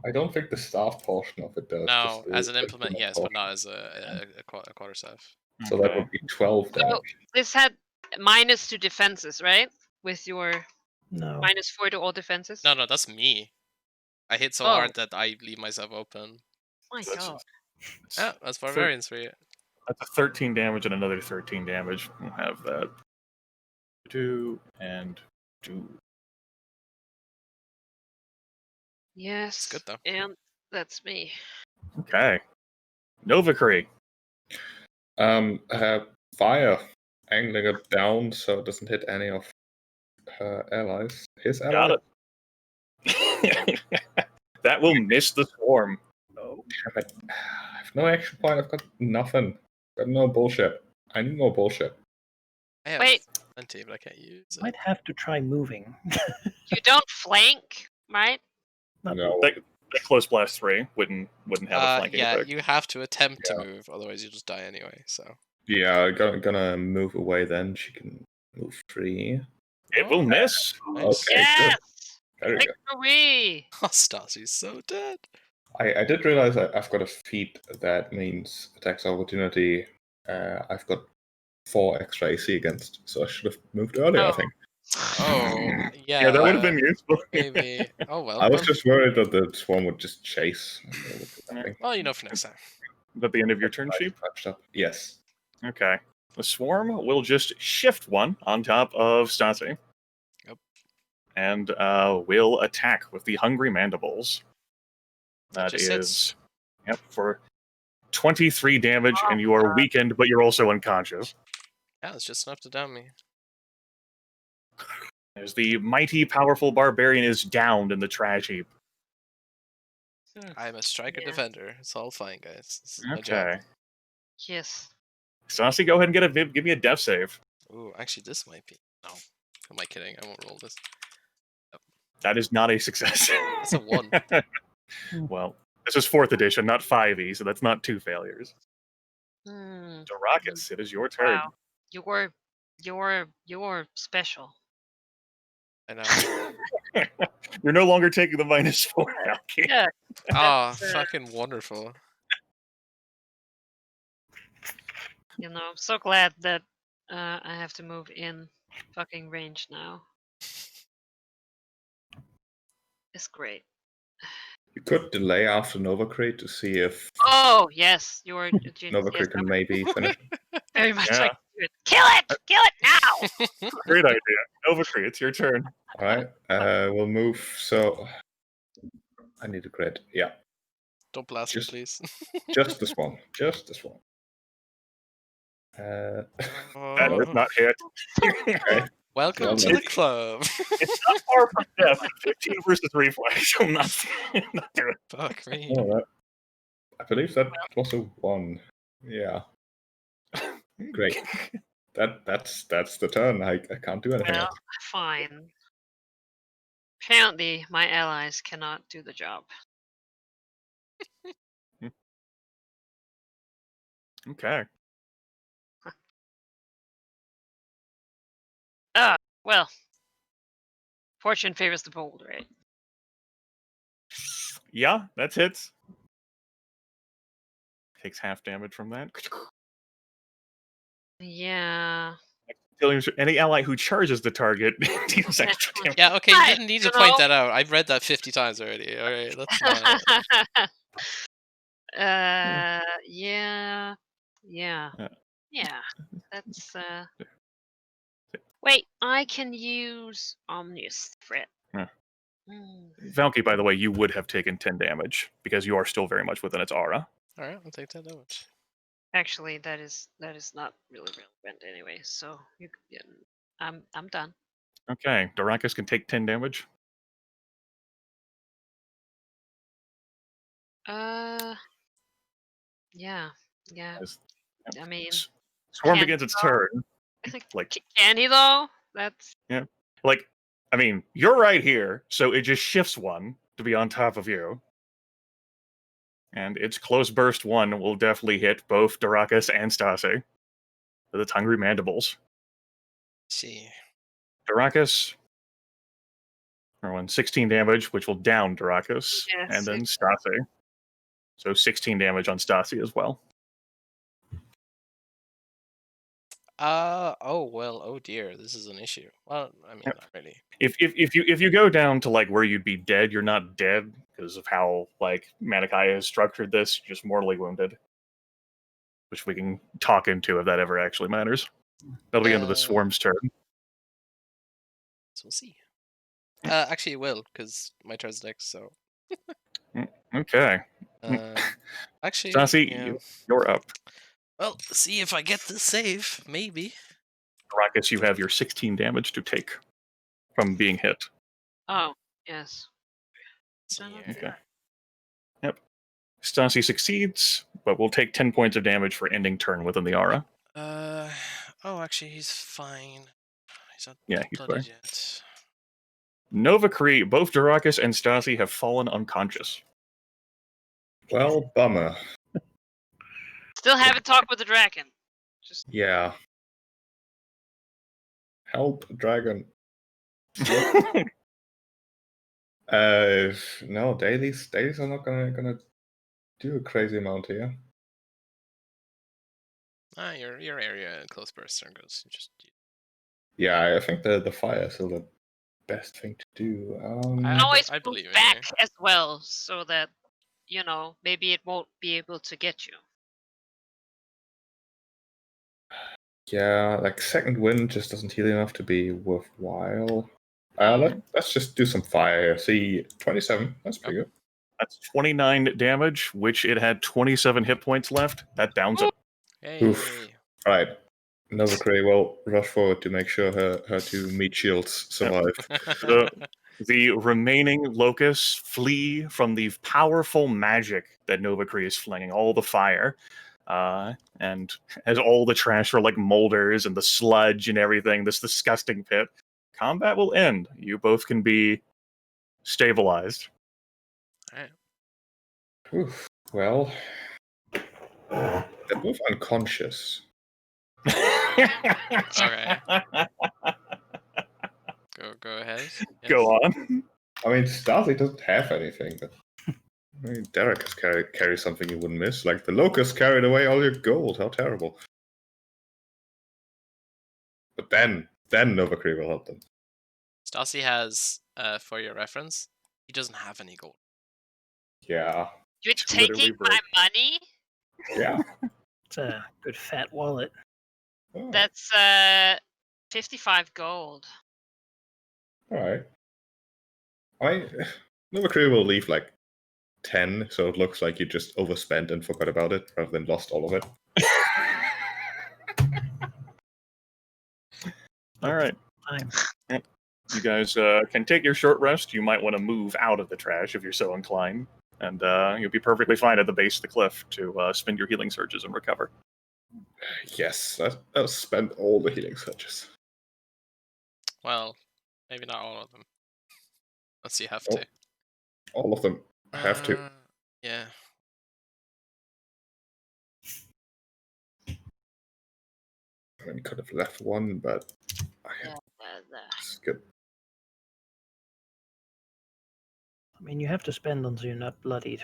I don't think the staff portion of it does. No, just the as an implement, implement yes, but portion. not as a quarterstaff. So that Okay. would be 12 So- damage. This had minus to defenses, right? With your No. -4 to all defenses. No, that's me. I hit so Oh. hard that I leave myself open. My That's- God. Yeah, that's barbarians for you. That's a 13 damage and another 13 damage. We'll have that. 2 and 2. Yes. good, though. And that's me. Okay. Novacree. Fire, angling it down so it doesn't hit any of her allies. His allies. Got it. That will miss the swarm. No. Damn it. I have no action point. I've got nothing. Got no bullshit. I need more bullshit. I have Wait. plenty, but I can't use it. Might have to try moving. You don't flank, right? Not No. That close blast 3 wouldn't have a flanking yeah, effect. you have to attempt to move, otherwise you just die anyway. So Yeah, gonna move away then. She can move free. It will miss. nice. Okay, Yes. good. There we go. Victory. Oh, Stassi's so dead. I did realize I've got a feat that means attacks opportunity. I've got 4 extra AC against, so I should have moved earlier, I Oh. think. Oh, yeah. Yeah, that would have been useful. maybe. Oh well. I was just worried that the swarm would just chase. Well, you know, for next time. Is that the end of your turn, Sheep? Touched up. Yes. Okay. The swarm will just shift 1 on top of Stasi. Yep. And will attack with the Hungry Mandibles. That just hits. Yep, for 23 damage, and you are weakened, but you're also unconscious. Yeah, it's just enough to down me. As the mighty, powerful barbarian is downed in the trash heap. I'm a striker Yeah. defender. It's all fine, guys. This is my job. Okay. Yes. Stasi, go ahead and give me a death save. Ooh, actually, this might be. No. Am I kidding? I won't roll this. That is not a success. It's a 1. Well, this is 4th edition, not 5e, so that's not 2 failures. Hmm. Dorakas, it is your turn. Wow. You're special. I know. You're no longer taking the -4 now, Keith. Yeah. Oh, That's, fucking wonderful. You know, I'm so glad that I have to move in fucking range now. It's great. You could delay after Novacree to see if Oh yes, you're a genius. Novacree Yes, can I'm maybe finish. very much Yeah. like to do it. Kill it! Kill it now! Great idea. Novacree, it's your turn. All right, we'll move. So I need a crit. Yeah, Don't blast Just- me, please. just this one. Just this one. That Oh, is not hit. welcome Well, to the club. It's not far from death. 15 versus reflex. I'm not doing it. Fuck me. Oh, I believe that was a 1. Yeah, great. That's the turn. I can't do anything Well, else. fine. Apparently, my allies cannot do the job. Okay. Well, fortune favors the bold, right? Yeah, that's hits. Takes half damage from that. Yeah. Any ally who charges the target deals extra damage. Yeah, okay, you Right, didn't need to you point know? that out. I've read that 50 times already. Alright, that's fine. Yeah. Yeah. Yeah. That's Wait, I can use Omnius Threat. Yeah. Mm. Valky, by the way, you would have taken 10 damage because you are still very much within its aura. Alright, I'll take that damage. Actually, that is not really relevant anyway. So yeah, I'm done. Okay, Dorakas can take 10 damage. Yeah. As- I mean, Swarm can't begins its go. turn. Like, Can he though? That's like, I mean, you're right here, so it just shifts 1 to be on top of you. And its close burst 1 will definitely hit both Dorakas and Stasi with its Hungry Mandibles. See. Dorakas, 16 damage, which will down Dorakas, Yes, and then it- Stasi. So 16 damage on Stasi as well. Oh well. Oh dear. This is an issue. Well, I mean, Yep. not really. If you go down to like where you'd be dead, you're not dead because of how like Manikai has structured this. You're just mortally wounded, which we can talk into if that ever actually matters. That'll be into the swarm's turn. So we'll see. Actually, it will because my turn's next. So. Okay, Actually, Stassi, yeah. you're up. Well, see if I get this save. Maybe. Ruckus, you have your 16 damage to take from being hit. Oh, yes. See Done here. Okay. Yep. Stassi succeeds, but will take 10 points of damage for ending turn within the aura. Oh, actually, he's fine. He's not Yeah, he's bloodied fine. yet. Nova Cree, both Darakus and Stassi have fallen unconscious. Well, bummer. Still haven't talked with the dragon. Just Yeah. Help, dragon. No, dailies are not gonna do a crazy amount here. Your area close burst turn goes. Yeah, I think the fire is still the best thing to do. always I move believe in back you. as well, so that maybe it won't be able to get you. Yeah, like second wind just doesn't heal enough to be worthwhile. Let's just do some fire here. See, 27. That's pretty good. That's 29 damage, which it had 27 hit points left. That downs it. Hey. Oof. All right. Nova Cree will rush forward to make sure her two meat shields survive. The remaining locusts flee from the powerful magic that Nova Cree is flinging, all the fire. And as all the trash are like molders and the sludge and everything, this disgusting pit, combat will end. You both can be stabilized. Alright. Oof. Well, they're both unconscious. Okay. Go ahead. Yes. Go on. I mean, Stassi doesn't have anything, but I mean, Derek has carry something you wouldn't miss. Like the locust carried away all your gold. How terrible! But then Nova Cree will help them. Stassi has, for your reference, he doesn't have any gold. Yeah. You're It's literally taking my money? Yeah. It's a good fat wallet. Oh, That's 55 gold. all right. I mean, Nova Cree will leave like 10, so it looks like you just overspent and forgot about it rather than lost all of it. All right. Time. You guys can take your short rest. You might want to move out of the trash if you're so inclined. And you'll be perfectly fine at the base of the cliff to spend your healing surges and recover. Yes, I'll spend all the healing surges. Well, maybe not all of them. Unless you have Oh, to. All of them have to. Yeah. I mean, could have left one, but Yeah, it's good. I mean, you have to spend until you're not bloodied.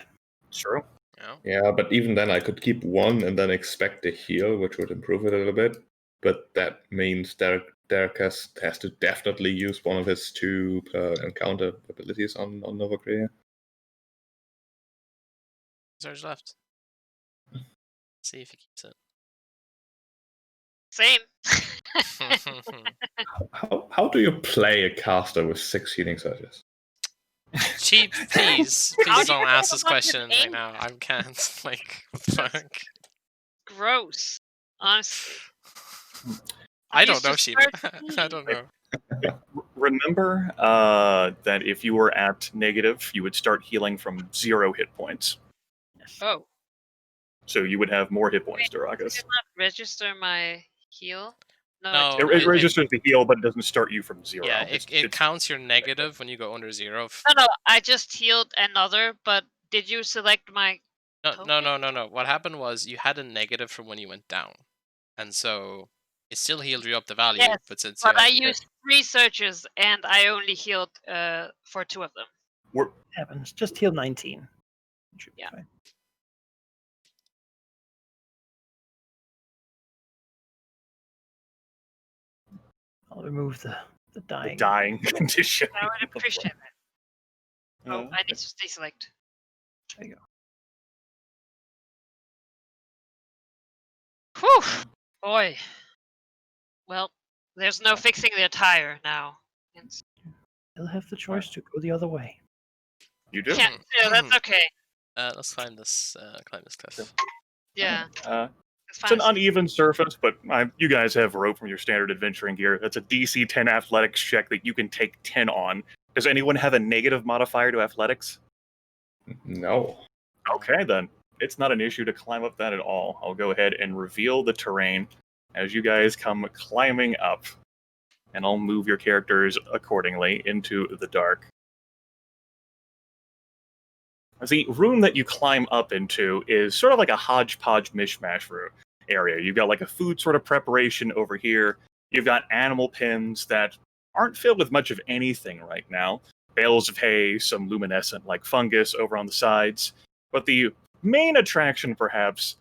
True. Yeah. Yeah, but even then I could keep one and then expect a heal, which would improve it a little bit. But that means Derek has to definitely use one of his 2 per encounter abilities on Nova Cree. Surge left. See if he keeps it. Same. How do you play a caster with 6 healing surges? Cheap, please. How Please do you don't know ask this about your question right aim? now. I can't. Like, fuck. Gross. Honestly. I don't used know, to Sheena. start I don't know. Remember that if you were at negative, you would start healing from 0 hit points. Oh. So you would have more hit points, Did Darakus. it not register my heal? No, it It didn't. registers the heal, but it doesn't start you from 0. Yeah, It's it counts your negative when you go under 0. No, I just healed another, but did you select my No. What happened was you had a negative from when you went down. And so it still healed you up the value, Yes, but since but you I had used 3 searches and I only healed for 2 of them. Happens. Just heal 19. Should be Yeah. fine. I'll remove the The dying. dying condition. I would appreciate that. Oh, Uh, I need to deselect. There you go. Whew! Boy. Well, there's no fixing the attire now. It's... They'll have the choice to go the other way. You do. Yeah, that's okay. Let's climb this cliff. Yeah, It's an uneven surface, but you guys have rope from your standard adventuring gear. That's a DC 10 athletics check that you can take 10 on. Does anyone have a negative modifier to athletics? No. Okay, then. It's not an issue to climb up that at all. I'll go ahead and reveal the terrain as you guys come climbing up, and I'll move your characters accordingly into the dark. The room that you climb up into is sort of like a hodgepodge mishmash room area. You've got like a food sort of preparation over here. You've got animal pens that aren't filled with much of anything right now. Bales of hay, some luminescent like fungus over on the sides. But the main attraction, perhaps,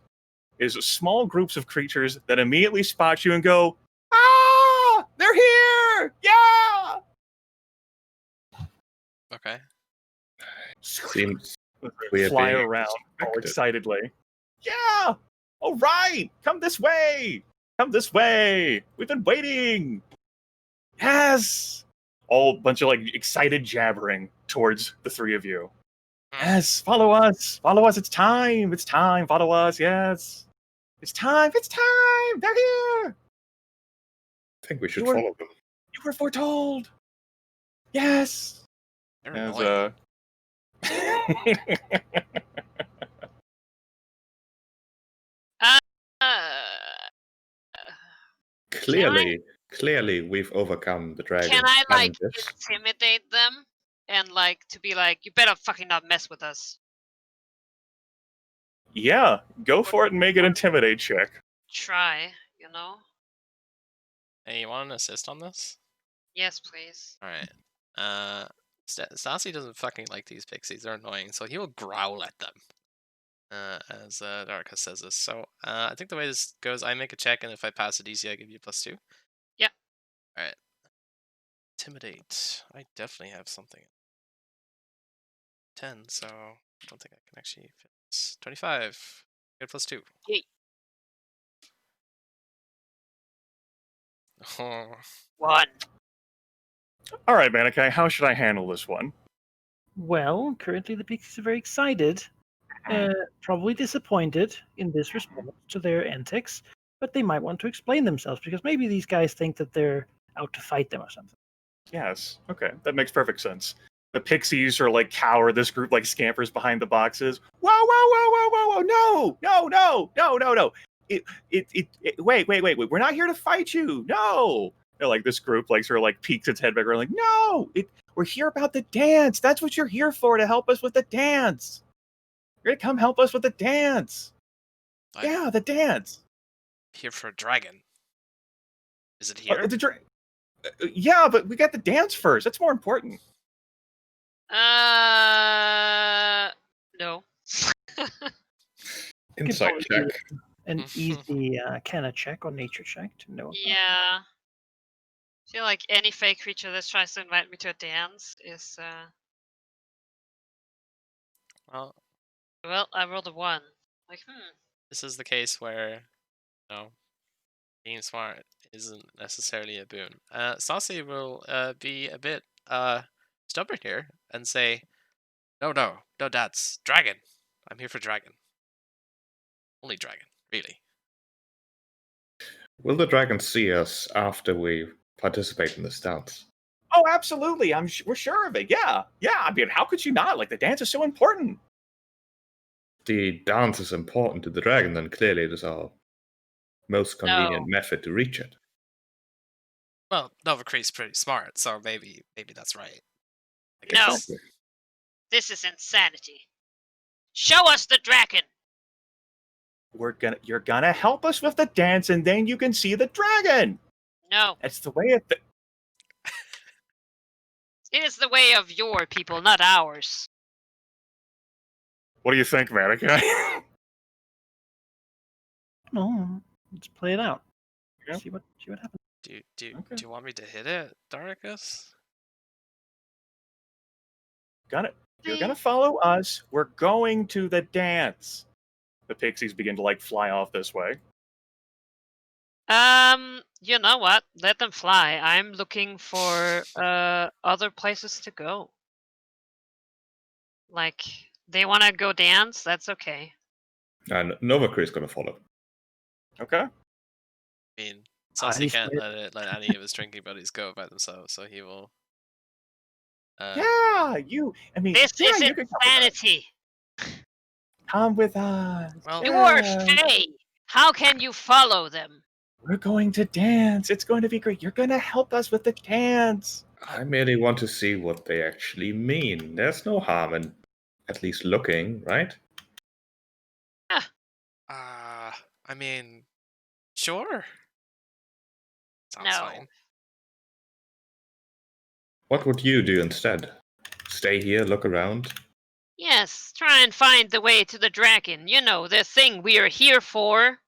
is small groups of creatures that immediately spot you and go, "Ah! They're here! Yeah!" Okay. Seems we're Fly being around all expected. excitedly. Yeah! All right! Come this way! Come this way! We've been waiting! Yes! All bunch of like excited jabbering towards the three of you. Yes, follow us! Follow us! It's time! It's time! Follow us! Yes! It's time! It's time! They're here! I think we should You were- follow them. You were foretold! Yes! They're As, annoying. Clearly, we've overcome the dragon. Can I like challenges. intimidate them and like to be like, you better fucking not mess with us? Yeah, go for it and make an intimidate check. Try, you know? Hey, you want an assist on this? Yes, please. All right. Stassi doesn't fucking like these pixies. They're annoying, so he will growl at them. As Darka says this. So I think the way this goes, I make a check, and if I pass a DC, I give you +2. Yeah. All right. Intimidate. I definitely have something. 10, so I don't think I can actually fit this. 25. Get +2. Yeet. Oh. 1. All right, Manikai, how should I handle this one? Well, currently the pixies are very excited, probably disappointed in this response to their antics, but they might want to explain themselves because maybe these guys think that they're out to fight them or something. Yes. Okay, that makes perfect sense. The pixies are like cower. This group like scampers behind the boxes. Whoa, whoa, whoa, whoa, whoa, whoa! No, no, no, no, no, no! Wait. We're not here to fight you. No. They're like this group like sort of like peeks its head back. We're like, no, we're here about the dance. That's what you're here for, to help us with the dance. You're gonna come help us with the dance. Yeah, the dance. Here for a dragon. Is it here? Yeah, but we got the dance first. That's more important. No. Insight probably check. do An easy can of check or nature check to know. Yeah. I feel like any fake creature that tries to invite me to a dance is Well, I rolled a 1. Like, this is the case where, you know, being smart isn't necessarily a boon. Stassi will be a bit stubborn here and say, no, that's dragon. I'm here for dragon. Only dragon, really. Will the dragon see us after we participate in this dance? Oh, absolutely. We're sure of it. Yeah. I mean, how could you not? Like, the dance is so important. The dance is important to the dragon, then clearly it is our most convenient method to reach it. Well, Novacree's pretty smart, so maybe that's right. I No. guess. this is insanity. Show us the dragon. You're gonna help us with the dance, and then you can see the dragon. No. That's the way it. It is the way of your people, not ours. What do you think, Manikai? No, let's play it out. Yeah. See what happens. Do Okay. you want me to hit it, Darkus? You're gonna follow us. We're going to the dance. The pixies begin to like fly off this way. You know what? Let them fly. I'm looking for other places to go. Like they want to go dance. That's okay. And Novacree is going to follow. Okay. I mean, Saucy he's can't split. let any of his drinking buddies go by themselves, so he will. Yeah, you. I mean, This yeah, is you can come with us. insanity. Come with us. Well- You are Yeah. Fae. How can you follow them? We're going to dance. It's going to be great. You're going to help us with the dance. I merely want to see what they actually mean. There's no harm in at least looking, right? I mean, sure. Sounds No. fine. What would you do instead? Stay here, look around? Yes, try and find the way to the dragon. You know, the thing we are here for.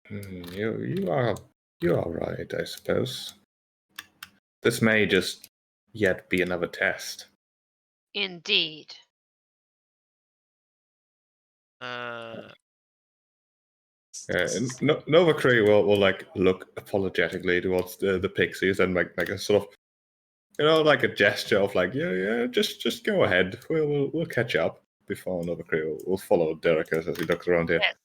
You are right, I suppose. This may just yet be another test. Indeed. Novacree will like look apologetically towards the pixies and make a sort of like a gesture of like yeah just go ahead. We'll catch up before Novacree will follow Derrickers as he looks around here. Yes.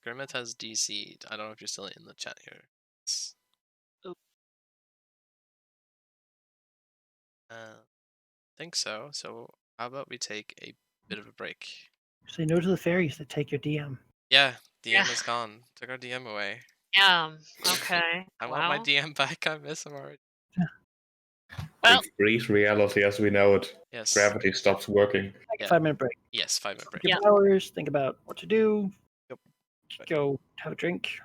Grimmet has DC'd. I don't know if you're still in the chat here. Think so. So how about we take a bit of a break? Say no to the fairies that take your DM. Yeah, DM Yeah. is gone. Took our DM away. Okay. I want my DM back. I miss him already. Well, Big freeze reality as we know it. Yes. Gravity stops working. Like Yeah. a 5-minute break. Yes, 5-minute break. Get Yeah. powers, think about what to do. Yep. Go have a drink.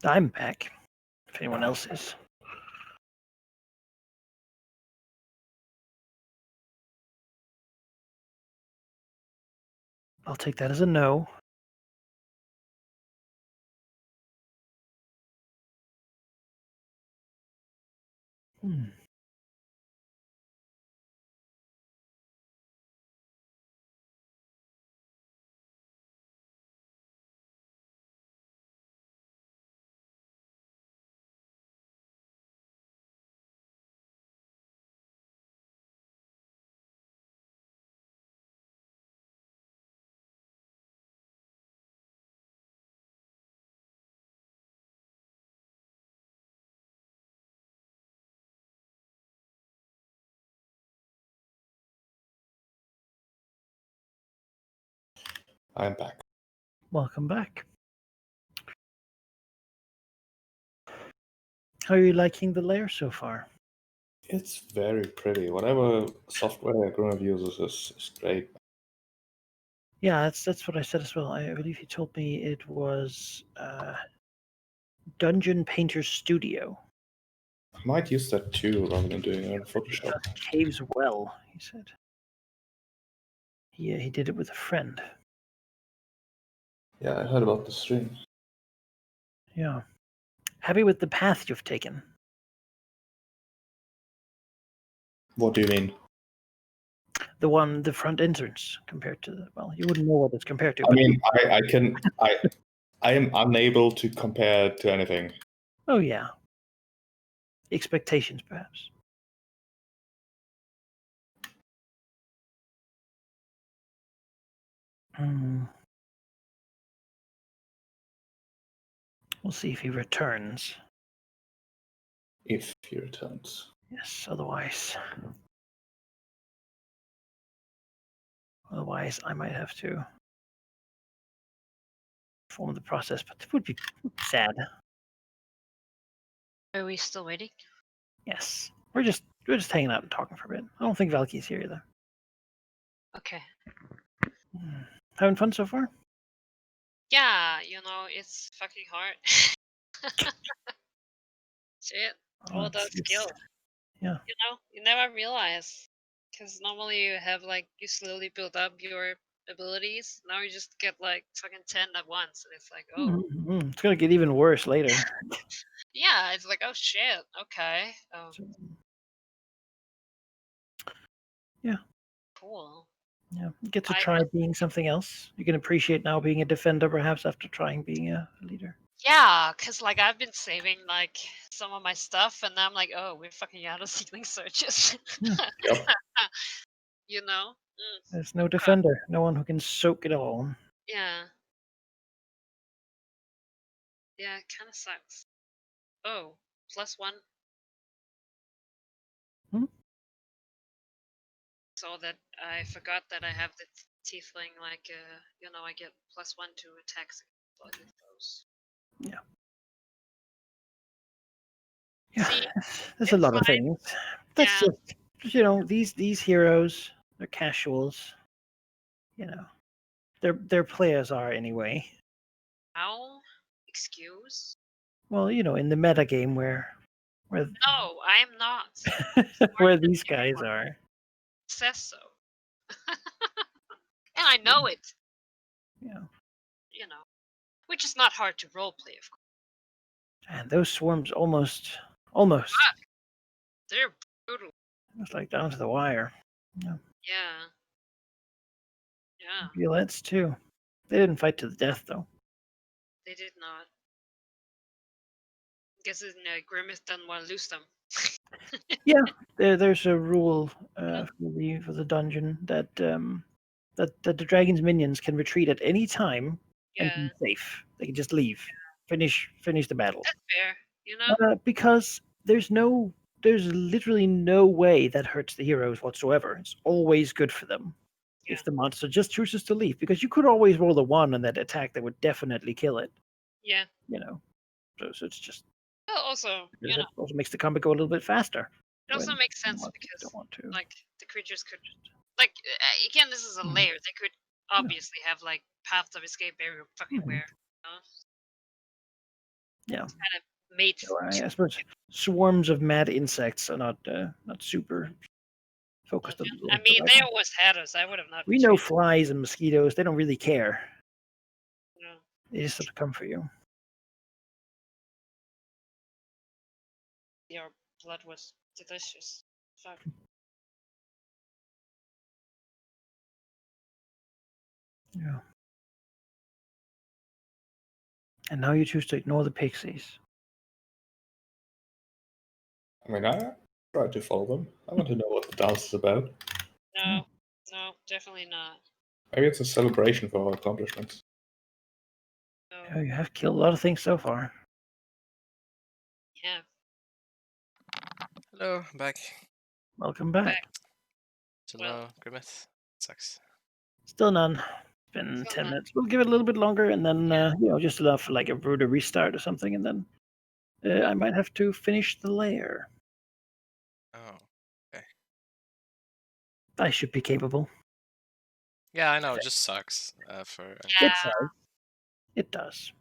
I'm back. If anyone else is. I'll take that as a no. Hmm. I'm back. Welcome back. How are you liking the lair so far? It's very pretty. Whatever software Grunev uses is great. Yeah, that's what I said as well. I believe he told me it was Dungeon Painter Studio. I might use that too rather than doing it in Photoshop. Caves well, he said. Yeah, he did it with a friend. Yeah, I heard about the stream. Yeah. Happy with the path you've taken? What do you mean? The front entrance compared to the, well, you wouldn't know what it's compared to. I But mean, I am unable to compare it to anything. oh yeah. Expectations, perhaps. We'll see if he returns. If he returns. Yes, otherwise I might have to perform the process, but it would be sad. Are we still waiting? Yes. We're just hanging out and talking for a bit. I don't think Valky's here either. Okay. Having fun so far? Yeah, it's fucking hard. Shit. All those skills. Yeah. You never realize. Because normally you have, you slowly build up your abilities. Now you just get, fucking 10 at once. And it's like, oh. It's gonna get even worse later. Yeah, it's like, oh shit, okay. Yeah. Cool. Yeah. You get to try being something else. You can appreciate now being a defender, perhaps, after trying being a leader. Yeah, because, I've been saving, some of my stuff, and now I'm like, oh, we're fucking out of ceiling searches. Yeah. Yep. There's no defender, no one who can soak it all. Yeah. Yeah, it kind of sucks. Oh, +1. So that I forgot that I have the tiefling, I get +1 to attacks with those. Yeah. Yeah, See, there's a lot of fine. things. That's just these heroes, they're casuals. Their players are anyway. How? Excuse? Well, in the meta game where No, I am not. where these guys are. It says so. And I know it. Yeah. Which is not hard to roleplay, of course. And those swarms almost. They're brutal. It's like down to the wire. Yeah. Violettes too. They didn't fight to the death though. They did not. Guess Grimmith doesn't want to lose them. Yeah, there's a rule for the dungeon that the dragon's minions can retreat at any time and be safe. They can just leave, finish the battle. That's fair, because there's literally no way that hurts the heroes whatsoever. It's always good for them if the monster just chooses to leave, because you could always roll a 1 on that attack that would definitely kill it. Yeah. So it's just. Well, also, it also makes the combat go a little bit faster. It also makes sense because, don't want to. The creatures could, again, this is a lair. They could obviously have paths of escape everywhere. Yeah. Mate. So I suppose swarms of mad insects are not super focused on the I mean, they always had us. I would have not. We know betrayed flies and mosquitoes, they don't really care. them, you know. They just sort of come for you. Your blood was delicious. Fuck. Yeah. And now you choose to ignore the pixies. I mean, I try to follow them. I want to know what the dance is about. No, no, definitely not. Maybe it's a celebration for our accomplishments. No. Yeah, you have killed a lot of things so far. Yeah. Hello, I'm back. Welcome back. So Well- no, Grimmeth. Sucks. Still none. It's been Still 10 none. minutes. We'll give it a little bit longer and then, just enough for like a ruder restart or something. And then I might have to finish the layer. Oh. I should be capable. Yeah, I know, it just sucks. Yeah. It does. It does.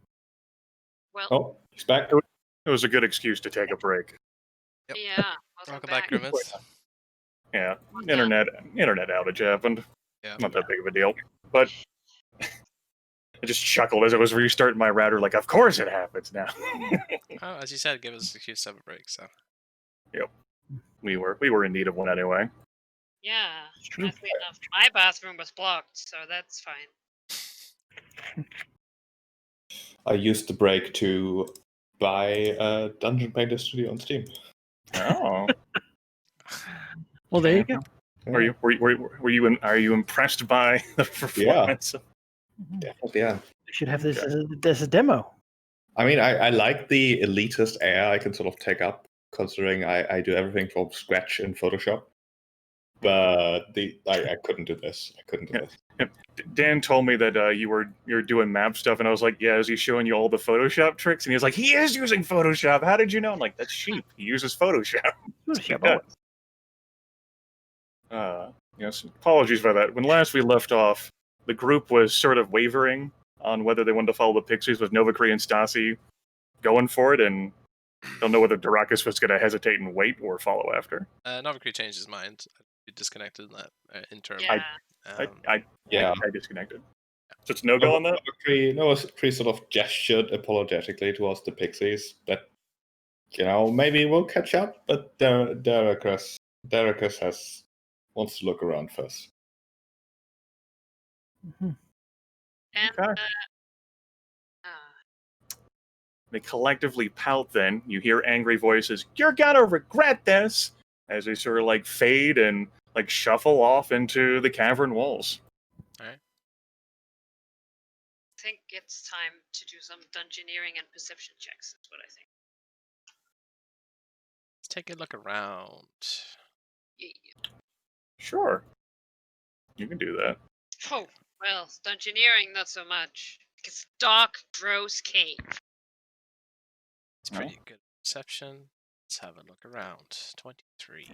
Well, Oh, he's back. It was a good excuse to take a break. Yep. yeah. Welcome back, Grimmeth. Yeah, internet outage happened. Yeah. Not that big of a deal. But I just chuckled as I was restarting my router, like, of course it happens now. Oh, as you said, give us an excuse to have a break, so. we were in need of one anyway. Yeah. It's true. Oddly enough, my bathroom was blocked, so that's fine. I used the break to buy a Dungeon Painter Studio on Steam. Oh, Well, there you go. are you impressed by the performance? Definitely, yeah. We should have this as a demo. I mean, I like the elitist air I can sort of take up, considering I do everything from scratch in Photoshop. But I couldn't do this. I couldn't do this. Dan told me that you're doing map stuff, and I was like, yeah, is he showing you all the Photoshop tricks? And he was like, he is using Photoshop. How did you know? I'm like, that's sheep. He uses Photoshop. Photoshop always. Yes, apologies for that. When last we left off, the group was sort of wavering on whether they wanted to follow the Pixies with Novacree and Stasi going for it, and don't know whether Darakus was going to hesitate and wait or follow after. Novacree changed his mind. He disconnected in that interim. Yeah. I disconnected. So it's no go on that? Novacree sort of gestured apologetically towards the Pixies that, maybe we'll catch up, but Darakus wants to look around first. Mm-hmm. And Okay. They collectively pout then. You hear angry voices, you're gonna regret this! As they sort of like fade and like shuffle off into the cavern walls. I think it's time to do some dungeoneering and perception checks. That's what I think. Let's take a look around. Yeah. Sure. You can do that. Oh, well, dungeoneering, not so much. It's Dark Dro's Cave. It's pretty good perception. Let's have a look around. 23.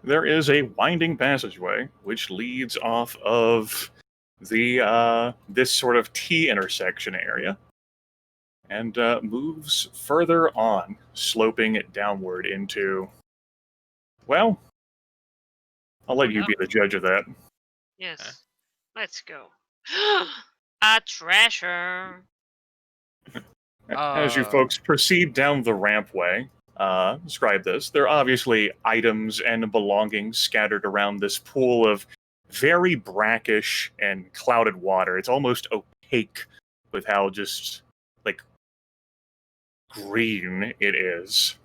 There is a winding passageway which leads off of the this sort of T intersection area and moves further on, sloping it downward into. Well, I'll let you be the judge of that. Yes. Okay. Let's go. A treasure. As you folks proceed down the rampway, describe this. There are obviously items and belongings scattered around this pool of very brackish and clouded water. It's almost opaque with how just, like, green it is.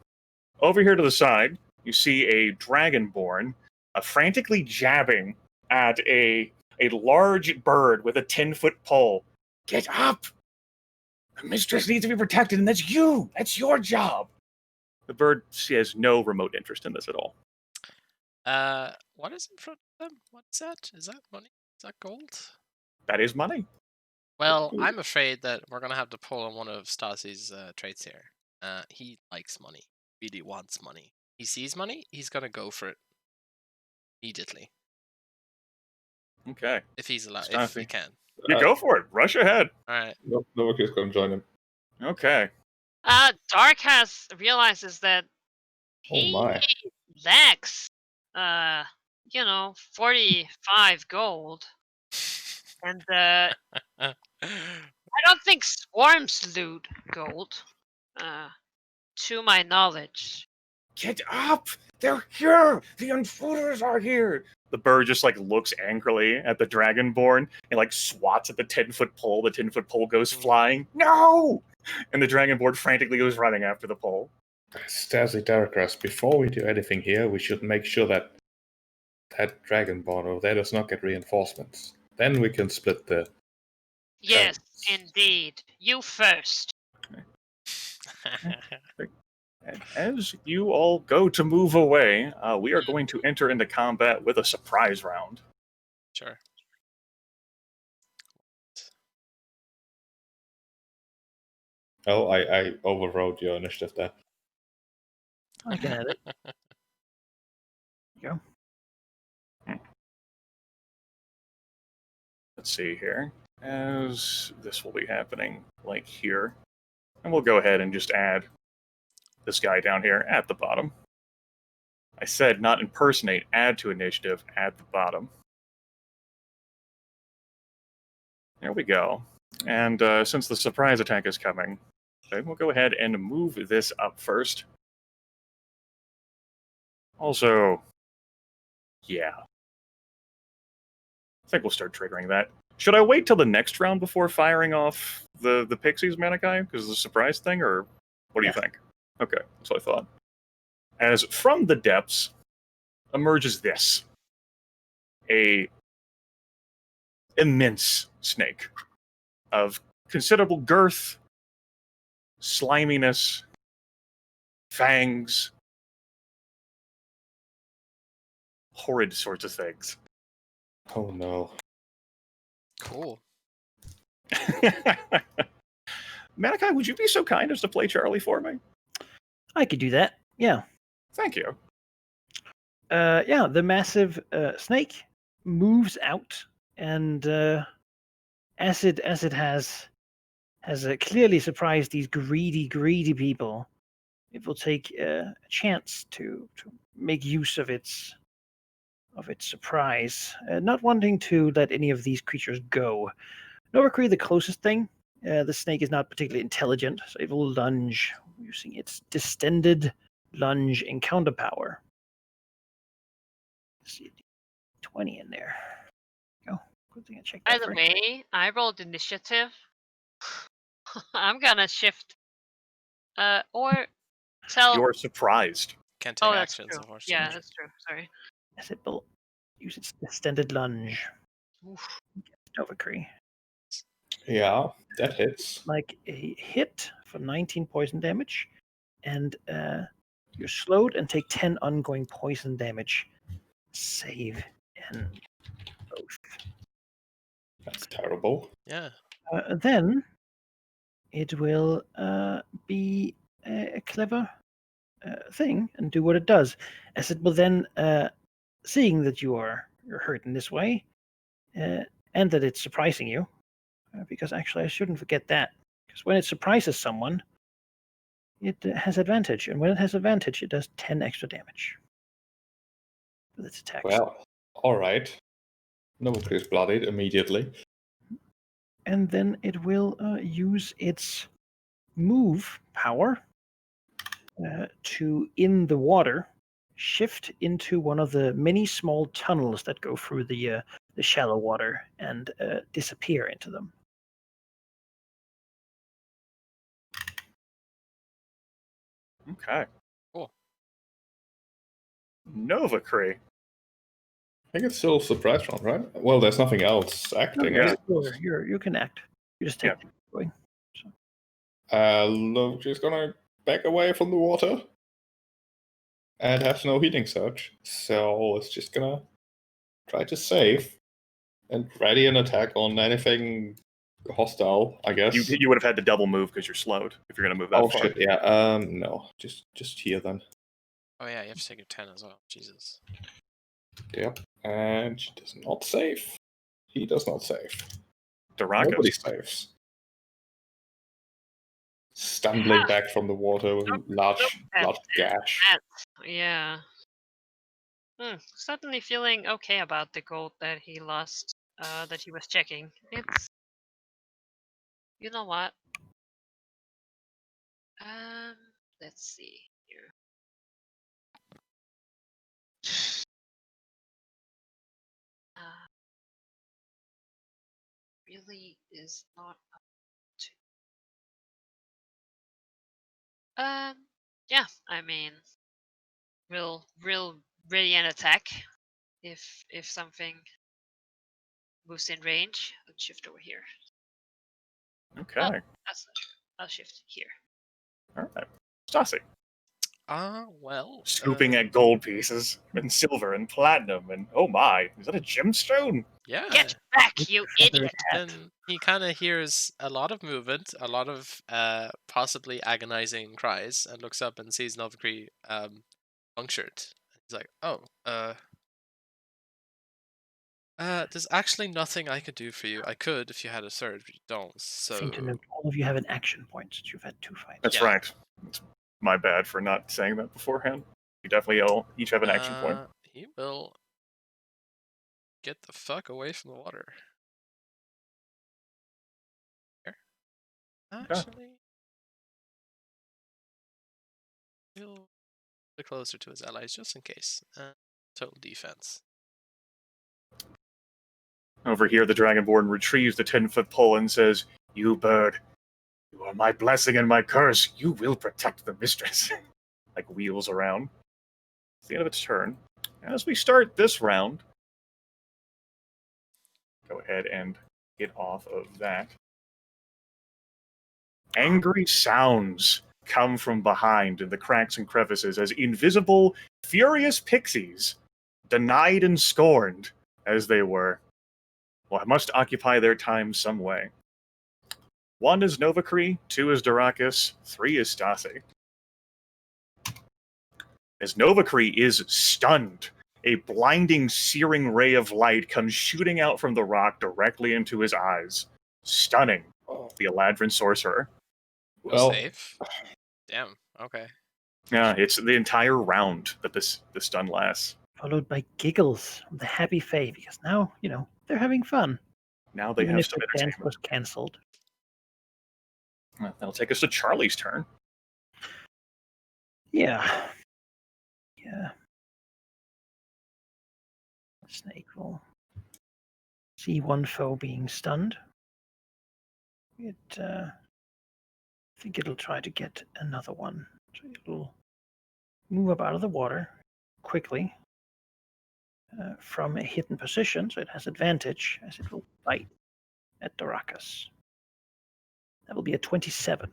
Over here to the side, you see a dragonborn frantically jabbing at a large bird with a 10-foot pole. Get up! The mistress needs to be protected, and that's you! That's your job! The bird has no remote interest in this at all. What is in front of them? What's that? Is that money? Is that gold? That is money. Well, I'm afraid that we're gonna have to pull on one of Stasi's traits here. He likes money. Really wants money. He sees money, he's gonna go for it immediately. Okay. If he's allowed, if Stasi. he can. You go for it. Rush ahead. Alright. Novacue's going to join him. Okay. Dark realizes that Oh he my. lacks, 45 gold, and I don't think swarms loot gold, to my knowledge. Get up! They're here! The intruders are here! The bird just like looks angrily at the dragonborn and like swats at the 10-foot pole. The 10-foot pole goes flying. No! And the dragonborn frantically goes running after the pole. Stasi Darkras, before we do anything here, we should make sure that that dragonborn over there does not get reinforcements. Then we can split the. Yes, Travels. indeed. You first. And as you all go to move away, we are going to enter into combat with a surprise round. Sure. Oh, I overrode your initiative there. I can add it. Go. Let's see here. As this will be happening, like here. And we'll go ahead and just add this guy down here at the bottom. I said not impersonate, add to initiative at the bottom. There we go. And since the surprise attack is coming, okay, we'll go ahead and move this up first. Also, yeah. I think we'll start triggering that. Should I wait till the next round before firing off the Pixies, Manikai? Because of the surprise thing, or what do you think? Okay, that's what I thought. As from the depths emerges this. A immense snake of considerable girth, sliminess, fangs, horrid sorts of things. Oh no. Cool. Manikai, would you be so kind as to play Charlie for me? I could do that. Yeah. Thank you. Yeah, the massive snake moves out, and as it has clearly surprised these greedy people, it will take a chance to make use of its surprise, not wanting to let any of these creatures go. Novakri, the closest thing. The snake is not particularly intelligent, so it will lunge using its distended lunge encounter power. Let's see, 20 in there. Go. Good thing I checked By that the first. way, I rolled initiative. I'm gonna shift. Or tell. Oh. You're surprised. Can't take Oh, that's actions, true. unfortunately. Yeah, that's true. Sorry. Yes, it will use its distended lunge. Oof. Novakri. Yeah, that hits. Like a hit for 19 poison damage, and you're slowed and take 10 ongoing poison damage. Save and both. That's terrible. Yeah. Then it will be a clever thing and do what it does, as it will then, seeing that you're hurt in this way, and that it's surprising you, because actually I shouldn't forget that, because when it surprises someone, it has advantage, and when it has advantage, it does 10 extra damage with its attacks. Well, alright. Novakri is bloodied immediately. And then it will use its move power to, in the water, shift into one of the many small tunnels that go through the shallow water and disappear into them. Okay. Cool. Novakri. I think it's still a surprise round, right? Well, there's nothing else acting. yeah. You can act. You just take going. Novakri's gonna back away from the water. And has no healing surge. So it's just gonna try to save. And ready an attack on anything hostile, I guess. You would have had to double move because you're slowed if you're going to move that Oh far. shit, yeah. No. Just here then. Oh yeah, you have to take your 10 as well. Jesus. Yep. And she does not save. He does not save. Durakis. Nobody saves. stumbling back from the water with a large gash. Yeah. Suddenly feeling okay about the gold that he lost, that he was checking. It's, you know what? Let's see here. Really is not up to. Yeah, I mean, we'll ready an attack if something moves in range. Let's shift over here. Okay. I'll shift here. All right. Stassi. Well. Scooping at gold pieces and silver and platinum and oh my, is that a gemstone? Yeah. Get back, you idiot! Then he kind of hears a lot of movement, a lot of possibly agonizing cries, and looks up and sees Novakri punctured. He's like, "Oh, there's actually nothing I could do for you. I could if you had a third, but you don't. So Seem to know all of you have an action point since you've had 2 fights. That's Yeah. right. It's my bad for not saying that beforehand. You definitely all each have an action point. He will get the fuck away from the water. Here. Actually, he'll be closer to his allies just in case. Total defense. Over here, the Dragonborn retrieves the 10-foot pole and says, "You bird, you are my blessing and my curse. You will protect the mistress." Like wheels around. It's the end of its turn. As we start this round, go ahead and get off of that. Angry sounds come from behind in the cracks and crevices as invisible, furious pixies, denied and scorned as they were, must occupy their time some way. 1 is Novakri, 2 is Darakas, 3 is Stassi. As Novakri is stunned, a blinding, searing ray of light comes shooting out from the rock directly into his eyes, stunning the Eladrin sorcerer. Well, Safe. Damn. Okay. Yeah, it's the entire round that this stun lasts. Followed by giggles of the happy Fae, because now, they're having fun. Now they Even have if some the dance entertainment. was cancelled. That'll take us to Charlie's turn. Yeah. Snake will see one foe being stunned. I think it'll try to get another one. So it'll move up out of the water quickly from a hidden position, so it has advantage as it will bite at Darakas. That will be a 27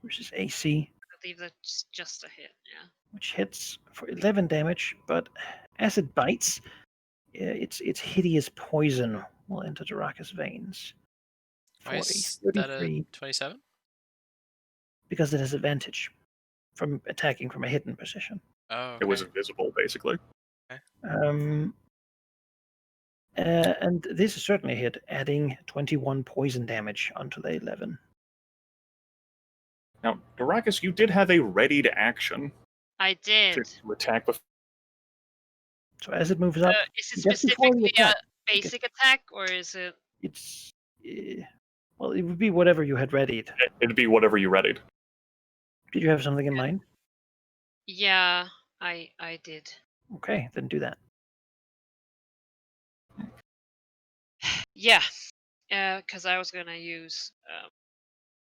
versus AC, I believe that's just a hit. Yeah. which hits for 11 damage, but as it bites, its hideous poison will enter Darakas' veins. Why is For a that 33, a 27? because it has advantage from attacking from a hidden position. Oh, okay. It was invisible, basically. And this is certainly a hit, adding 21 poison damage onto the 11. Now, Darakas, you did have a readied action I did. to attack before. So as it moves up, Is it just before you specifically a attack, basic attack, or is it? it's well, it would be whatever you had readied. It'd be whatever you readied. Did you have something in mind? Yeah, I did. Okay, then do that. Yeah, because I was gonna use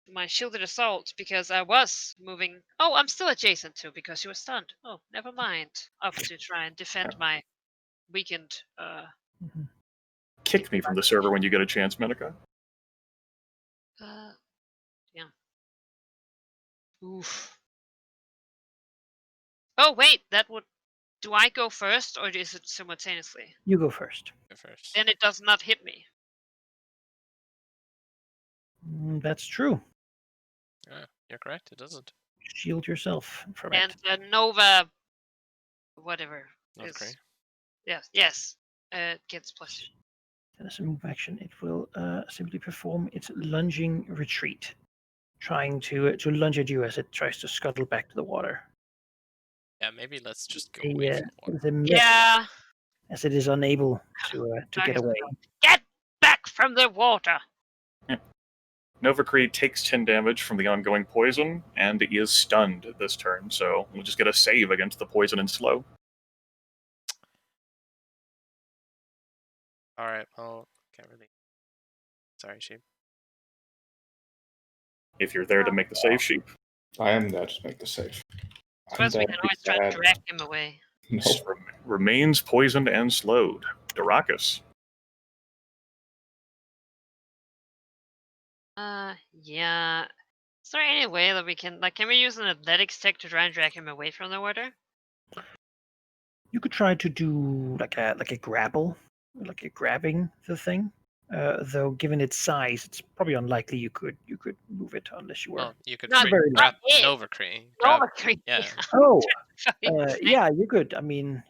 my shielded assault because I was moving. Oh, I'm still adjacent to because she was stunned. Oh, never mind. Up to try and defend my weakened. Mhm. Kick me from the server when you get a chance, Menica. Yeah. Oof. Oh wait, that would. Do I go first, or is it simultaneously? You go first. Go first. Then it does not hit me. That's true. Yeah, you're correct. It doesn't. Shield yourself from And it. the Nova, whatever. Not is, great. Yes. Gets plus. And as a move action, it will simply perform its lunging retreat, trying to lunge at you as it tries to scuttle back to the water. Yeah, maybe let's just go A, away from the water. with a miss, Yeah. as it is unable to get Okay. away. Get back from the water. Novacree takes 10 damage from the ongoing poison, and he is stunned this turn, so we'll just get a save against the poison and slow. Alright, well, can't really. Sorry, sheep. If you're there to make the save, sheep. I am there to make the save. Suppose we can always try to bad. drag him away. No. Remains poisoned and slowed. Darakas. Yeah. Is there any way that we can, like, can we use an athletics check to try and drag him away from the water? You could try to do like a grapple, like a grabbing the thing. Though, given its size, it's probably unlikely you could move it unless you were. Well, you could Not very grab it. Novacree. Novacree. Yeah. Oh, Yeah. yeah, you could. I mean,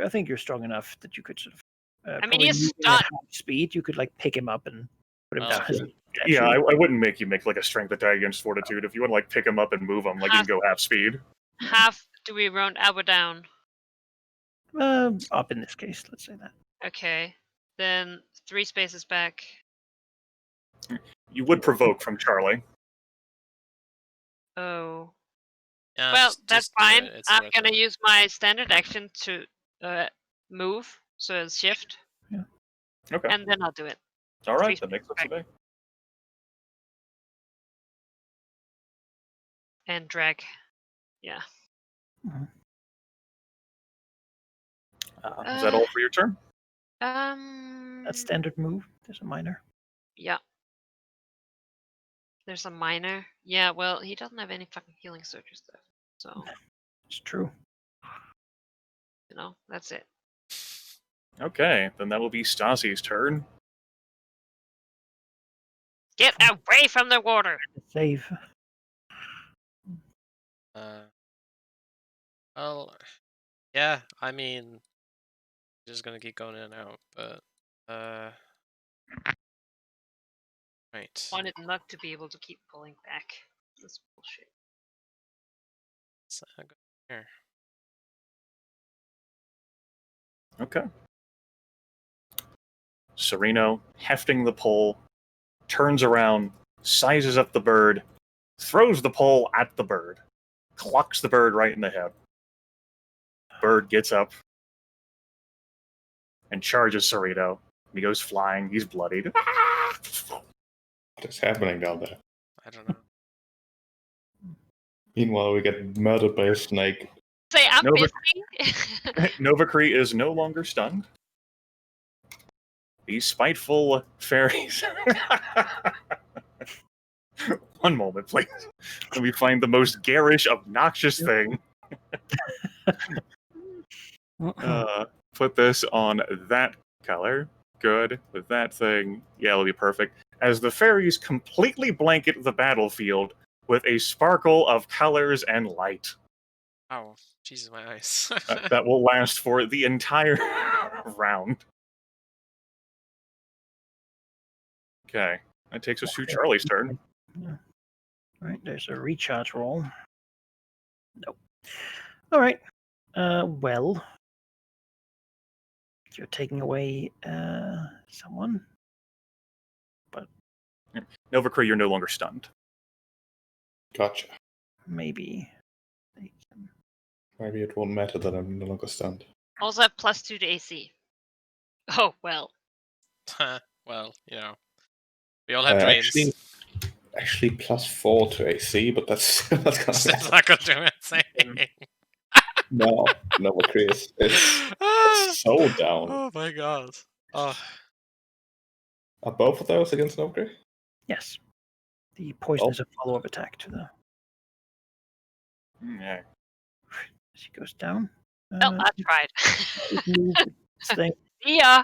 I think you're strong enough that you could sort of. I mean, probably he's moving at stunned. half speed. You could like pick him up and put him Oh. down. As Yeah, I wouldn't make you make like a strength attack against fortitude. If you want to like pick him up and move him, like you can go half speed. Half do we round up or down? Up in this case, let's say that. Okay. Then 3 spaces back. You would provoke from Charlie. Oh. Yeah, Well, just that's do it, fine. it's I'm worth gonna it. use my standard action to move, so it's shift, Okay. and then I'll do it. All right, three that makes sense back. to me. And drag. Yeah. Is that all for your turn? That's standard move. There's a minor. Yeah. There's a minor. Yeah, well, he doesn't have any fucking healing surges though. So, It's true. that's it. Okay, then that will be Stasi's turn. Get away from the water! Save. Well, yeah, I mean, just gonna keep going in and out, but right. Wanted not to be able to keep pulling back. That's bullshit. So I'll go here. Okay. Sereno, hefting the pole, turns around, sizes up the bird, throws the pole at the bird, clucks the bird right in the head. Bird gets up and charges Sereno. He goes flying. He's bloodied. What is happening down there? I don't know. Meanwhile, we get murdered by a snake. Say, I'm No, but- busy. Novacree is no longer stunned. These spiteful fairies. One moment, please. Let me find the most garish, obnoxious thing. Put this on that color. Good. With that thing, yeah, it'll be perfect. As the fairies completely blanket the battlefield with a sparkle of colors and light. Oh, Jesus, my eyes. That will last for the entire round. Okay. That takes us to Charlie's turn. Yeah. All right, there's a recharge roll. Nope. All right. Well, you're taking away someone. Novacree, you're no longer stunned. Gotcha. Maybe they can. Maybe it won't matter that I'm no longer stunned. Also have +2 to AC. Oh, well. Well, we all have dreams. Actually, +4 to AC, but that's not gonna It's matter. not gonna do anything. No, Chris, it's so down. Oh my god. Oh, Are both of those against Novacree? Yes. The poison is a follow-up attack to the. Yeah. As he goes down. Well, I tried. Stay. Yeah.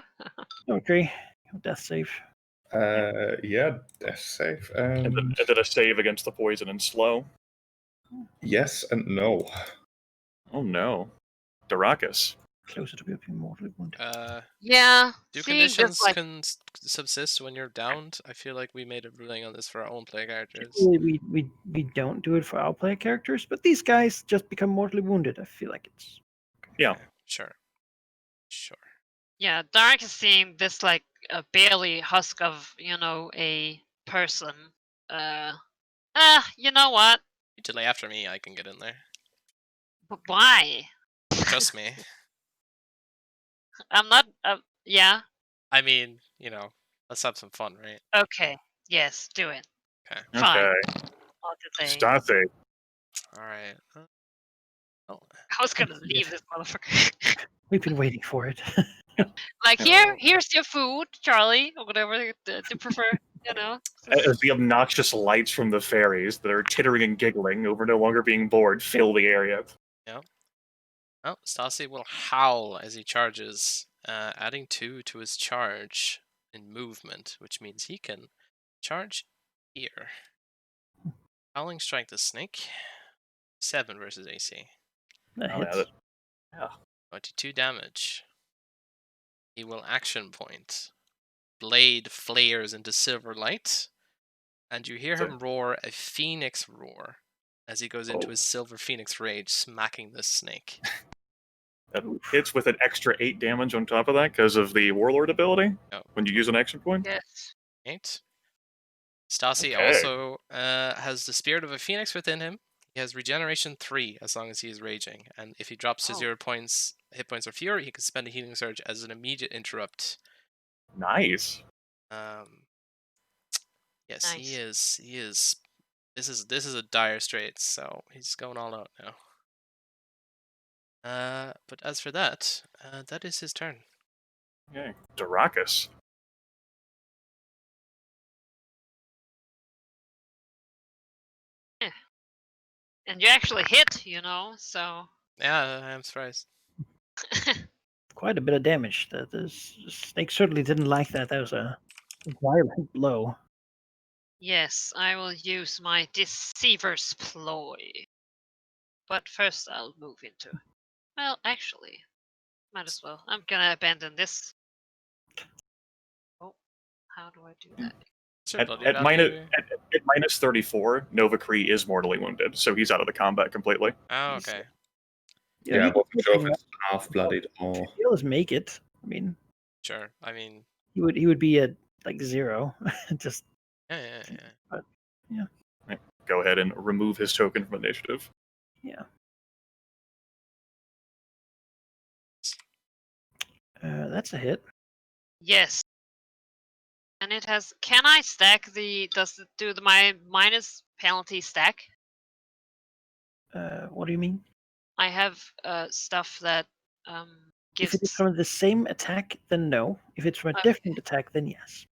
Okay. Death save. Yeah, death save. And then a save against the poison and slow. Yes and no. Oh no. Darakas. Closer to being mortally wounded. Yeah. Do seeing this, conditions like, subsist when you're downed? I feel like we made a ruling on this for our own play characters. Typically, we don't do it for our player characters, but these guys just become mortally wounded. I feel like it's Yeah. Okay, sure. yeah, Dark is seeing this like a barely husk of, a person. You know what? You delay after me, I can get in there. But why? Trust me. I'm not. Yeah. I mean, let's have some fun, right? Okay. Yes, do it. Okay. Fine. Okay. I'll delay. Stasi. All right. Oh, I was gonna leave this motherfucker. we've been waiting for it. Like, here's your food, Charlie, or whatever you prefer. As the obnoxious lights from the fairies that are tittering and giggling over no longer being bored fill the area. well, Stasi will howl as he charges, adding 2 to his charge in movement, which means he can charge here. Howling strike the snake. 7 versus AC. That Oh, yeah, hits. 22 damage. He will action point. Blade flares into silver light, and you hear him roar a phoenix roar as he goes into his silver phoenix rage, smacking the snake. That hits with an extra 8 damage on top of that because of the Warlord ability when you use an action point. Yes. 8. Stasi Okay. also has the spirit of a phoenix within him. He has regeneration 3 as long as he is raging, and if he drops to 0 hit points or fewer, he can spend a healing surge as an immediate interrupt. Nice. Yes, Nice. he is. This is a dire straits, so he's going all out now. But as for that, that is his turn. Okay. Darakas. And you actually hit, so. Yeah, I am surprised. Quite a bit of damage. The snake certainly didn't like that. That was a violent blow. Yes, I will use my Deceiver's Ploy. But first I'll move into. Well, actually, might as well. I'm gonna abandon this. Oh, how do I do that? At minus 34, Nova Kree is mortally wounded, so he's out of the combat completely. Oh, okay. Yeah, I he wasn't sure if could it's half bloodied or. He'll just make it. I mean, Sure. I mean, he would be at like 0. Just yeah. Go ahead and remove his token from initiative. yeah. That's a hit. Yes. And it has. Can I stack the? Does it do my minus penalty stack? What do you mean? I have stuff that gives. If it is from the same attack, then no. If it's from a different attack, then yes.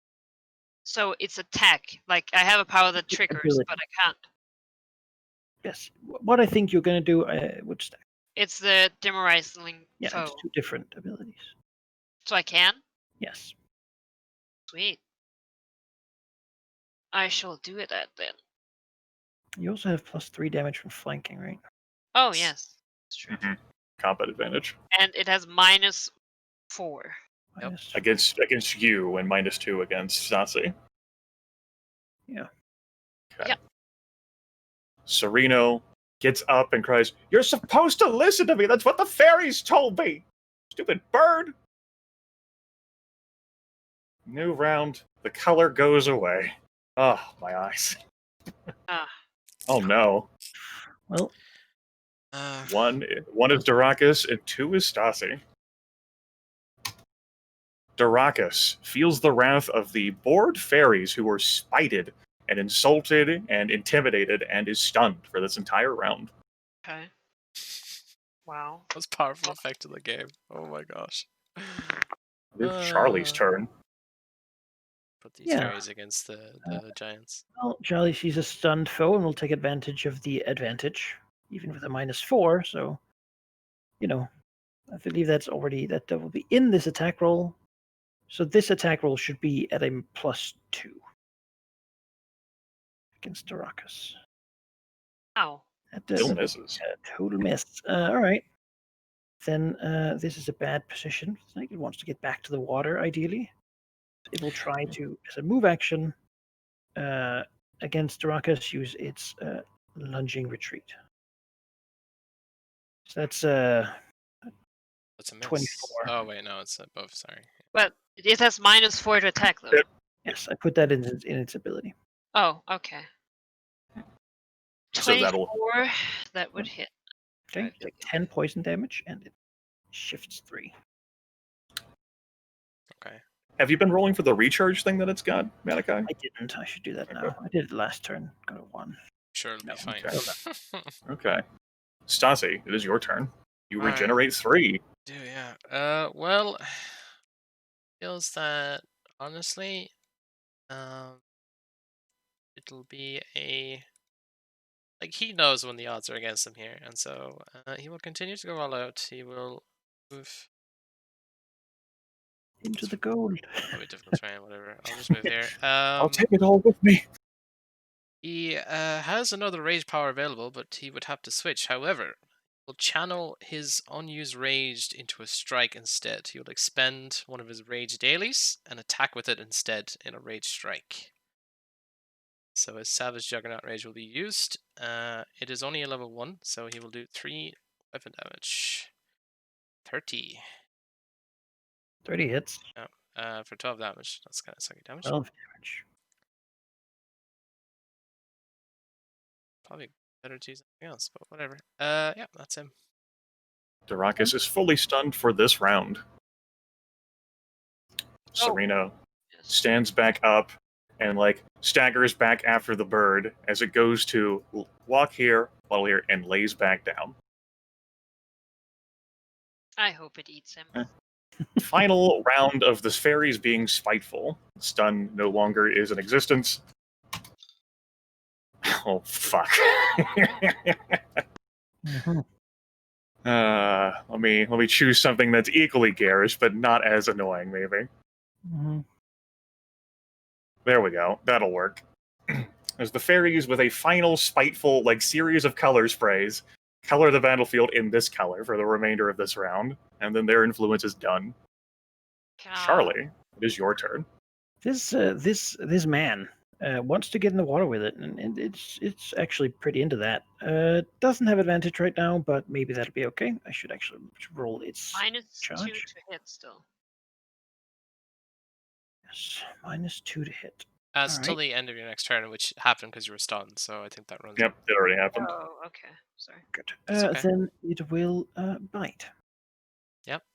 So it's attack. Like I have a power that triggers, ability. but I can't. Yes. What I think you're going to do, which stack? It's the demoralizing Yeah, foe. it's 2 different abilities. So I can? Yes. Sweet. I shall do it then. You also have +3 damage from flanking, right? Oh yes, that's true. Mm-hmm. Combat advantage. And it has -4. Minus. Against you and -2 against Stasi. Yeah. Okay. Yep. Sereno gets up and cries, "You're supposed to listen to me! That's what the fairies told me! Stupid bird!" New round. The color goes away. Oh, my eyes. Ah. Oh no. Well, One is Darakas and 2 is Stasi. Darakas feels the wrath of the bored fairies who were spited and insulted and intimidated and is stunned for this entire round. Okay. Wow. Most powerful effect of the game. Oh my gosh. It's Charlie's turn. Put these Yeah. fairies against the giants. well, Charlie sees a stunned foe and will take advantage of the advantage, even with a -4. So, I believe that will be in this attack roll. So this attack roll should be at a +2 against Darakas. Ow. That Still misses. Total miss. All right. then this is a bad position. I think it wants to get back to the water, ideally. It will try to, as a move action, against Darakas, use its lunging retreat. So that's That's a miss. 24. Oh wait, no, it's above. Sorry. But it has -4 to attack, though. Yep. yes, I put that in its ability. Oh, okay. So that'll- 24, that would hit. Okay, Right. take 10 poison damage, and it shifts 3. Okay. Have you been rolling for the recharge thing that it's got, Malachi? I didn't. I should do that now. I did it last turn. Got a 1. Sure, it'll No, be fine. okay. Okay. Stasi, it is your turn. You All right. regenerate 3. Yeah. Well, feels that honestly, it'll be like he knows when the odds are against him here, and so he will continue to go all out. He will move. Into the gold. Probably difficult terrain, whatever. I'll just move here. I'll take it all with me. He has another rage power available, but he would have to switch. However, will channel his unused rage into a strike instead. He will expend one of his rage dailies and attack with it instead in a rage strike. So his Savage Juggernaut Rage will be used. It is only a level 1, so he will do 3 weapon damage. 30. 30 hits. For 12 damage. That's kind of sucky damage. 12 damage. Probably better to use something else, but whatever. Yeah, that's him. Darakas is fully stunned for this round. Serena Yes. stands back up and staggers back after the bird as it goes to walk here, follow here, and lays back down. I hope it eats him. Final round of the fairies being spiteful. Stun no longer is in existence. Oh fuck. Mhm. Let me choose something that's equally garish, but not as annoying, maybe. Mhm. There we go. That'll work. As the fairies, with a final spiteful series of color sprays, color the battlefield in this color for the remainder of this round, and then their influence is done. God. Charlie, it is your turn. This man wants to get in the water with it, and it's actually pretty into that. Doesn't have advantage right now, but maybe that'll be okay. I should actually roll its -2 charge. to hit still. Yes, -2 to hit. As All till right. the end of your next turn, which happened because you were stunned, so I think that runs. Yep, it already happened. Oh, okay. Sorry. Good. That's okay. Then it will bite. Yep.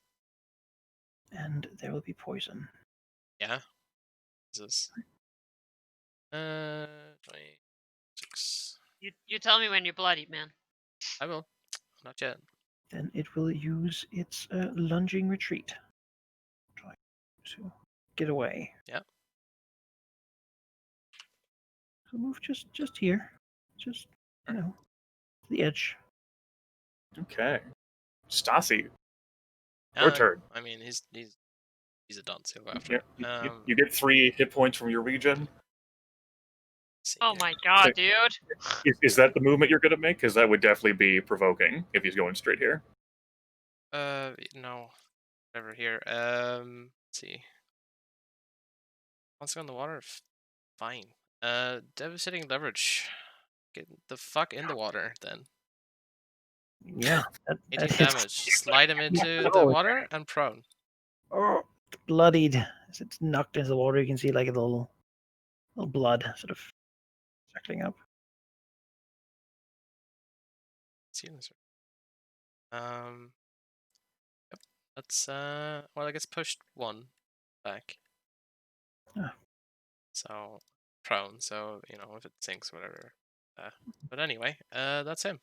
And there will be poison. Yeah. Jesus. 26. You tell me when you're bloodied, man. I will. Not yet. Then it will use its lunging retreat. Try to get away. Yep. So move just here. Just the edge. Okay. Stasi, your turn. I mean, he's a dunce. He'll go after Yep. it. You get 3 hit points from your regen. See Oh here. my god, Okay. dude. Is that the movement you're going to make? Because that would definitely be provoking if he's going straight here. No. Whatever here. Let's see. Once on the water, fine. Devastating leverage. Get the fuck in the water then. Yeah. That 18 hits. damage. Slide him into the Oh, water and prone. Oh, bloodied. As it's knocked into the water, you can see a little blood sort of trickling up. See this. Yep. That's well, I guess pushed 1 back. Ah. So prone. So if it sinks, whatever. But anyway, that's him.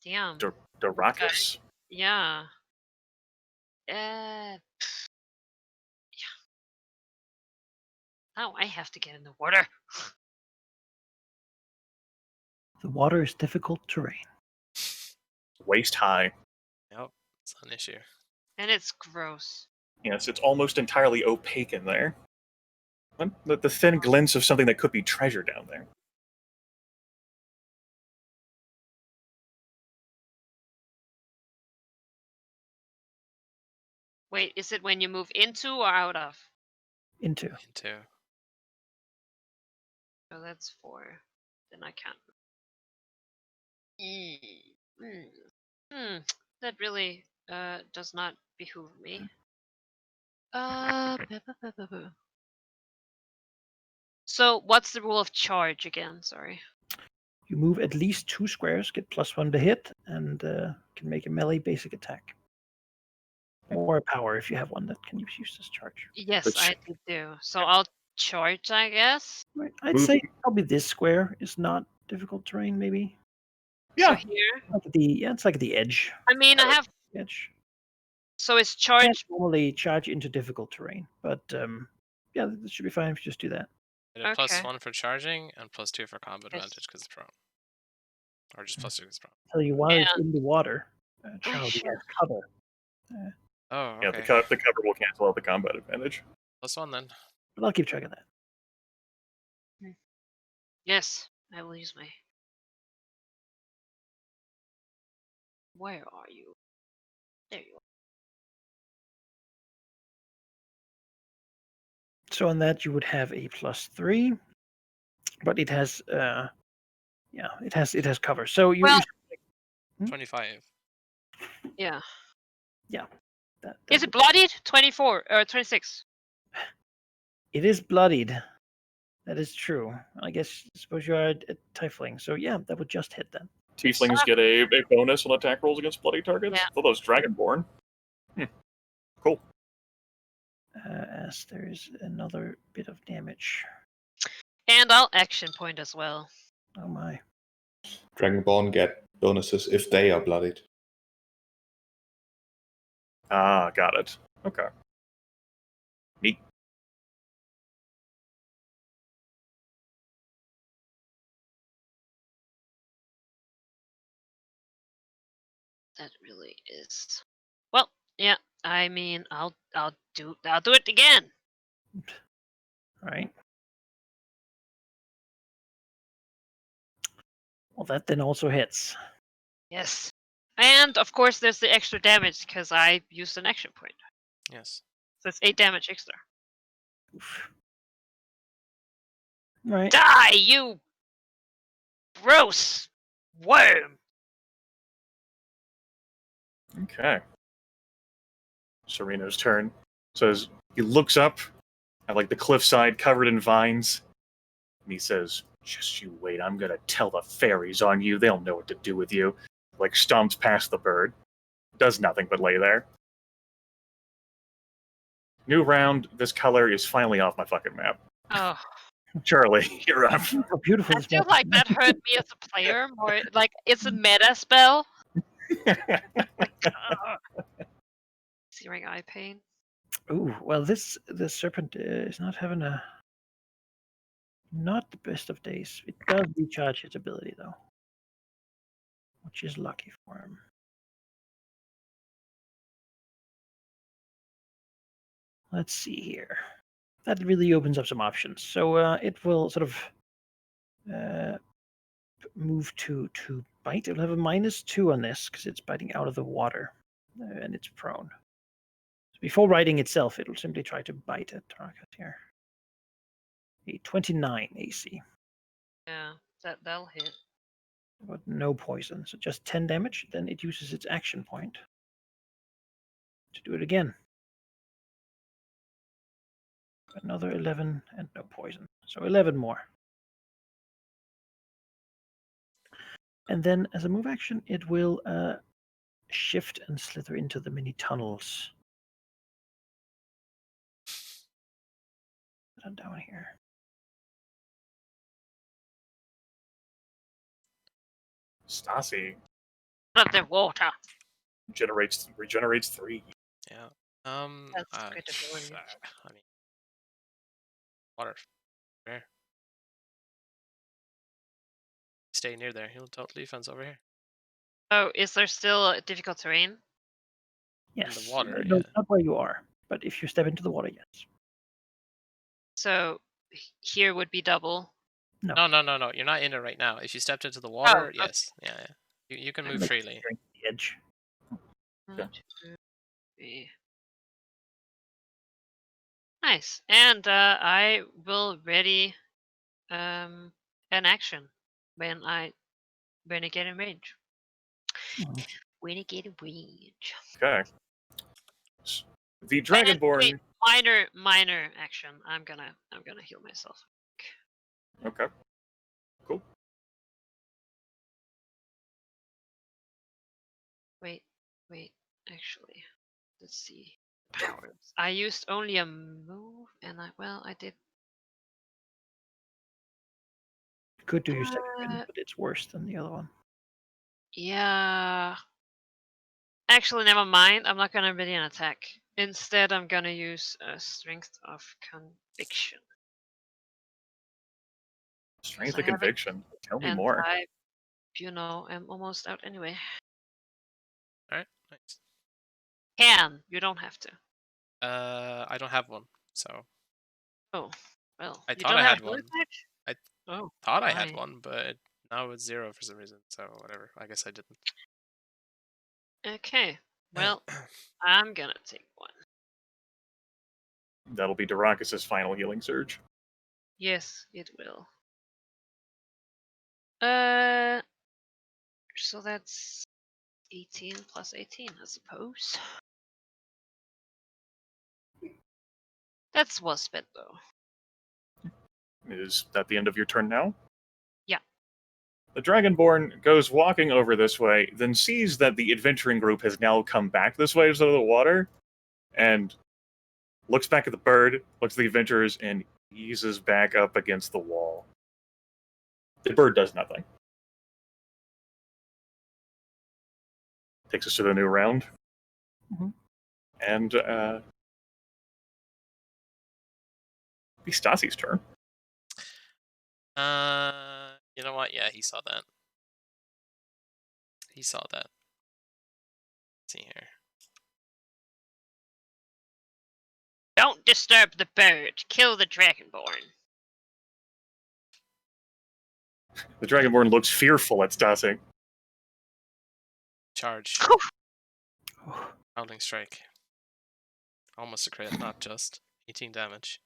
Damn. Darakas. Yeah. Yeah. Now I have to get in the water. The water is difficult terrain. Waist high. Yep, it's an issue. And it's gross. Yes, it's almost entirely opaque in there. The thin glints of something that could be treasure down there. Wait, is it when you move into or out of? Into. Into. So that's 4. Then I can't. That really does not behoove me. So what's the rule of charge again? Sorry. You move at least 2 squares, get +1 to hit, and can make a melee basic attack. Or power if you have one that can use this charge. Yes, Which- I do. So I'll charge, I guess. Right. I'd Move- say probably this square is not difficult terrain, maybe. Yeah. So here. Like it's like at the edge. I mean, I have. Edge. So it's You can't charge. normally charge into difficult terrain, but yeah, this should be fine if you just do that. Get a Okay. +1 for charging and +2 for combat Yes. advantage because it's prone. Or just +2 because it's prone. Tell you while it's in the water, Charlie sure. has cover. Oh, Yeah, okay. the cover will cancel out the combat advantage. +1 then. But I'll keep track of that. Yes, I will use my. Where are you? There you are. So on that you would have a +3, but it has it has cover. So you, Well- Hmm? 25. Yeah. that Is it bloodied? 24 or 26? it is bloodied. That is true. I suppose you are a tiefling. So yeah, that would just hit then. Tieflings get a bonus on attack rolls against bloody targets. Yeah. For those Dragonborn. Cool. As there is another bit of damage. And I'll action point as well. Oh my. Dragonborn get bonuses if they are bloodied. Ah, got it. Okay. Neat. That really is. Well, yeah. I mean, I'll do it again. All right. Well, that then also hits. Yes. And of course, there's the extra damage because I used an action point. Yes. So it's 8 damage extra. Oof. All right. Die, you gross worm! Okay. Sereno's turn. Says he looks up at like the cliffside covered in vines, and he says, "Just you wait. I'm gonna tell the fairies on you. They'll know what to do with you." Like stomps past the bird, does nothing but lay there. New round. This color is finally off my fucking map. Oh, Charlie, you're up. How beautiful I this feel map like is. that hurt me as a player more. Like it's a meta spell. Searing eye pain. Ooh, well, the serpent is not having not the best of days. It does recharge his ability though, which is lucky for him. Let's see here. That really opens up some options. So it will sort of move to bite. It'll have a -2 on this because it's biting out of the water and it's prone. So before riding itself, it'll simply try to bite at target here. A 29 AC, Yeah, that'll hit. but no poison. So just 10 damage. Then it uses its action point to do it again. Another 11 and no poison. So 11 more. And then as a move action, it will shift and slither into the mini tunnels. Down here. Stasi Out of the water. regenerates 3. Yeah. That's good ability. I mean, water. There. Stay near there. He'll total defense over here. Oh, is there still difficult terrain? Yes. water, No, yeah. not where you are, but if you step into the water, yes. So here would be double. No. You're not in it right now. If you stepped into the water, okay. yes. Yeah. You can move Like freely. the edge. Okay. 1, 2, 3. Nice. And I will ready an action when I get in range. Mhm. When I get in range. Okay. The Wait, Dragonborn. minor action. I'm gonna heal myself. Okay. Cool. Wait. Actually, let's see. Powers. I used only a move, and I did. Could do your second wind, Uh, but it's worse than the other one. Yeah. Actually, never mind. I'm not gonna ready an attack. Instead, I'm gonna use a strength of conviction. Strength I of have it, conviction. Tell me and more. I, am almost out anyway. All right, nice. You don't have to. I don't have one, so Oh, well. I You thought don't I have had a healing one. touch? I Oh, thought I had fine. one, but now it's 0 for some reason. So whatever. I guess I didn't. Okay. Well, I'm gonna take one. That'll be Darakus' final healing surge. Yes, it will. So that's 18 plus 18, I suppose. That's well spent, though. Is that the end of your turn now? Yeah. The Dragonborn goes walking over this way, then sees that the adventuring group has now come back this way to the water, and looks back at the bird, looks at the adventurers, and eases back up against the wall. The bird does nothing. Takes us to the new round. Mhm. And, be Stasi's turn. You know what? Yeah, he saw that. He saw that. Let's see here. Don't disturb the bird. Kill the Dragonborn. The Dragonborn looks fearful at Stasi. Charge. Oh, Howling strike. Almost a crit, not just 18 damage.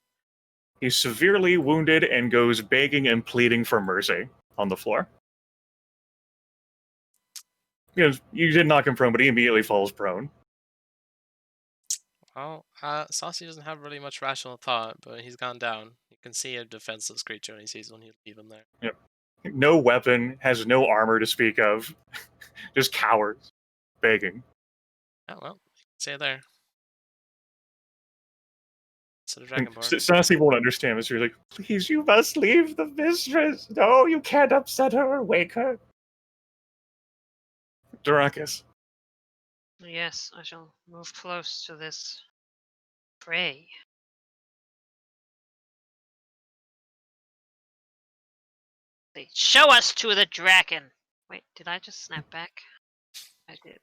He's severely wounded and goes begging and pleading for mercy on the floor. You did knock him prone, but he immediately falls prone. Well, Saucy doesn't have really much rational thought, but he's gone down. You can see a defenseless creature and he sees one, you leave him there. Yep. No weapon, has no armor to speak of. Just cowards. Begging. Oh, well, you can see it there. So the And Dragonborn. Stasi won't understand this. He's like, please, you must leave the mistress. No, you can't upset her or wake her. Darakus. Yes, I shall move close to this prey. Say, show us to the dragon. Wait, did I just snap back? I did.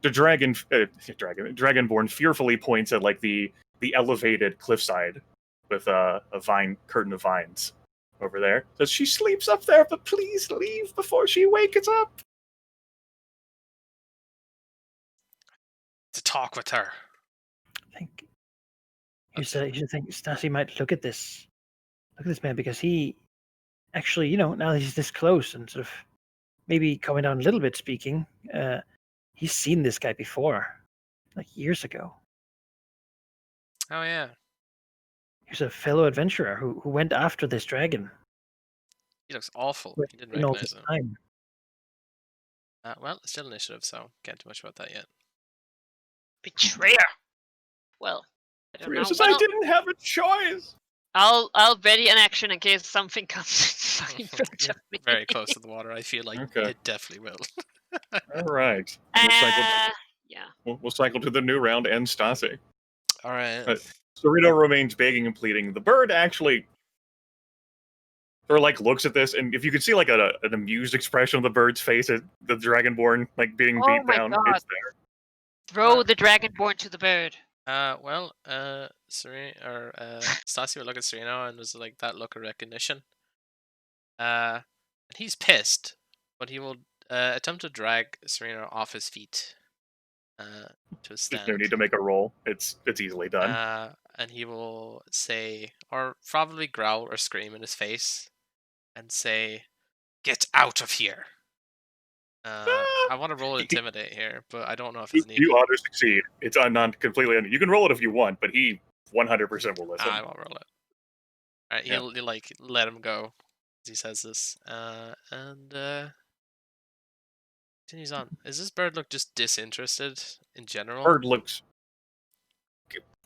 The Dragonborn fearfully points at like the elevated cliffside with a vine curtain of vines over there. Says she sleeps up there, but please leave before she wakes up. To talk with her. I think you should think Stasi might look at this man, because he actually, now that he's this close and sort of maybe coming down a little bit speaking, he's seen this guy before, like years ago. Oh, yeah. He's a fellow adventurer who went after this dragon. He looks awful. with- He didn't in all recognize this him. time. Well, it's still initiative, so can't do much about that yet. Betrayer. Well, I don't know. Says, Well, I didn't have a choice. I'll ready an action in case something comes in front of me. Very close to the water. I feel like Okay. it definitely will. All right. We'll Yeah. we'll cycle to the new round and Stasi. All right. Cerrito remains begging and pleading. The bird actually sort of like looks at this, and if you could see like an amused expression on the bird's face at the Dragonborn like being Oh beat my down, God. it's there. Throw the Dragonborn to the bird. Stasi would look at Sereno and there's like that look of recognition. And he's pissed, but he will attempt to drag Sereno off his feet to a There's stand. no need to make a roll. It's easily done. and he will say, or probably growl or scream in his face, and say, "Get out of here." I want to roll intimidate here, but I don't know if it's needed. You auto succeed. It's not completely. You can roll it if you want, but he 100% will listen. I won't roll it. All right, he'll like let him go as he says this, and continues on. Is this bird look just disinterested in general? Bird looks.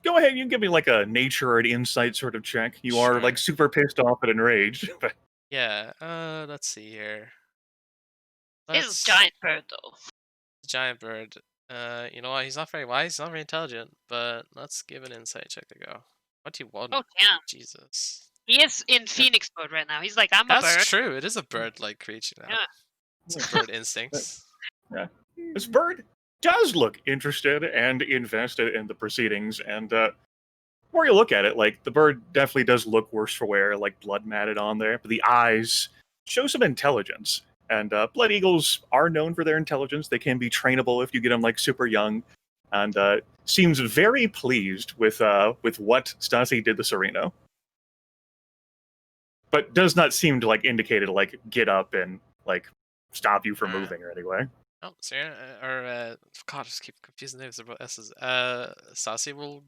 Go ahead. You can give me like a nature or an insight sort of check. You are like Sure. super pissed off and enraged. But Yeah. Let's see here. He's a giant bird, though. Giant bird. You know what? He's not very wise. He's not very intelligent. But let's give an insight check a go. What do you want? Oh, damn. Jesus. He is in Phoenix mode right now. He's like, I'm a bird. That's true. It is a bird-like creature now. Yeah. It's bird instincts. this bird does look interested and invested in the proceedings. And the more you look at it, like the bird definitely does look worse for wear, like blood matted on there. But the eyes show some intelligence. And blood eagles are known for their intelligence. They can be trainable if you get them like super young. And seems very pleased with what Stassi did to Sereno. But does not seem to like indicate it to like get up and like stop you from moving or anyway. Oh, Serena, God, I just keep confusing names about S's. Stassi will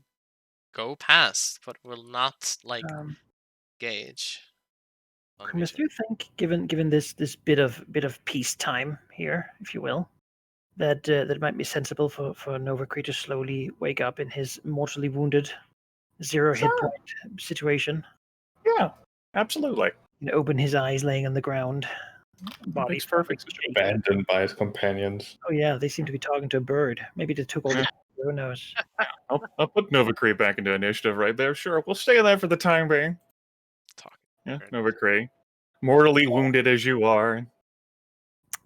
go past, but will not like gauge. Primus, do you think, given this bit of peacetime here, if you will, that it might be sensible for Novacree to slowly wake up in his mortally wounded, zero hit point situation? Yeah, absolutely. And open his eyes, laying on the ground. Body's perfect. Abandoned by his companions. Oh yeah, they seem to be talking to a bird. Maybe they took all the. Who knows? I'll put Novacree back into initiative right there. Sure, we'll stay there for the time being. Yeah, Novacree. Mortally wounded as you are.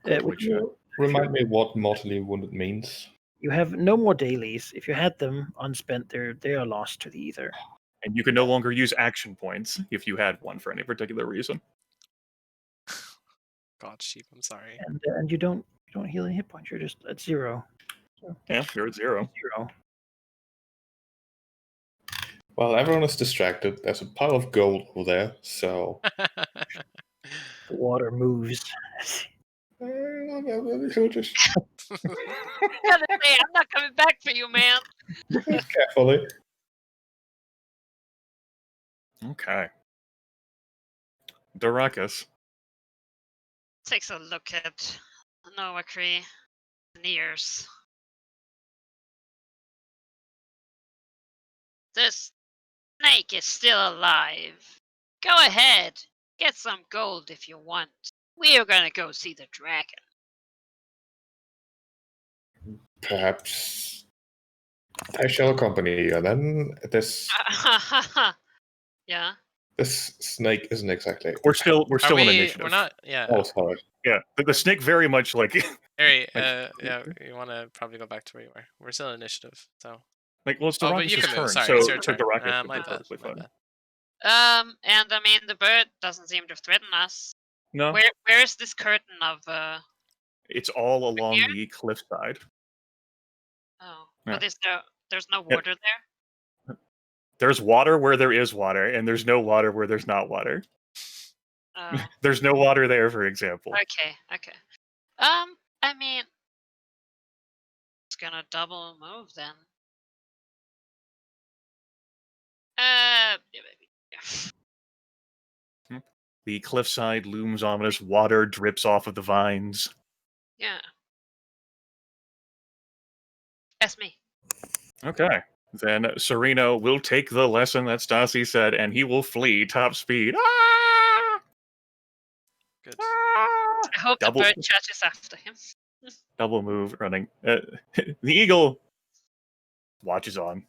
Would you remind me what mortally wounded means? You have no more dailies. If you had them unspent, they are lost to the ether. And you can no longer use action points if you had one for any particular reason. God, sheep, I'm sorry. And you don't heal any hit points. You're just at 0. So, yeah, you're at 0. 0. Well, everyone is distracted. There's a pile of gold over there, so the water moves. Just Gotta say, I'm not coming back for you, man. carefully. Okay. Darakas. Takes a look at Novacree. Nears. This snake is still alive. Go ahead. Get some gold if you want. We are gonna go see the dragon. Perhaps I shall accompany you then. Yeah. This snake isn't exactly. We're still in initiative. We're not. Yeah. Oh, sorry. Yeah, the snake very much like. Harry, yeah, you want to probably go back to where you were. We're still in initiative, so. Like, well, it's but Darakas' you can turn. move. Sorry, so it's your turn. Darakas My would be bad. perfectly fine. And I mean the bird doesn't seem to threaten us. No. Where is this curtain of It's all along here? the cliffside. Oh. Yeah. But there's no water there? There's water where there is water, and there's no water where there's not water. Oh. There's no water there, for example. Okay. I mean, it's gonna double move then. Yeah. The cliffside looms ominous. Water drips off of the vines. Yeah. That's me. Okay. Then Sereno will take the lesson that Stassi said, and he will flee top speed. Ah! Good. I hope Double- the bird chases after him. Double move running. The eagle watches on.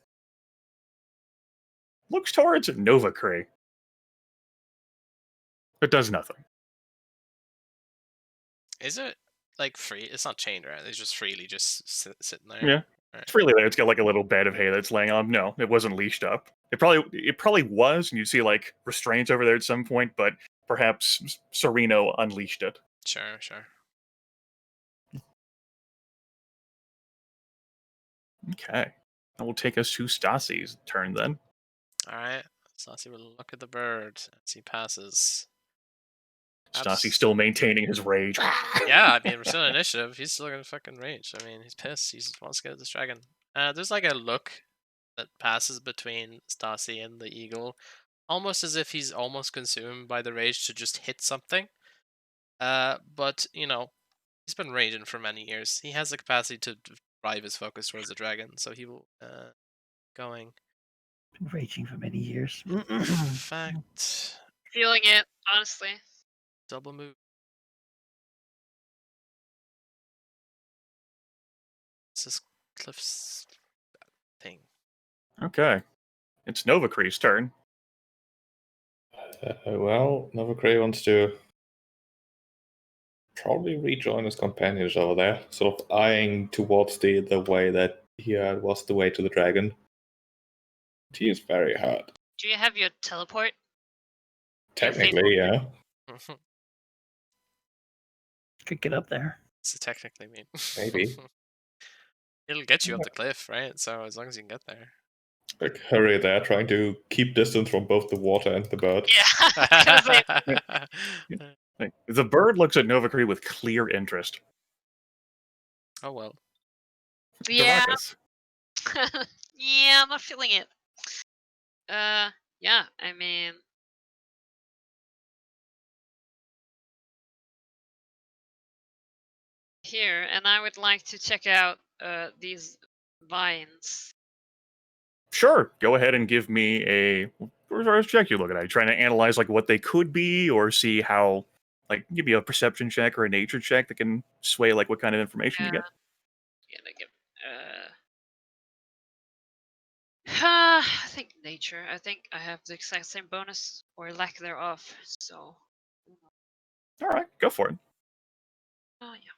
Looks towards Novacree. But does nothing. Is it like free? It's not chained, right? It's just freely just sitting there. Yeah. It's freely there. It's got like a little bed of hay that's laying on. No, it wasn't leashed up. It probably was, and you'd see like restraints over there at some point, but perhaps Sereno unleashed it. Sure. Okay. That will take us to Stassi's turn then. All right. Stassi will look at the bird as he passes. Stassi's still maintaining his rage. Yeah, I mean, we're still in initiative. He's still gonna fucking rage. I mean, he's pissed. He just wants to get this dragon. There's like a look that passes between Stassi and the eagle, almost as if he's almost consumed by the rage to just hit something. But you know, he's been raging for many years. He has the capacity to drive his focus towards the dragon, so he will going. Been raging for many years. Fact, Feeling it, honestly. double move. This is Cliff's thing. Okay. It's Novakree's turn. Well, Novakreev wants to probably rejoin his companions over there, sort of eyeing towards the way that he was the way to the dragon. He is very hurt. Do you have your teleport? Technically, yeah. Could get up there. So technically mean. Maybe. It'll get you up the cliff, right? So as long as you can get there. Like, hurry there, trying to keep distance from both the water and the bird. Yeah. The bird looks at Novakree with clear interest. Oh well. Yeah. Darakas. Yeah, I'm not feeling it. Yeah, I mean, here, and I would like to check out these vines. Sure, go ahead and give me a first check you look at. Are you trying to analyze like what they could be, or see how, like, give me a perception check or a nature check that can sway like what kind of information you get? Gonna give, I think nature. I think I have the exact same bonus or lack thereof. So, All right, go for it. oh yeah.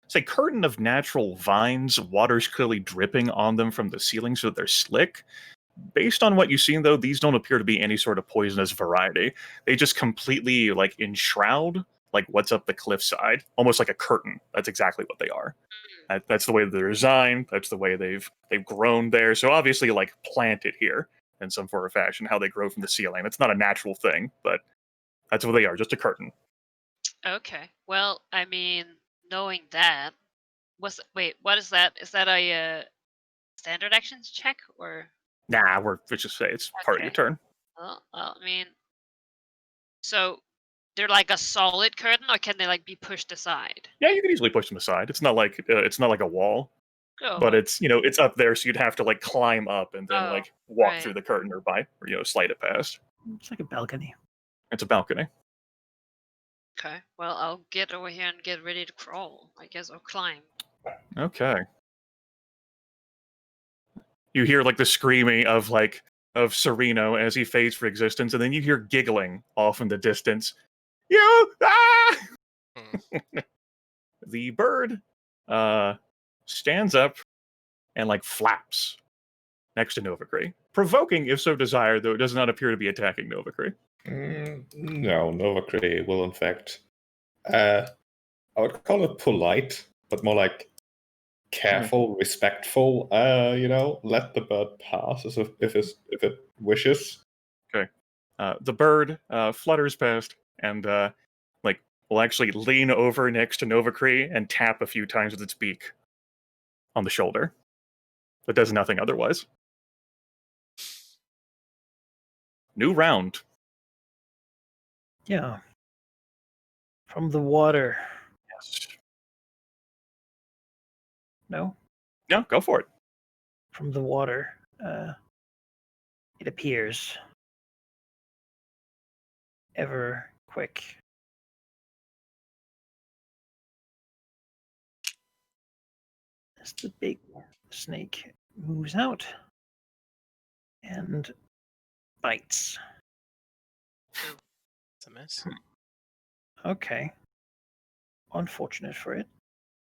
It's a curtain of natural vines. Water's clearly dripping on them from the ceiling, so they're slick. Based on what you've seen, though, these don't appear to be any sort of poisonous variety. They just completely like enshroud like what's up the cliffside, almost like a curtain. That's exactly what they are. That's the way they're designed. That's the way they've grown there. So obviously, like, planted here in some form or fashion. How they grow from the ceiling. It's not a natural thing, but that's what they are. Just a curtain. Okay. Well, I mean, knowing that, wait, what is that? Is that a standard actions check or? Nah, let's just say it's part of your Okay. turn. Well, I mean, so they're like a solid curtain, or can they like be pushed aside? Yeah, you can easily push them aside. It's not like a wall, Oh, but it's it's up there, so you'd have to like climb up and then Oh, like walk right. through the curtain or slide it past. It's like a balcony. It's a balcony. Okay. Well, I'll get over here and get ready to crawl. I guess, or climb. Okay. You hear like the screaming of Sereno as he fades for existence, and then you hear giggling off in the distance. You ah! The bird stands up and like flaps next to Novakree, provoking if so desired, though it does not appear to be attacking Novakree. No, Novakreev will in fact, I would call it polite, but more like careful, respectful. Let the bird pass if it wishes. Okay. The bird flutters past and will actually lean over next to Novakree and tap a few times with its beak on the shoulder, but does nothing otherwise. New round. Yeah. From the water. Yes. No? No, go for it. From the water. It appears ever quick. As the big snake moves out and bites. It's a miss. Okay. Unfortunate for it.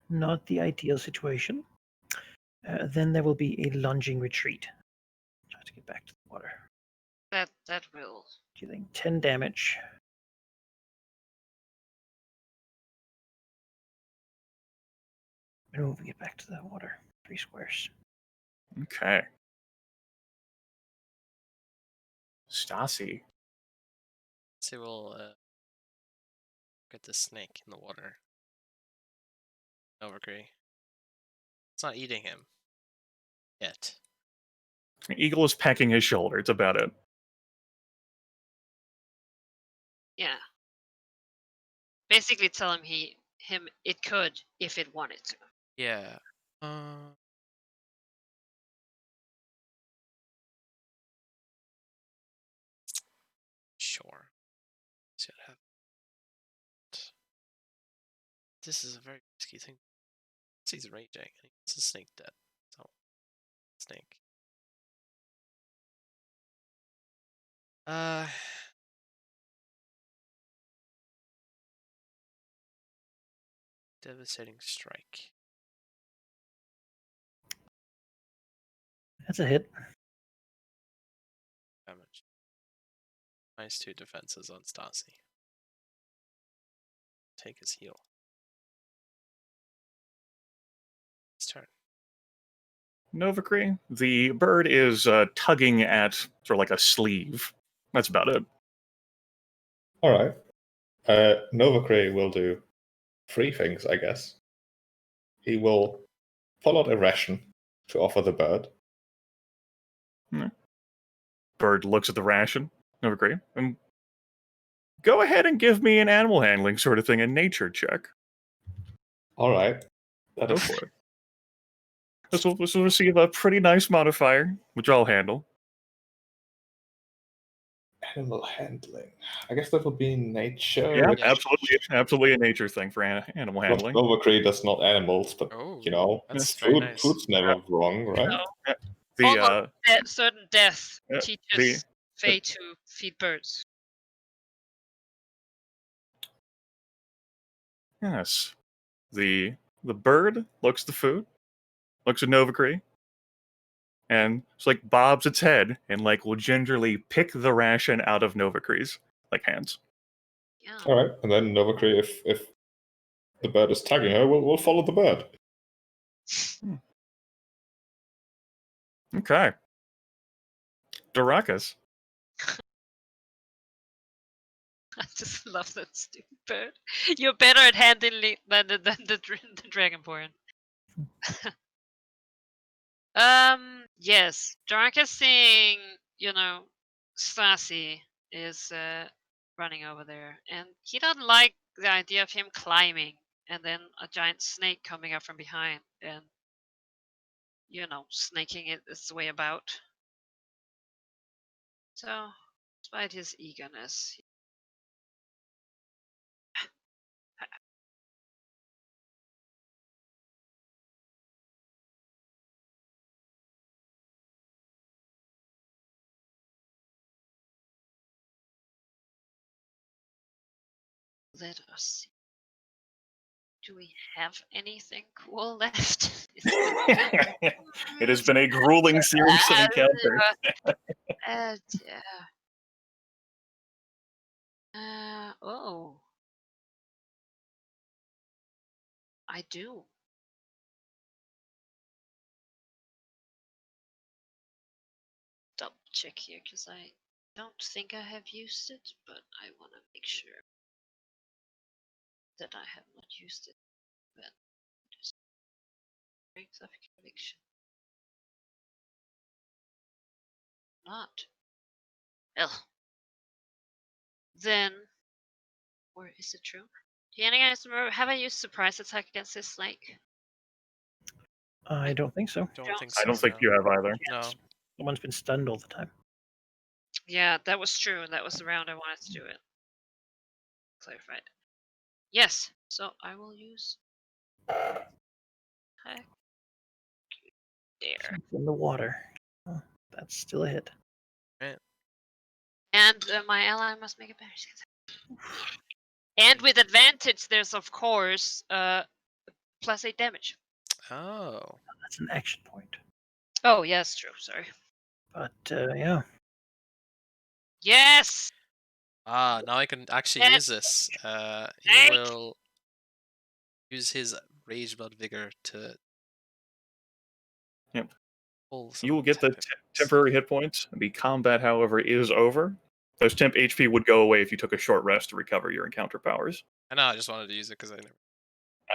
Not the ideal situation. Then there will be a lunging retreat. Try to get back to the water. That will. Dealing 10 damage. And moving it back to the water. 3 squares. Okay. Stassi. So we'll get the snake in the water. Overgree. It's not eating him yet. Eagle is pecking his shoulder. It's about it. Yeah. Basically, tell him it could if it wanted to. Yeah. Sure. See what happens. This is a very risky thing. He's raging. It's a snake dead. So, snake. Devastating strike. That's a hit. Damage. -2 defenses on Stassi. Take his heal. His turn. Novacree. The bird is tugging at sort of like a sleeve. That's about it. All right. Novacree will do 3 things, I guess. He will pull out a ration to offer the bird. Bird looks at the ration. Novacree. And go ahead and give me an animal handling sort of thing, a nature check. All right. That Go is for it. This will receive a pretty nice modifier, which I'll handle. animal handling. I guess that would be nature. Yeah, which- absolutely a nature thing for animal handling. Novacree does not animals, but Oh, you know, that's very nice. food's never wrong, right? No. The Certain death Yeah, teaches Fae to feed birds. yes, the bird looks at the food, looks at Novacree, and it's like bobs its head and like will gingerly pick the ration out of Novacree's like hands. Yeah. All right, and then Novacree, if the bird is tagging her, we'll follow the bird. Okay, Darakas. I just love that stupid bird. You're better at handling than the Dragonborn. Yes, Darkus seeing, Stassi is running over there, and he doesn't like the idea of him climbing and then a giant snake coming up from behind and, snaking its way about. So, despite his eagerness, let us see. Do we have anything cool left? It has been a grueling series of encounters. Oh. I do. Double check here because I don't think I have used it, but I want to make sure that I have not used it. But strength of conviction. Not. Well. Then, or is it true? Do you guys remember? Have I used surprise attack against this snake? I don't think so. Don't think so. I don't think no. you have either. No. Someone's been stunned all the time. Yeah, that was true. That was the round I wanted to do it. Clarified. Yes. So I will use. Heck. There. It's in the water. Oh, that's still a hit. And my ally must make a better attack. And with advantage, there's of course +8 damage. Oh. That's an action point. Oh yes, true. Sorry. But yeah. Yes. Now I can actually use this. He Snake. will use his Rage Blood Vigor to Pull some You will get the temp hits. temporary hit points. The combat, however, is over. Those temp HP would go away if you took a short rest to recover your encounter powers. I know. I just wanted to use it because I never.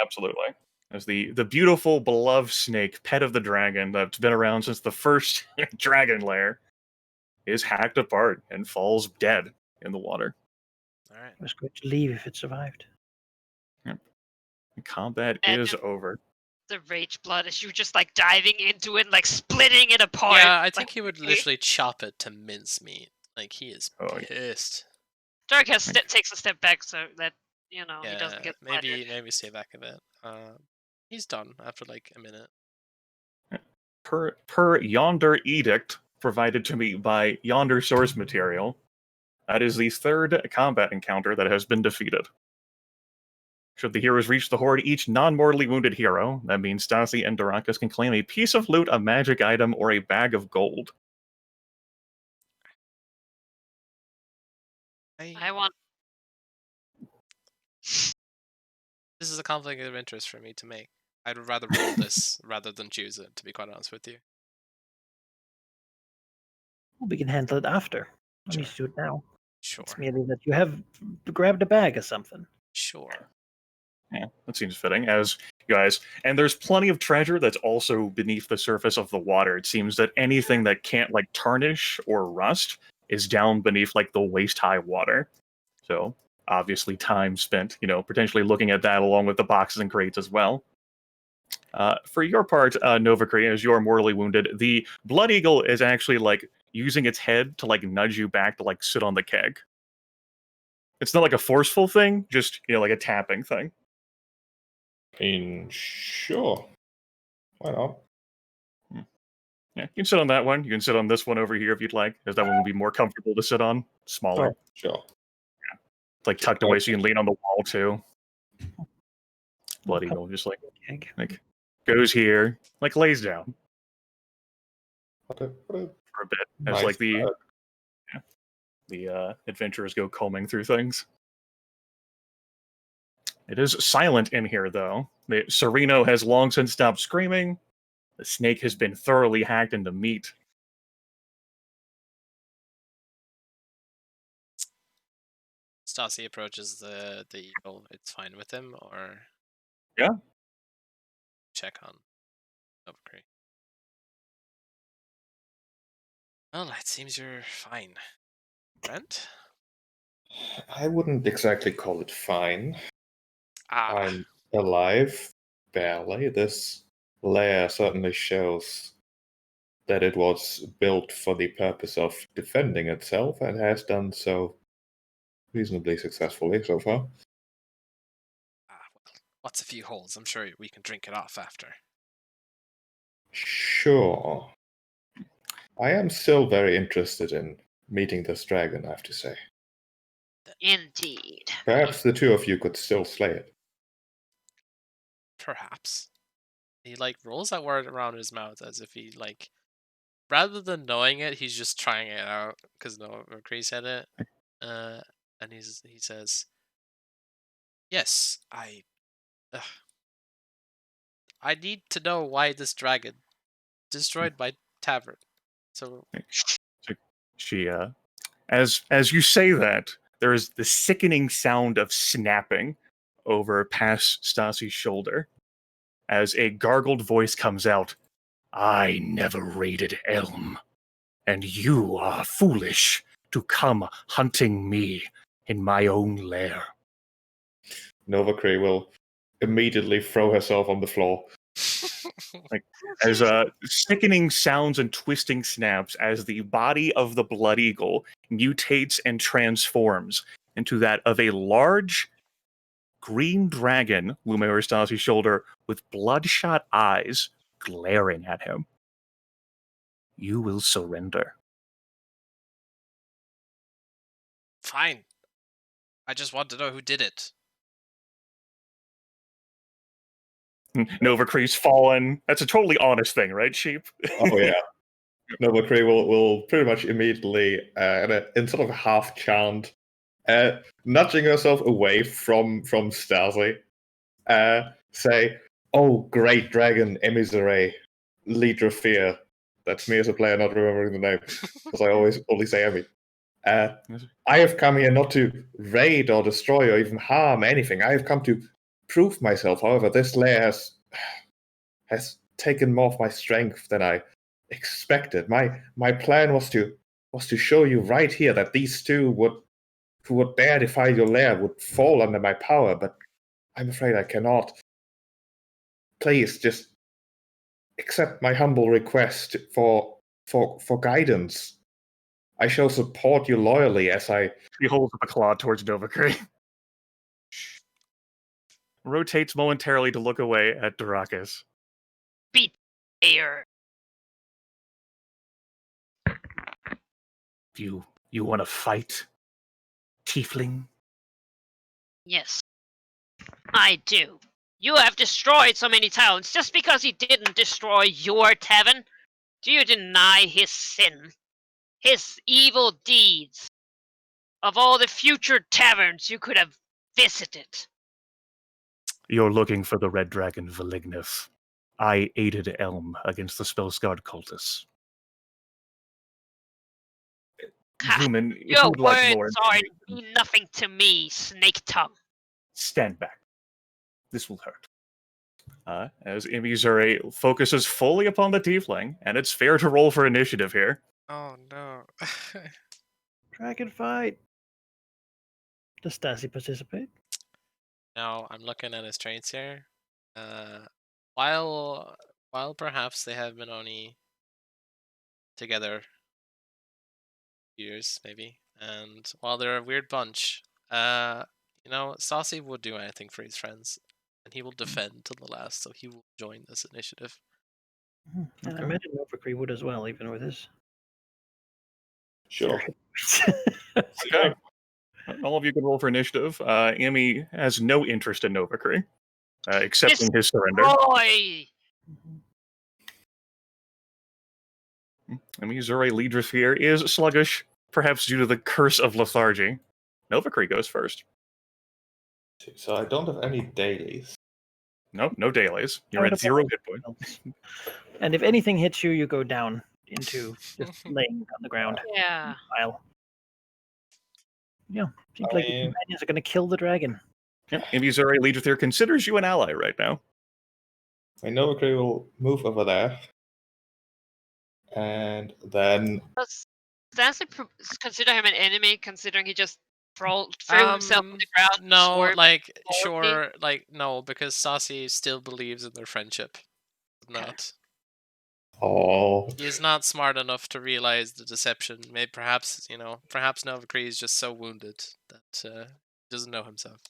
Absolutely. As the beautiful, beloved snake, pet of the dragon, that's been around since the first dragon lair, is hacked apart and falls dead in the water. All right. It was good to leave if it survived. Combat And is over. The rage blood is you just like diving into it, like splitting it apart. Yeah, I like, think he would literally chop it to mincemeat. Like he is Oh, yeah. pissed. Dark has takes a step back so that he Yeah, doesn't get maybe splattered. stay back a bit. He's done after like a minute. Per yonder edict provided to me by yonder source material, that is the third combat encounter that has been defeated. Should the heroes reach the horde, each non-mortally wounded hero, that means Stasi and Darakas, can claim a piece of loot, a magic item, or a bag of gold. I want. This is a conflict of interest for me to make. I'd rather roll this rather than choose it, to be quite honest with you. We can handle it after. Let me Sure. just do it now. Sure. It's merely that you have grabbed a bag or something. Sure. Yeah, that seems fitting, as you guys. And there's plenty of treasure that's also beneath the surface of the water. It seems that anything that can't like tarnish or rust is down beneath like the waist-high water. So obviously, time spent, potentially looking at that along with the boxes and crates as well. For your part, Novacree, as you are mortally wounded, the Blood Eagle is actually like using its head to like nudge you back to like sit on the keg. It's not like a forceful thing, just like a tapping thing. I mean, sure. Why not? Yeah, you can sit on that one. You can sit on this one over here if you'd like, because that one will be more comfortable to sit on. Smaller. Oh, sure. It's like tucked away so you can lean on the wall too. Blood Eagle just like goes here, like lays down What a for a bit as nice like the bird. adventurers go combing through things. It is silent in here, though. The Sereno has long since stopped screaming. The snake has been thoroughly hacked into meat. Stasi approaches the eagle. It's fine with him, or Yeah. check on Novacree. Well, it seems you're fine. Brent? I wouldn't exactly call it fine. Ah, I'm alive, barely. This lair certainly shows that it was built for the purpose of defending itself and has done so reasonably successfully so far. well, what's a few holes? I'm sure we can drink it off after. Sure. I am still very interested in meeting this dragon, I have to say. Indeed. Perhaps the two of you could still slay it. Perhaps. He like rolls that word around his mouth as if he like, rather than knowing it, he's just trying it out because Novacree said it. And he says, "Yes, I need to know why this dragon destroyed my tavern." So She, as you say that, there is the sickening sound of snapping over past Stasi's shoulder as a gargled voice comes out. I never raided Elm, and you are foolish to come hunting me in my own lair. Novacree will immediately throw herself on the floor. As sickening sounds and twisting snaps as the body of the Blood Eagle mutates and transforms into that of a large green dragon looming over Stasi's shoulder with bloodshot eyes glaring at him. You will surrender. Fine. I just want to know who did it. Novacree's fallen. That's a totally honest thing, right, Sheep? Oh yeah. Novacree will pretty much immediately, in sort of a half chant, nudging herself away from Stasi, say, "Oh, great dragon emissary, Leader of Fear. That's me as a player not remembering the name, because I always only say Emmy. I have come here not to raid or destroy or even harm anything. I have come to prove myself. However, this lair has taken more of my strength than I expected. My plan was to show you right here that these two who would dare defy your lair would fall under my power, but I'm afraid I cannot. Please just accept my humble request for guidance. I shall support you loyally as I... He holds up a claw towards Novacree. Rotates momentarily to look away at Darakas. Beat air. You want to fight, Tiefling? Yes, I do. You have destroyed so many towns. Just because he didn't destroy your tavern, do you deny his sin? His evil deeds? Of all the future taverns you could have visited. You're looking for the Red Dragon Valignus. I aided Elm against the Spellscarred cultists. Human, if Your you'd like more words are information, mean nothing to me, Snake Tongue. stand back. This will hurt. As Imizure focuses fully upon the Tiefling, and it's fair to roll for initiative here. Oh no. Dragon fight. Does Stassi participate? Now I'm looking at his traits here. While perhaps they have been only together years, maybe, and while they're a weird bunch, Stassi would do anything for his friends, and he will defend till the last, so he will join this initiative. And I Okay. imagine Novacree would as well, even with his. Sure. Okay. All of you can roll for initiative. Amy has no interest in Novacree, accepting his surrender. Roy! Imizure Leadrith here is sluggish, perhaps due to the curse of lethargy. Novacree goes first. So I don't have any dailies. Nope, no dailies. You're What at 0 about hit points. And if anything hits you, you go down into just laying on the ground. Yeah. Pile. Yeah, seems like the companions are going to kill the dragon. Yep. Imizure Leadrith here considers you an ally right now. I know Novacree will move over there. And then... Does Stanley consider him an enemy, considering he just threw himself on the ground? and No, swore sure, no, because Stassi still believes in their friendship. Not. Oh. He is not smart enough to realize the deception. Maybe perhaps Novacree is just so wounded that he doesn't know himself.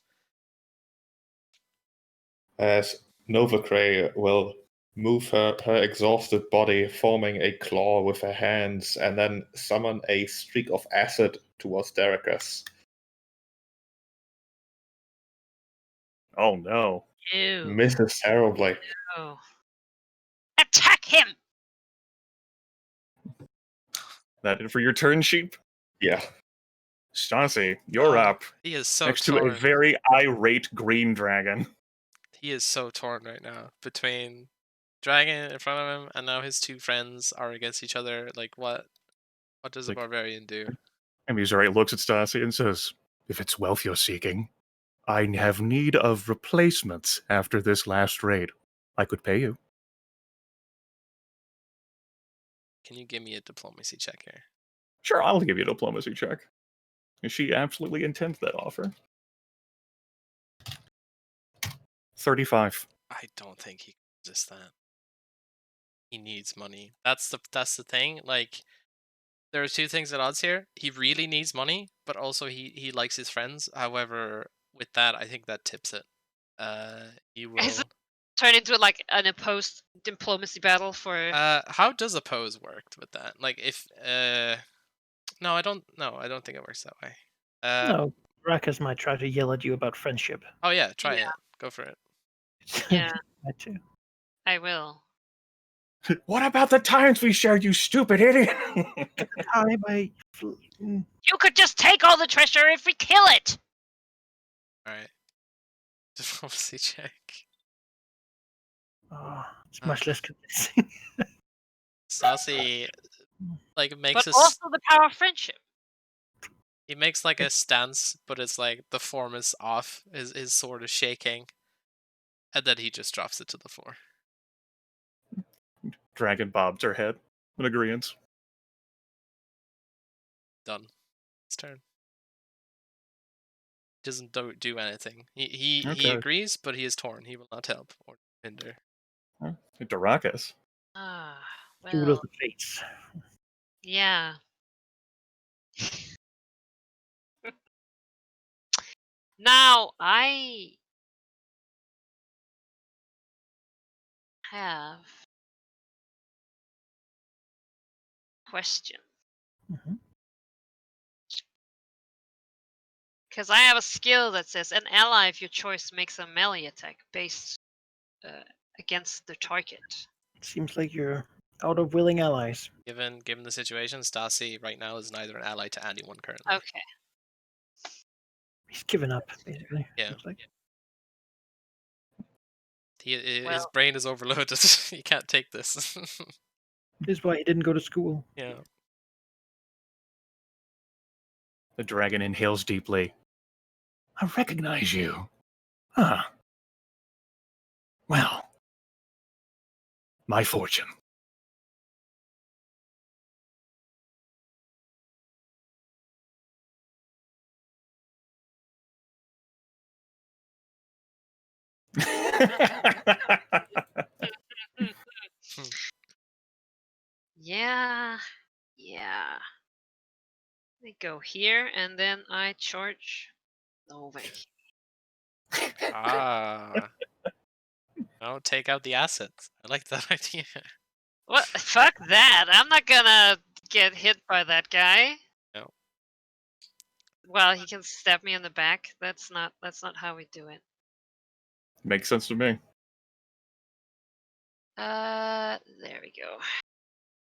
As Novacree will move her exhausted body, forming a claw with her hands, and then summon a streak of acid towards Darakas. Oh no. Ew. Misses terribly. Ew. Attack him! That it for your turn, sheep? Yeah. Stassi, you're up. He is so Next torn. to a very irate green dragon. He is so torn right now between dragon in front of him and now his two friends are against each other. Like what does a barbarian do? Imizure looks at Stassi and says, "If it's wealth you're seeking, I have need of replacements after this last raid. I could pay you." Can you give me a diplomacy check here? Sure, I'll give you a diplomacy check. And she absolutely intends that offer. 35. I don't think he can resist that. He needs money. That's the thing. Like, there are two things at odds here. He really needs money, but also he likes his friends. However, with that, I think that tips it. He will. Is it turn into like an opposed diplomacy battle for? How does oppose work with that? Like, if no, I don't think it works that way. No, Rakas might try to yell at you about friendship. Oh yeah, try it. Go for it. Yeah. That too. I will. What about the times we shared, you stupid idiot? You could just take all the treasure if we kill it. All right. Diplomacy check. It's much less convincing. Stassi like makes But a also the power of friendship. he makes like a stance, but it's like the form is off. His sword is shaking, and then he just drops it to the floor. Dragon bobs her head in agreement. Done. His turn. Doesn't do anything. He Okay. agrees, but he is torn. He will not help or hinder. Darakas. Ah, Duel of well, the fates. yeah. Now I have question. Mhm. Because I have a skill that says an ally of your choice makes a melee attack based against the target. Seems like you're out of willing allies. Given the situation, Stassi right now is neither an ally to anyone currently. Okay. He's given up, basically. Yeah. Looks like. His Well- brain is overloaded. He can't take this. This is why he didn't go to school. Yeah. The dragon inhales deeply. I recognize you. Huh. Well, my fortune. Yeah. Yeah. They go here and then I charge Novik. Ah. No, take out the assets. I like that idea. What? Fuck that. I'm not gonna get hit by that guy. No. Well, he can stab me in the back. That's not how we do it. Makes sense to me. There we go.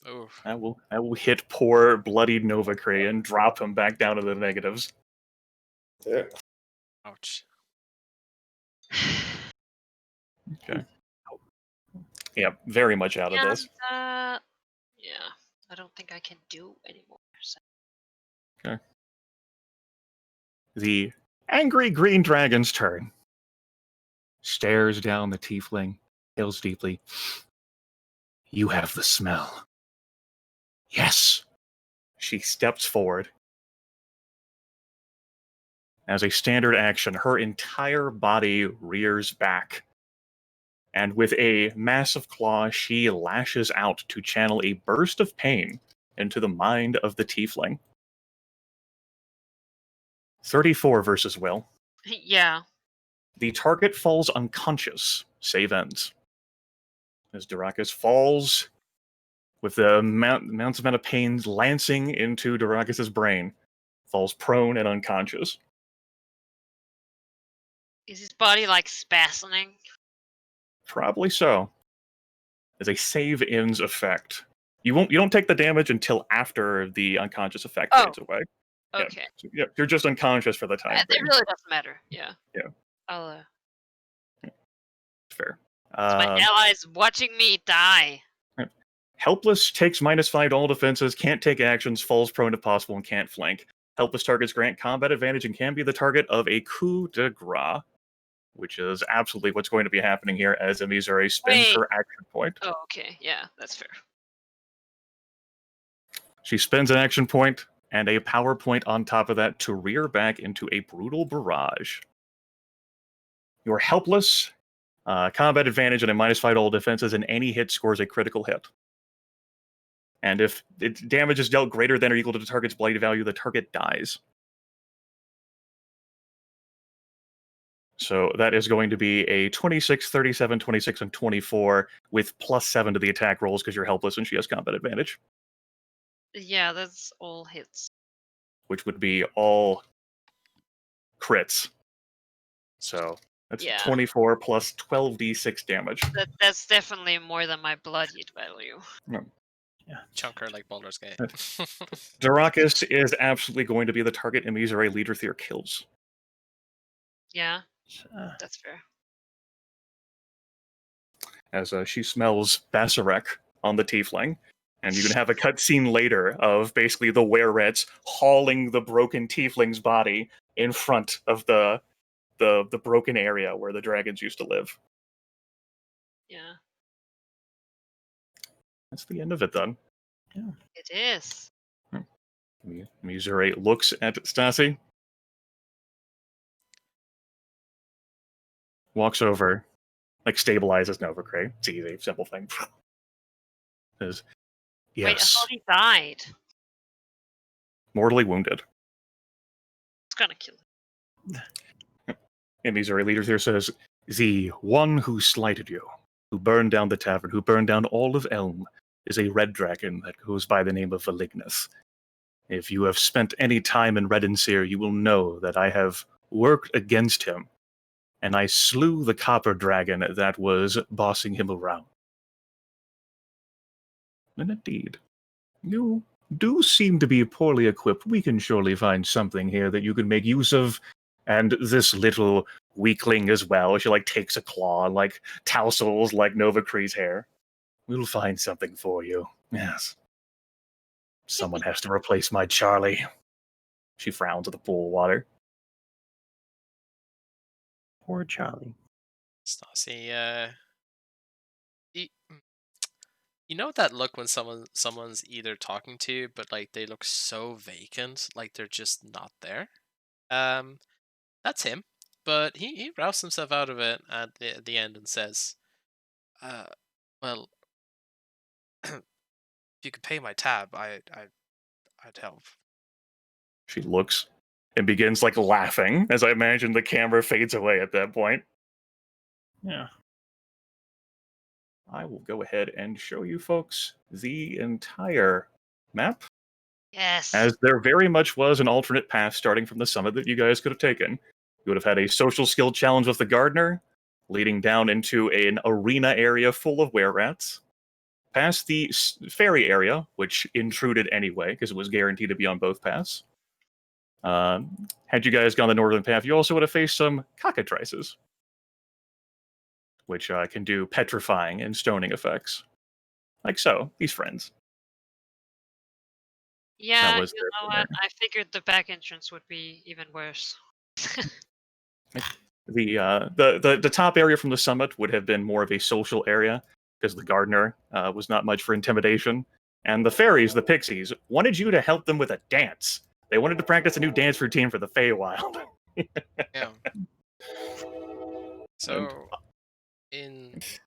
Oh. I will hit poor bloodied Novacray and drop him back down to the negatives. Yeah. Ouch. Okay. Yeah, very much out of this. And, yeah, I don't think I can do anymore. So. The angry green dragon's turn. Stares down the tiefling, hails deeply. You have the smell. Yes. She steps forward. As a standard action, her entire body rears back. And with a massive claw, she lashes out to channel a burst of pain into the mind of the tiefling. 34 versus Will. Yeah. The target falls unconscious. Save ends. As Darakas falls, with the immense amount of pain lancing into Darakas' brain, falls prone and unconscious. Is his body like spasming? Probably so. As a save ends effect. You don't take the damage until after the unconscious effect Oh. fades away. Okay. Yeah. So, yeah, you're just unconscious for the time It being. really doesn't matter. Yeah. Yeah. I'll. Fair. My allies watching me die. Helpless takes -5 to all defenses, can't take actions, falls prone if possible, and can't flank. Helpless targets grant combat advantage and can be the target of a coup de grace, which is absolutely what's going to be happening here as Emizure spends Wait. her action point. Oh, okay. Yeah, that's fair. She spends an action point and a power point on top of that to rear back into a brutal barrage. You're helpless, combat advantage, and a -5 to all defenses, and any hit scores a critical hit. And if its damage is dealt greater than or equal to the target's bloody value, the target dies. So that is going to be a 26, 37, 26, and 24 with +7 to the attack rolls because you're helpless and she has combat advantage, Yeah, that's all hits. which would be all crits. So that's Yeah. 24 plus 12d6 damage. That's definitely more than my blood hit value. Chunker like Baldur's Gate. Darakas is absolutely going to be the target Emizure Leader Thier kills. Yeah, Uh, that's fair. as she smells Basarek on the tiefling. And you can have a cutscene later of basically the were-rats hauling the broken tiefling's body in front of the broken area where the dragons used to live. Yeah, That's the end of it, then. it is. Mizure looks at Stassi, walks over, like stabilizes Nova Cray. It's easy, simple thing. Says, Wait, I yes, thought he died. mortally wounded. It's gonna kill him. And Mizure leader here says, the one who slighted you, who burned down the tavern, who burned down all of Elm, is a red dragon that goes by the name of Valignus. If you have spent any time in Redensir, you will know that I have worked against him, and I slew the copper dragon that was bossing him around. And indeed, you do seem to be poorly equipped. We can surely find something here that you can make use of. And this little weakling as well, she like takes a claw and like tousles like Nova Cree's hair. We'll find something for you. Yes. Someone has to replace my Charlie. She frowns at the pool of water. Poor Charlie. Stassi, you know that look when someone's either talking to you, but like they look so vacant, like they're just not there. That's him. But he roused himself out of it at the end and says, well, if you could pay my tab, I'd help. She looks and begins like laughing, as I imagine the camera fades away at that point. Yeah. I will go ahead and show you folks the entire map, Yes. as there very much was an alternate path starting from the summit that you guys could have taken. You would have had a social skill challenge with the gardener, leading down into an arena area full of were-rats, past the ferry area, which intruded anyway, because it was guaranteed to be on both paths. Had you guys gone the northern path, you also would have faced some cockatrices, which can do petrifying and stoning effects. Like so, these friends. Yeah, That was you their know what? I figured the back entrance would be even worse. The top area from the summit would have been more of a social area, because the gardener was not much for intimidation. And the fairies, the pixies, wanted you to help them with a dance. They wanted to practice a new dance routine for the Feywild. Yeah. So, it's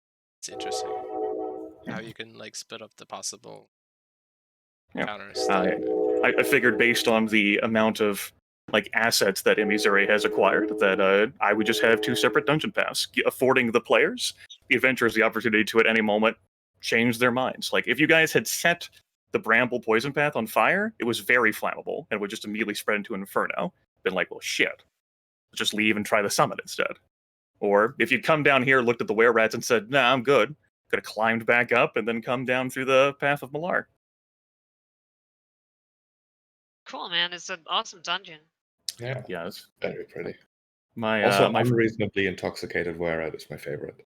interesting how you can like split up the possible Yeah. counters. I figured based on the amount of like assets that Emizure has acquired, that I would just have two separate dungeon paths, affording the players, the adventurers, the opportunity to at any moment change their minds. Like if you guys had set the Bramble Poison Path on fire, it was very flammable and would just immediately spread into Inferno. Been like, well, shit, let's just leave and try the summit instead. Or if you'd come down here, looked at the were-rats and said, nah, I'm good, could have climbed back up and then come down through the Path of Malar. Cool, man. It's an awesome dungeon. Yeah, Yes. very pretty. My Also, my unreasonably intoxicated were-rat is my favorite.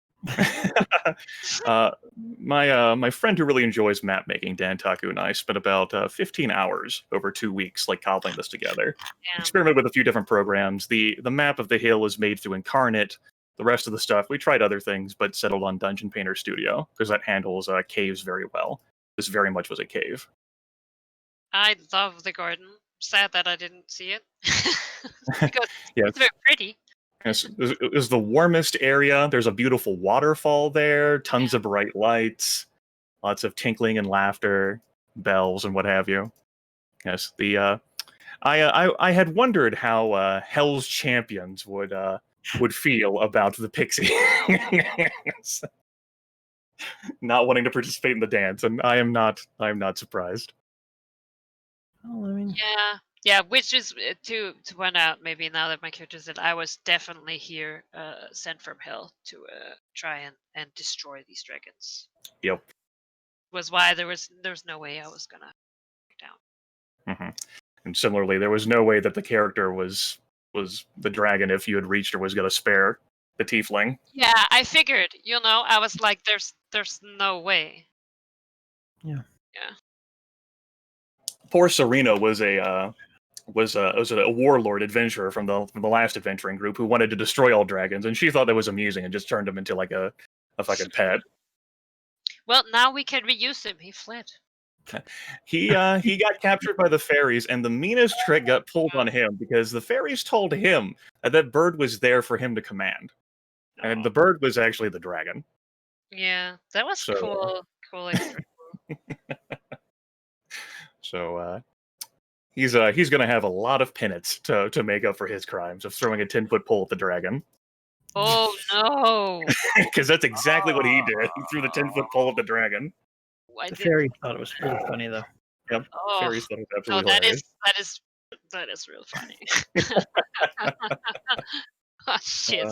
my friend who really enjoys map making, Dan Taku, and I spent about 15 hours over 2 weeks, like cobbling this together. Yeah. Experimented with a few different programs. The map of the hill is made through Incarnate. The rest of the stuff, we tried other things, but settled on Dungeon Painter Studio because that handles caves very well. This very much was a cave. I love the garden. Sad that I didn't see it. Because Yeah. it's very pretty. Yes, it was the warmest area. There's a beautiful waterfall there, tons of bright lights, lots of tinkling and laughter, bells and what have you. Yes, I had wondered how Hell's Champions would feel about the pixie not wanting to participate in the dance, and I am not surprised. Well, I mean, Yeah, which is to point out, maybe now that my character said, I was definitely here, sent from hell to try and destroy these dragons. Yep. Was why there was no way I was gonna back down. Mm-hmm. And similarly, there was no way that the character was the dragon, if you had reached her, was going to spare the tiefling. Yeah, I figured. I was like, there's no way. Poor Serena was a warlord adventurer from the last adventuring group who wanted to destroy all dragons, and she thought that was amusing and just turned him into like a fucking pet. Well, now we can reuse him. He fled. He got captured by the fairies, and the meanest trick got pulled on him because the fairies told him that bird was there for him to command, and the bird was actually the dragon. Yeah, that was So, cool. Cool. Extra. So he's gonna have a lot of penance to make up for his crimes of throwing a 10-foot pole at the dragon. Oh no! Because that's exactly what he did. He threw the 10-foot pole at the dragon. Why The did? fairies thought it was really funny though. Yep. Oh, Fairies thought it was no, absolutely hilarious. that is real funny. Oh shit!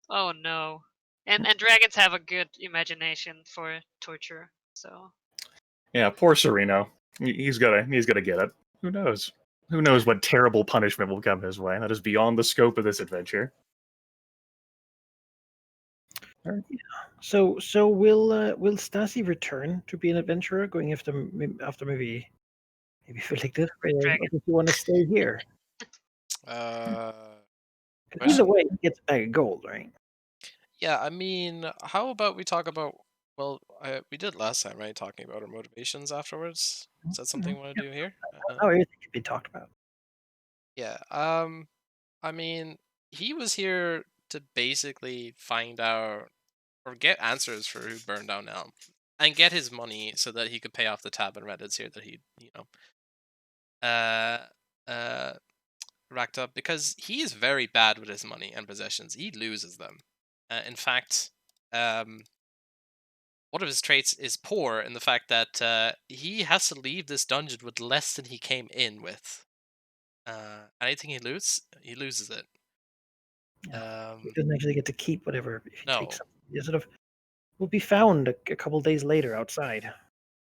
Oh no! And dragons have a good imagination for torture. So. Yeah, poor Sereno. He's gotta get it. Who knows? Who knows what terrible punishment will come his way? That is beyond the scope of this adventure. So will Stasi return to be an adventurer, going after maybe Philipted? Or does he want to stay here? Either way, he gets a bag of gold, right? Yeah, I mean, how about we talk about? Well, we did last time, right? Talking about our motivations afterwards. Is that something we want to do here? How everything can be talked about. Yeah. I mean, he was here to basically find out or get answers for who burned down Elm, and get his money so that he could pay off the tab and Reddits here that he, racked up, because he is very bad with his money and possessions. He loses them. In fact, one of his traits is poor in the fact that he has to leave this dungeon with less than he came in with. Anything he loses it. He doesn't actually get to keep whatever if he No. takes something. He sort of will be found a couple days later outside.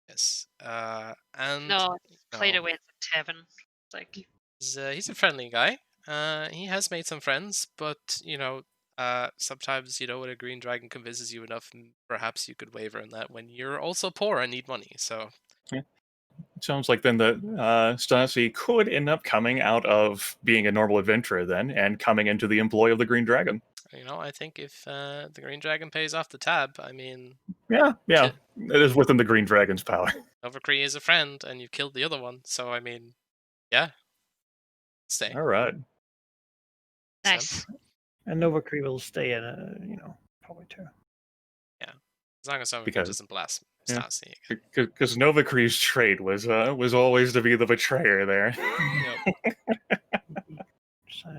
Yes. And No, played away at the tavern. Like. he's a friendly guy. He has made some friends, but sometimes when a green dragon convinces you enough, perhaps you could waver in that when you're also poor and need money. So It sounds like then that Stasi could end up coming out of being a normal adventurer then and coming into the employ of the Green Dragon. I think if the green dragon pays off the tab, I mean, Yeah, it is within the Green Dragon's power. Novacree is a friend, and you killed the other one, so I mean, yeah, stay. All right. Nice. And Novacree will stay in probably too. Yeah, as long as Novacree Because- doesn't blast yeah. Stasi. Because Novacree's trait was always to be the betrayer there.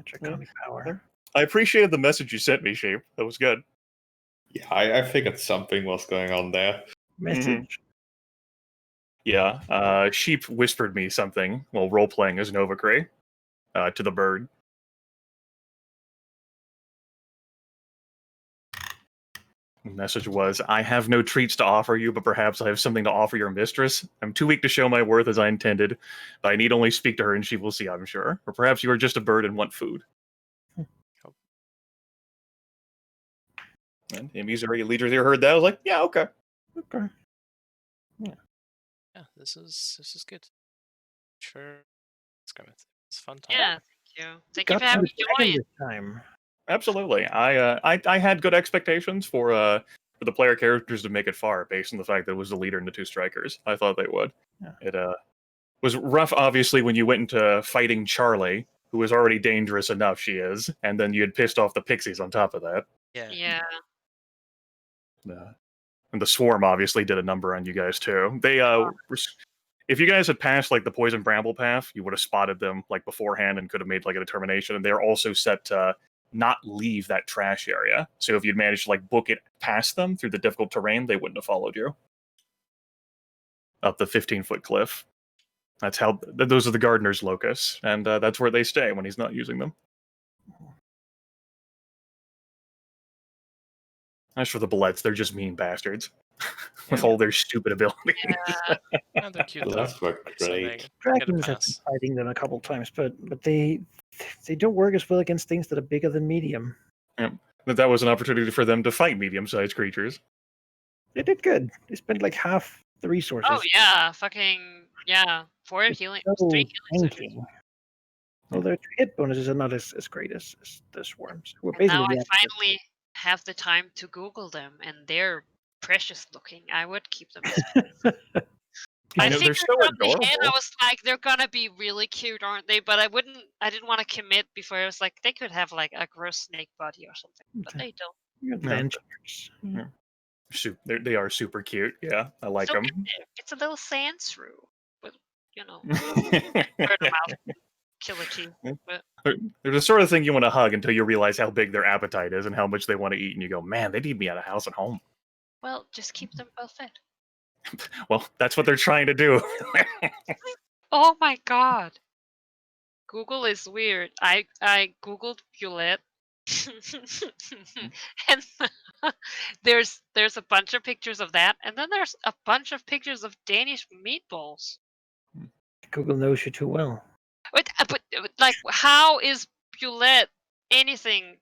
Draconic power. I appreciated the message you sent me, Sheep. That was good. Yeah, I figured something was going on there. Message. Yeah, Sheep whispered me something while role-playing as Novacree to the bird. The message was, I have no treats to offer you, but perhaps I have something to offer your mistress. I'm too weak to show my worth as I intended, but I need only speak to her and she will see, I'm sure. Or perhaps you are just a bird and want food. And Missouri Leader there heard that. I was like, yeah, okay. Okay. Yeah, this is good. Sure, it's a fun time. Yeah, thank you. Thank you Got for having to me the dragon join. this time. Absolutely. I had good expectations for the player characters to make it far based on the fact that it was the leader and the two strikers. I thought they would. Yeah. It was rough, obviously, when you went into fighting Charlie, who was already dangerous enough, she is, and then you had pissed off the pixies on top of that. Yeah. And the swarm obviously did a number on you guys too. They if you guys had passed like the poison bramble path, you would have spotted them like beforehand and could have made like a determination. And they're also set to not leave that trash area. So if you'd managed to like book it past them through the difficult terrain, they wouldn't have followed you up the 15-foot cliff. That's how those are the gardener's locus, and that's where they stay when he's not using them. As for the bullets, they're just mean bastards with all their stupid abilities. Yeah, they're cute. Well, though. that's what So great. they get a Dragons have pass. been fighting them a couple times, but they don't work as well against things that are bigger than medium. that was an opportunity for them to fight medium-sized creatures. They did good. They spent like half the resources. Oh yeah, fucking yeah. 4 It's healing, so 3 healing surges. tanky. Well, their hit bonuses are not as great as the swarms. Who are And basically now I the opposite. finally have the time to Google them, and they're precious looking. I would keep them. I know, think they're so from the head, I adorable. was like, they're gonna be really cute, aren't they? But I didn't want to commit before. I was like, they could have like a gross snake body or something, but Okay. they don't. You got Yeah. adventures. They are super cute. Yeah, I like So them. it's a little sand shrew, but bird mouth killer teeth. But They're the sort of thing you want to hug until you realize how big their appetite is and how much they want to eat, and you go, man, they need me at a house and home. well, just keep them well fed. Well, that's what they're trying to do. Oh my god. Google is weird. I googled Bulette. And there's a bunch of pictures of that, and then there's a bunch of pictures of Danish meatballs. Google knows you too well. But like, how is Bulette anything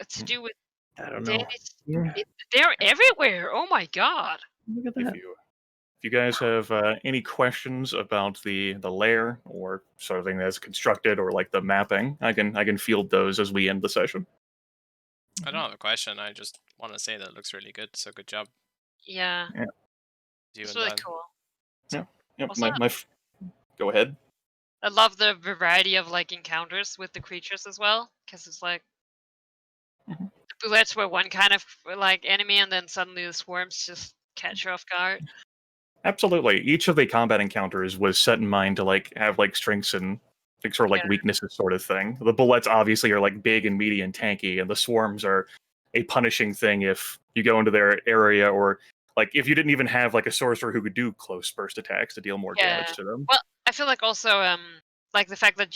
to do with I don't know. Danish? Yeah, They're everywhere. Oh my god. look at that. If you guys have any questions about the lair or sort of thing that's constructed or like the mapping, I can field those as we end the session. I don't have a question. I just want to say that it looks really good. So good job, Yeah. you It's and really Dan. cool. Yep, Also- go ahead. I love the variety of like encounters with the creatures as well, because it's like Mhm. the bullets were one kind of like enemy, and then suddenly the swarms just catch you off guard. Absolutely. Each of the combat encounters was set in mind to like have like strengths and like, sort of like Yeah. weaknesses sort of thing. The bullets obviously are like big and meaty and tanky, and the swarms are a punishing thing if you go into their area or like if you didn't even have like a sorcerer who could do close burst attacks to deal more Yeah. damage to them. Well, I feel like also like the fact that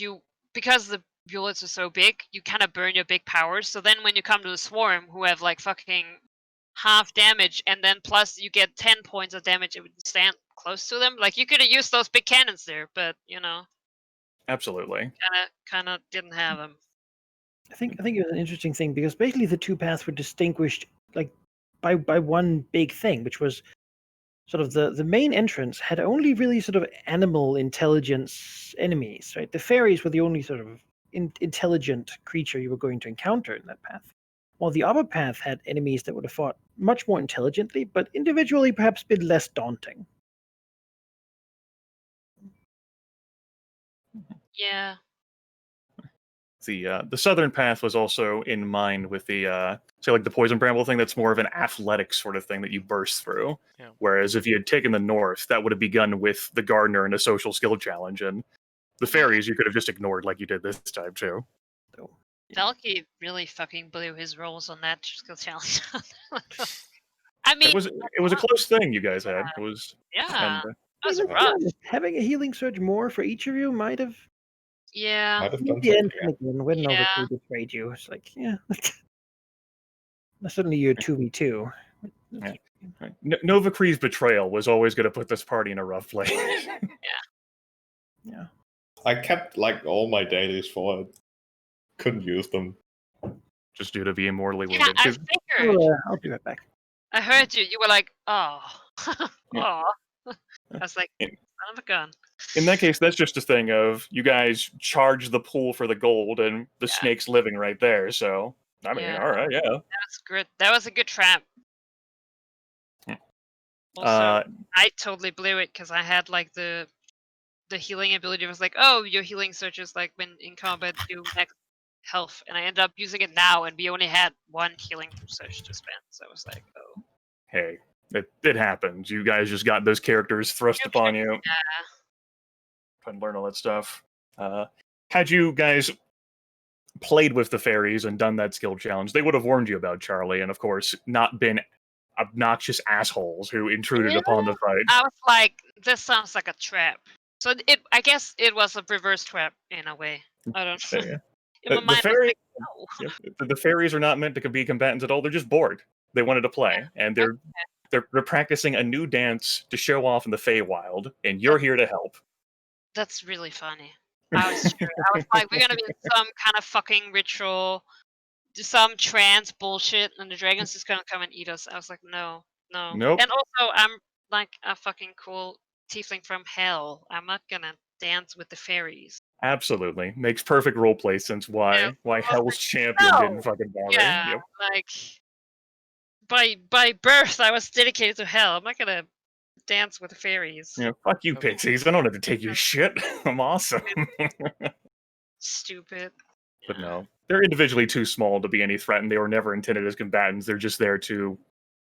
because the bullets are so big, you kind of burn your big powers. So then when you come to the swarm, who have like fucking half damage, and then plus you get 10 points of damage if you stand close to them. Like, you could have used those big cannons there, but Absolutely. kind of didn't have them. I think it was an interesting thing because basically the two paths were distinguished like by one big thing, which was sort of the main entrance had only really sort of animal intelligence enemies, right? The fairies were the only sort of intelligent creature you were going to encounter in that path. While the other path had enemies that would have fought much more intelligently, but individually perhaps been less daunting. Yeah. The southern path was also in mind with the say like the poison bramble thing. That's more of an athletic sort of thing that you burst through. Yeah. Whereas if you had taken the north, that would have begun with the gardener and a social skill challenge, and the fairies you could have just ignored like you did this time too. So Dalki really fucking blew his rolls on that skill challenge. I mean, It was a close thing you guys had. It was yeah, and, that was let's be rough. honest, having a healing surge more for each of you might have Yeah. Might have in done the end something. again when Yeah. Nova betrayed you. It's like, yeah. Suddenly you're 2v2. Right. Nova Kree's betrayal was always going to put this party in a rough place. Yeah. I kept like all my dailies for it. Couldn't use them. Just due to being mortally Yeah, wounded. I 'Cause figured. I'll be right back. I heard you. You were like, oh. Yeah. Oh. I was like, Yeah. son of a gun. in that case, that's just a thing of you guys charge the pool for the gold, and the Yeah. snake's living right there. So I mean, Yeah. all right, yeah. That's good. That was a good trap. Hmm. Also, I totally blew it because I had like the healing ability was like, oh, your healing searches like when in combat do max health, and I ended up using it now, and we only had one healing search to spend, so I was like, oh, Hey, it happens. You guys just got those characters thrust upon you. yeah, Couldn't learn all that stuff. Had you guys played with the fairies and done that skill challenge, they would have warned you about Charlie, and of course, not been obnoxious assholes who intruded Yeah. upon the fight. I was like, this sounds like a trap. So I guess it was a reverse trap in a way. I don't know. Yeah. In my The mind, I was fairy- like, no. Yeah, the fairies are not meant to be combatants at all. They're just bored. They wanted to play, and they're practicing a new dance to show off in the Feywild, and you're here to help. That's really funny. I was sure. I was like, we're gonna be in some kind of fucking ritual some trans bullshit and the dragon's just gonna come and eat us. I was like, no. Nope. And also, I'm like a fucking cool tiefling from hell. I'm not gonna dance with the fairies. Absolutely. Makes perfect roleplay sense why Hell's Champion no. didn't fucking bother. Yeah, Yep. like by birth I was dedicated to hell. I'm not gonna dance with the fairies. Yeah, fuck you, pixies. I don't have to take your shit. I'm awesome. Stupid. But no, they're individually too small to be any threat, and they were never intended as combatants. They're just there to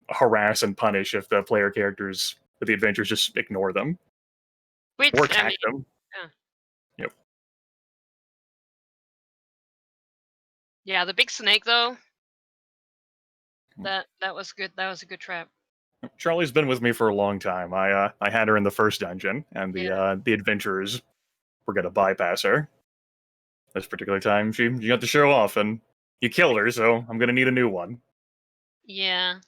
harass and punish if the player characters with the adventures just ignore them Which, or attack them. yeah. Yep. Yeah, the big snake though. That was good. That was a good trap. Charlie's been with me for a long time. I had her in the first dungeon, and the adventurers were gonna bypass her. This particular time, she got to show off, and you killed her, so I'm gonna need a new one. Yeah.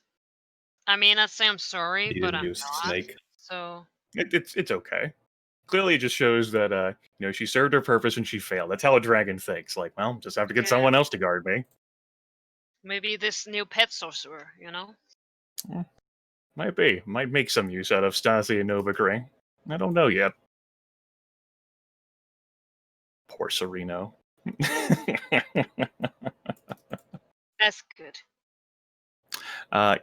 I mean, I'd say I'm sorry, You but didn't I'm use not. snake. So It's okay. Clearly, it just shows that she served her purpose and she failed. That's how a dragon thinks. Like, well, just have to get someone else to guard me. maybe this new pet sorcerer, you know? Might be. Might make some use out of Stasi and Novakri. I don't know yet. Poor Sereno. That's good.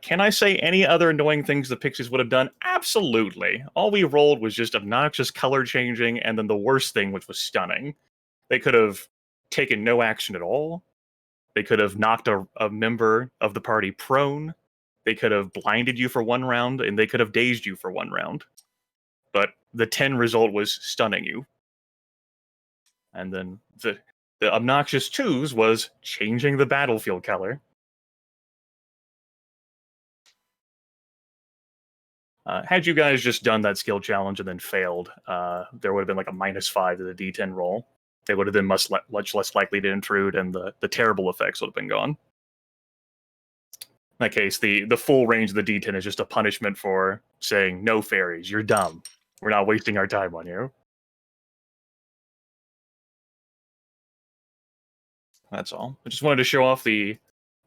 Can I say any other annoying things the Pixies would have done? Absolutely. All we rolled was just obnoxious color changing, and then the worst thing, which was stunning. They could have taken no action at all. They could have knocked a member of the party prone. They could have blinded you for one round, and they could have dazed you for one round. But the 10 result was stunning you. And then the obnoxious 2s was changing the battlefield color. Had you guys just done that skill challenge and then failed, there would have been like a -5 to the D10 roll. They would have been much less likely to intrude, and the terrible effects would have been gone. In that case, the full range of the D10 is just a punishment for saying, no fairies, you're dumb. We're not wasting our time on you. That's all. I just wanted to show off the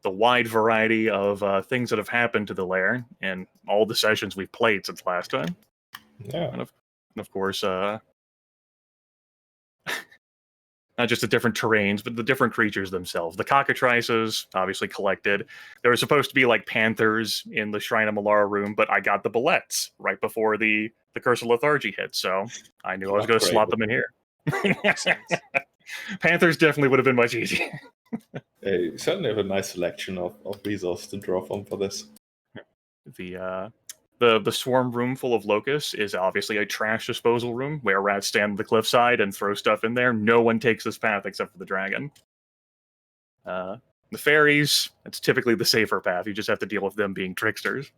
wide variety of things that have happened to the lair in all the sessions we've played since last time. Yeah. And of course, not just the different terrains, but the different creatures themselves. The cockatrices, obviously collected. There were supposed to be like panthers in the Shrine of Malara room, but I got the bullets right before the Curse of Lethargy hit, so I knew I was going to slot them in here. Panthers definitely would have been much easier. You certainly have a nice selection of resources to draw from for this. The swarm room full of locusts is obviously a trash disposal room where rats stand on the cliffside and throw stuff in there. No one takes this path except for the dragon. The fairies, it's typically the safer path. You just have to deal with them being tricksters.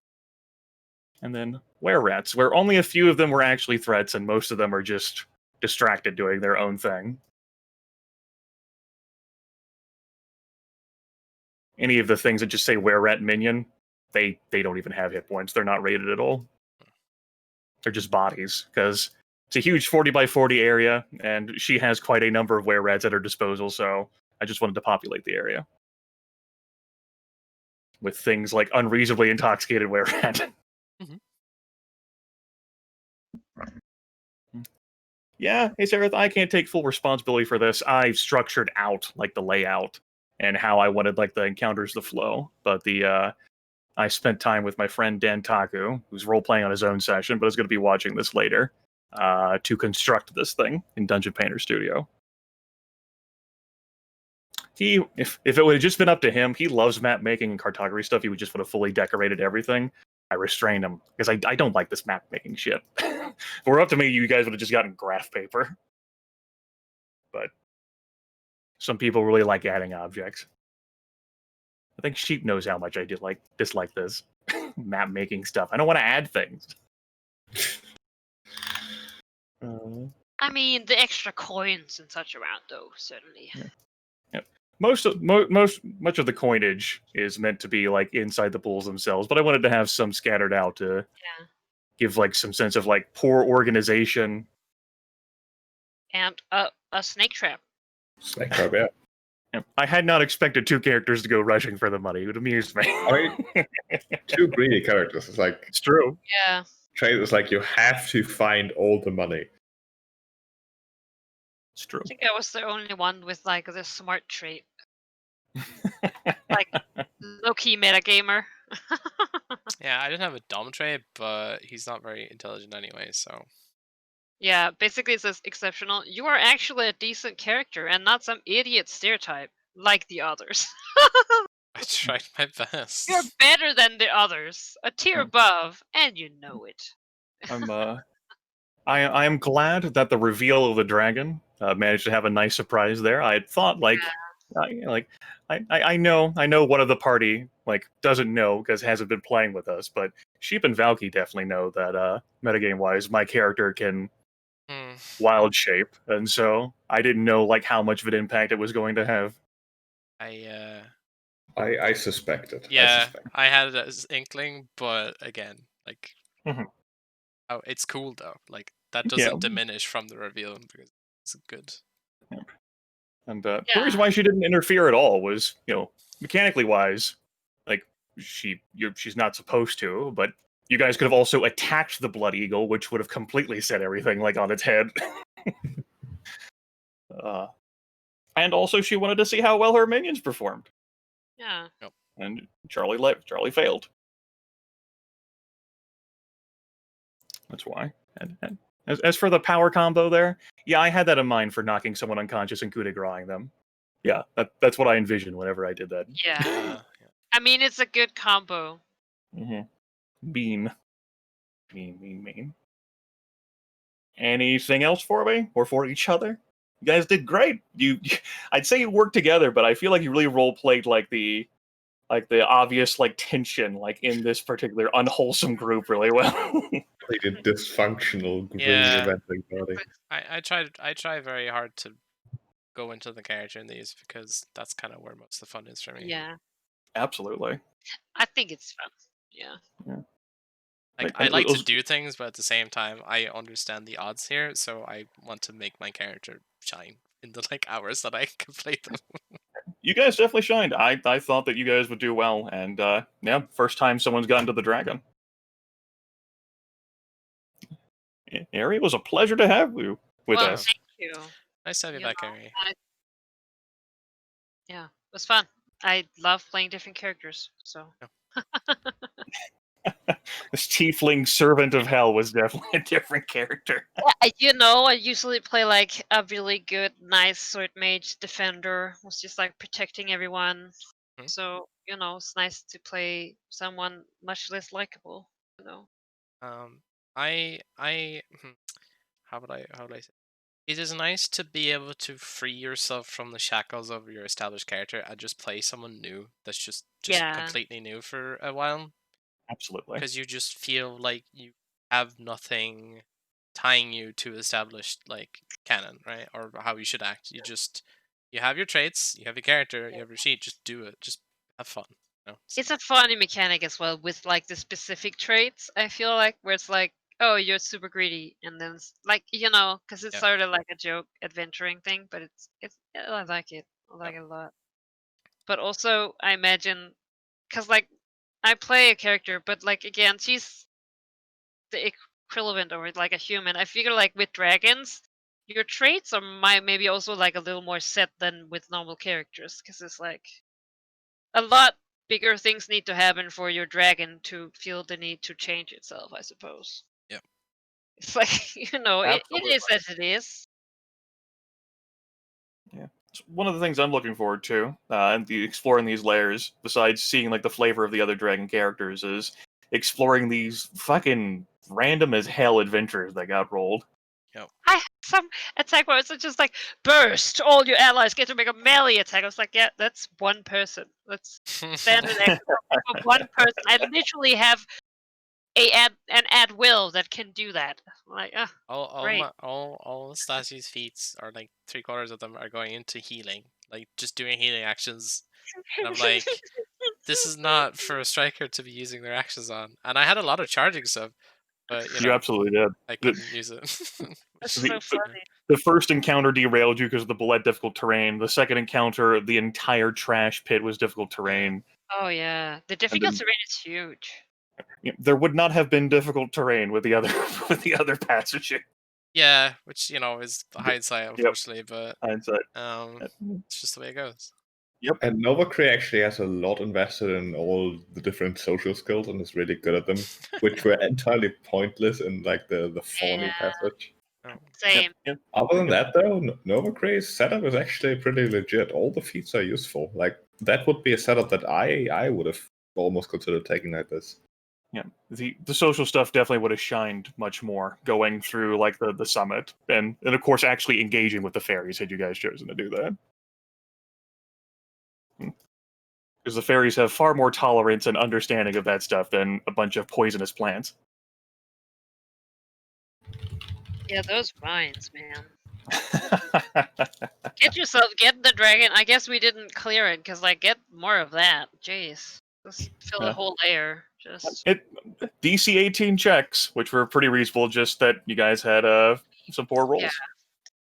And then were-rats, where only a few of them were actually threats and most of them are just distracted doing their own thing. Any of the things that just say were-rat minion, they don't even have hit points. They're not rated at all. They're just bodies, because it's a huge 40 by 40 area, and she has quite a number of were-rats at her disposal, so I just wanted to populate the area with things like unreasonably intoxicated were-rat. Yeah, hey Sarah, I can't take full responsibility for this. I've structured out like the layout and how I wanted like the encounters to flow, but I spent time with my friend Dan Taku, who's role-playing on his own session, but is going to be watching this later, to construct this thing in Dungeon Painter Studio. If it would have just been up to him, he loves map making and cartography stuff, he would just would have fully decorated everything. I restrained him, because I don't like this map making shit. If it were up to me, you guys would have just gotten graph paper. But some people really like adding objects. I think Sheep knows how much I dislike this map making stuff. I don't want to add things. I mean, the extra coins and such around, though, certainly. Yeah. Much of the coinage is meant to be like inside the pools themselves, but I wanted to have some scattered out to give like some sense of like poor organization. And a snake trap. Snake trap, yeah. I had not expected 2 characters to go rushing for the money. It amused me. I mean, 2 greedy characters. It's like It's true. Yeah. trade is like you have to find all the money. It's true. I think I was the only one with like the smart trait. Like low-key metagamer. Yeah, I didn't have a dumb trait, but he's not very intelligent anyway, so. Yeah, basically it says exceptional. You are actually a decent character and not some idiot stereotype like the others. I tried my best. You're better than the others, a tier above, and you know it. I am glad that the reveal of the dragon managed to have a nice surprise there. I had thought I know one of the party doesn't know because hasn't been playing with us, but Sheep and Valky definitely know that metagame wise my character can wild shape, and so I didn't know how much of an impact it was going to have. I suspected. Yeah, I had an inkling, but again, Mhm. oh, it's cool though. That doesn't diminish from the reveal because it's good. And the reason why she didn't interfere at all was, mechanically wise, she's not supposed to, but you guys could have also attacked the Blood Eagle, which would have completely set everything on its head. And also she wanted to see how well her minions performed. Yeah. Yep. And Charlie failed. That's why. And as for the power combo there, yeah, I had that in mind for knocking someone unconscious and coup de grace them. Yeah, that's what I envisioned whenever I did that. Yeah. I mean, it's a good combo. Mm-hmm. Mean. Anything else for me or for each other? You guys did great. I'd say you worked together, but I feel like you really role played the obvious tension in this particular unwholesome group really well. Like a dysfunctional greedy eventing party. I try very hard to go into the character in these because that's kind of where most of the fun is for me. Yeah. Absolutely. I think it's fun. Yeah. I like to do things, but at the same time, I understand the odds here, so I want to make my character shine in the hours that I can play them. You guys definitely shined. I thought that you guys would do well, and first time someone's gotten to the dragon. Ari, it was a pleasure to have you with us. Thank you. Nice to have you back, Ari. Yeah, it was fun. I love playing different characters, so. This tiefling servant of hell was definitely a different character. I usually play a really good, nice sword mage defender who's just protecting everyone. Mm-hmm. So, it's nice to play someone much less likable, how would I say? It is nice to be able to free yourself from the shackles of your established character and just play someone new that's just completely new for a while. Absolutely. Because you just feel like you have nothing tying you to established canon, right? Or how you should act. You have your traits, you have your character, you have your sheet, just do it. Just have fun. It's a funny mechanic as well with the specific traits, I feel where it's oh, you're super greedy, and then because it's sort of a joke adventuring thing, but I like it. I like it a lot. But also, I imagine, because I play a character, but again, she's the equivalent of a human. I figure with dragons, your traits are maybe also a little more set than with normal characters, because it's a lot bigger things need to happen for your dragon to feel the need to change itself, I suppose. Yeah. It's it is as it is. Yeah. It's one of the things I'm looking forward to, and exploring these layers, besides seeing the flavor of the other dragon characters, is exploring these fucking random as hell adventures that got rolled. Yep. I had some attack where it's just burst, all your allies get to make a melee attack. I was yeah, that's one person. Let's standard action for one person. I literally have an at will that can do that. All Stasi's feats are 3/4 of them are going into healing, just doing healing actions. And I'm this is not for a striker to be using their actions on. And I had a lot of charging stuff, but You absolutely did. I The- couldn't use it. That's the- so funny. The first encounter derailed you because of the bullet difficult terrain. The second encounter, the entire trash pit was difficult terrain. Oh yeah, the difficult terrain is huge. There would not have been difficult terrain with the other with the other passages. Yeah, which is hindsight, unfortunately, but Hindsight. it's just the way it goes. And Novacree actually has a lot invested in all the different social skills and is really good at them, which were entirely pointless in like the Fawny Yeah. passage. Oh. Same. Other than that, though, Novacree's setup is actually pretty legit. All the feats are useful. Like that would be a setup that I would have almost considered taking like this. Yeah, the social stuff definitely would have shined much more going through like the summit, and of course actually engaging with the fairies had you guys chosen to do that. Because the fairies have far more tolerance and understanding of that stuff than a bunch of poisonous plants. Yeah, those vines, man. Get the dragon. I guess we didn't clear it because like get more of that. Jeez, just fill the Yeah. whole layer. Just DC 18 checks, which were pretty reasonable, just that you guys had some poor rolls.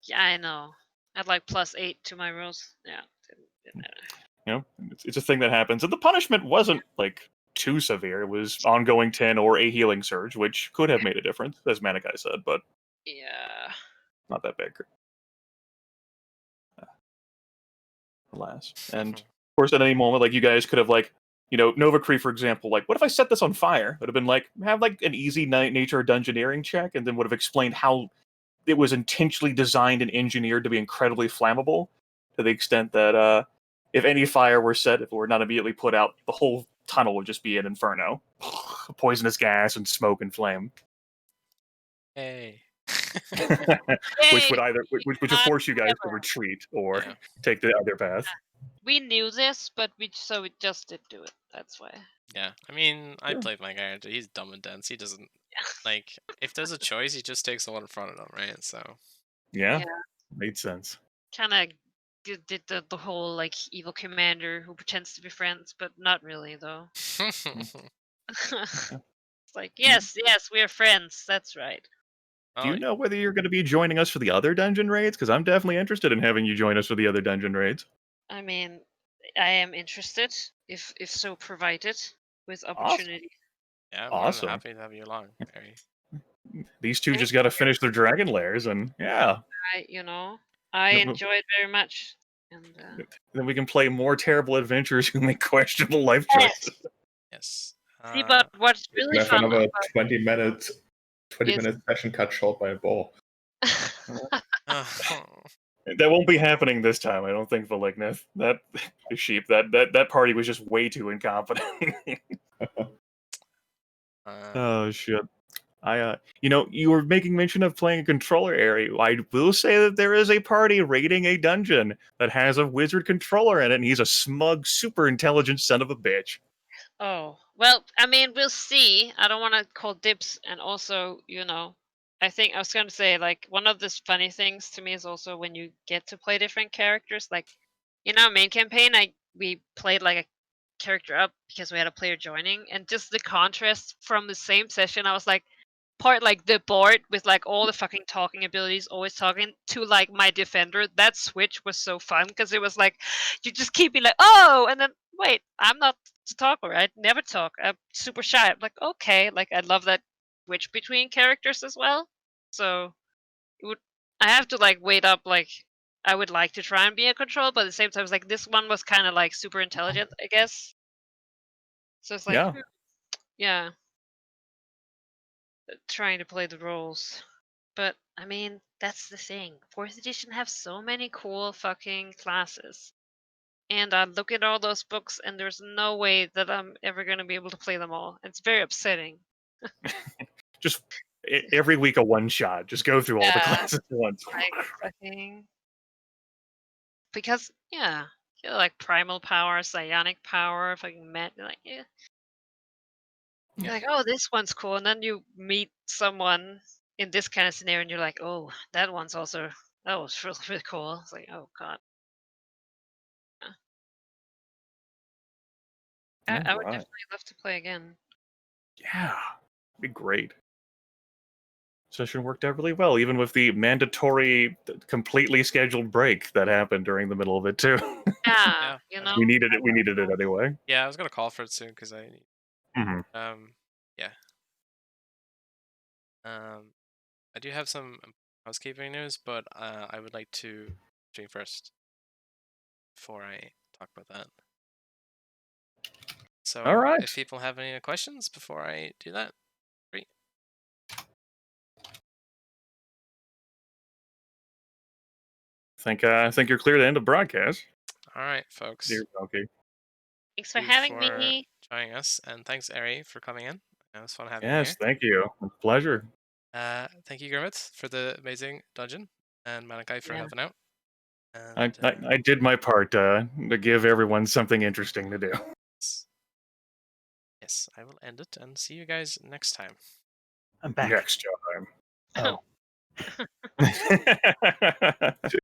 yeah, I know. I had like +8 to my rolls. Yeah, didn't matter. It's a thing that happens. And the punishment wasn't like too severe. It was ongoing 10 or a healing surge, which could have made a difference, as Manikai said, but Yeah. not that big. Alas. And of course, at any moment, like you guys could have like, Novacree, for example, like, what if I set this on fire? It would have been like, have like an easy nature dungeoneering check, and then would have explained how it was intentionally designed and engineered to be incredibly flammable, to the extent that if any fire were set, if it were not immediately put out, the whole tunnel would just be an inferno. Poisonous gas and smoke and flame. Hey. Which would force you guys to retreat or take the other path. We knew this, but we just didn't do it. That's why. Yeah, I mean, I played my character. He's dumb and dense. He doesn't like. If there's a choice, he just takes the one in front of him, right? So. Yeah. Made sense. Kind of did the whole like evil commander who pretends to be friends, but not really though. It's like yes, we are friends. That's right. Do you know whether you're going to be joining us for the other dungeon raids? Because I'm definitely interested in having you join us for the other dungeon raids. I mean, I am interested, if so provided, with opportunity. Yeah, I'm awesome. Happy to have you along, Harry. These two just got to finish their dragon lairs, and I enjoy it very much. And then we can play more terrible adventurers who make questionable life choices. Yes. See, but what's really have fun another 20 minute session cut short by a ball. That won't be happening this time, I don't think, Valignith. That sheep, that party was just way too incompetent. Oh shit. You were making mention of playing a controller area. I will say that there is a party raiding a dungeon that has a wizard controller in it, and he's a smug, super intelligent son of a bitch. Oh, well, I mean, we'll see. I don't want to call dibs, and also, I think I was going to say, like, one of the funny things to me is also when you get to play different characters. Like, main campaign, we played like a character up because we had a player joining, and just the contrast from the same session, I was like, part like the board with like all the fucking talking abilities, always talking, to like my defender. That switch was so fun because it was like you just keep being like, oh, and then wait, I'm not to talk, right? Never talk. I'm super shy. I'm like, okay, like I love that switch between characters as well. So I have to like wait up. Like I would like to try and be a control, but at the same time, it's like this one was kind of like super intelligent, I guess. So it's like, yeah, trying to play the roles. But I mean, that's the thing. 4th edition have so many cool fucking classes. And I look at all those books and there's no way that I'm ever going to be able to play them all. It's very upsetting. Just every week a one shot. Just go through all the classes at once. Like fucking because like primal power, psionic power, fucking like You're like, oh, this one's cool, and then you meet someone in this kind of scenario, and you're like, oh, that was really cool. It's like, oh god, I would definitely love to play again. Yeah, it'd be great. Session worked out really well, even with the mandatory, completely scheduled break that happened during the middle of it too. Yeah, We needed it. We needed it anyway. Yeah, I was gonna call for it soon because I hmm yeah. I do have some housekeeping news, but I would like to drink first before I talk about that. So, All right. if people have any questions before I do that, great. I think you're clear to end the broadcast. All right, folks. Dear Donkey. Thanks for you having for me. joining us, and thanks, Ari, for coming in. It was fun having Yes, thank you. Pleasure. you here. Thank you, Gurmit, for the amazing dungeon, and Malachi for Yeah. helping out. I, And, I did my part to give everyone something interesting to do. yes, I will end it and see you guys next time. I'm back. Next time. Oh. Oh.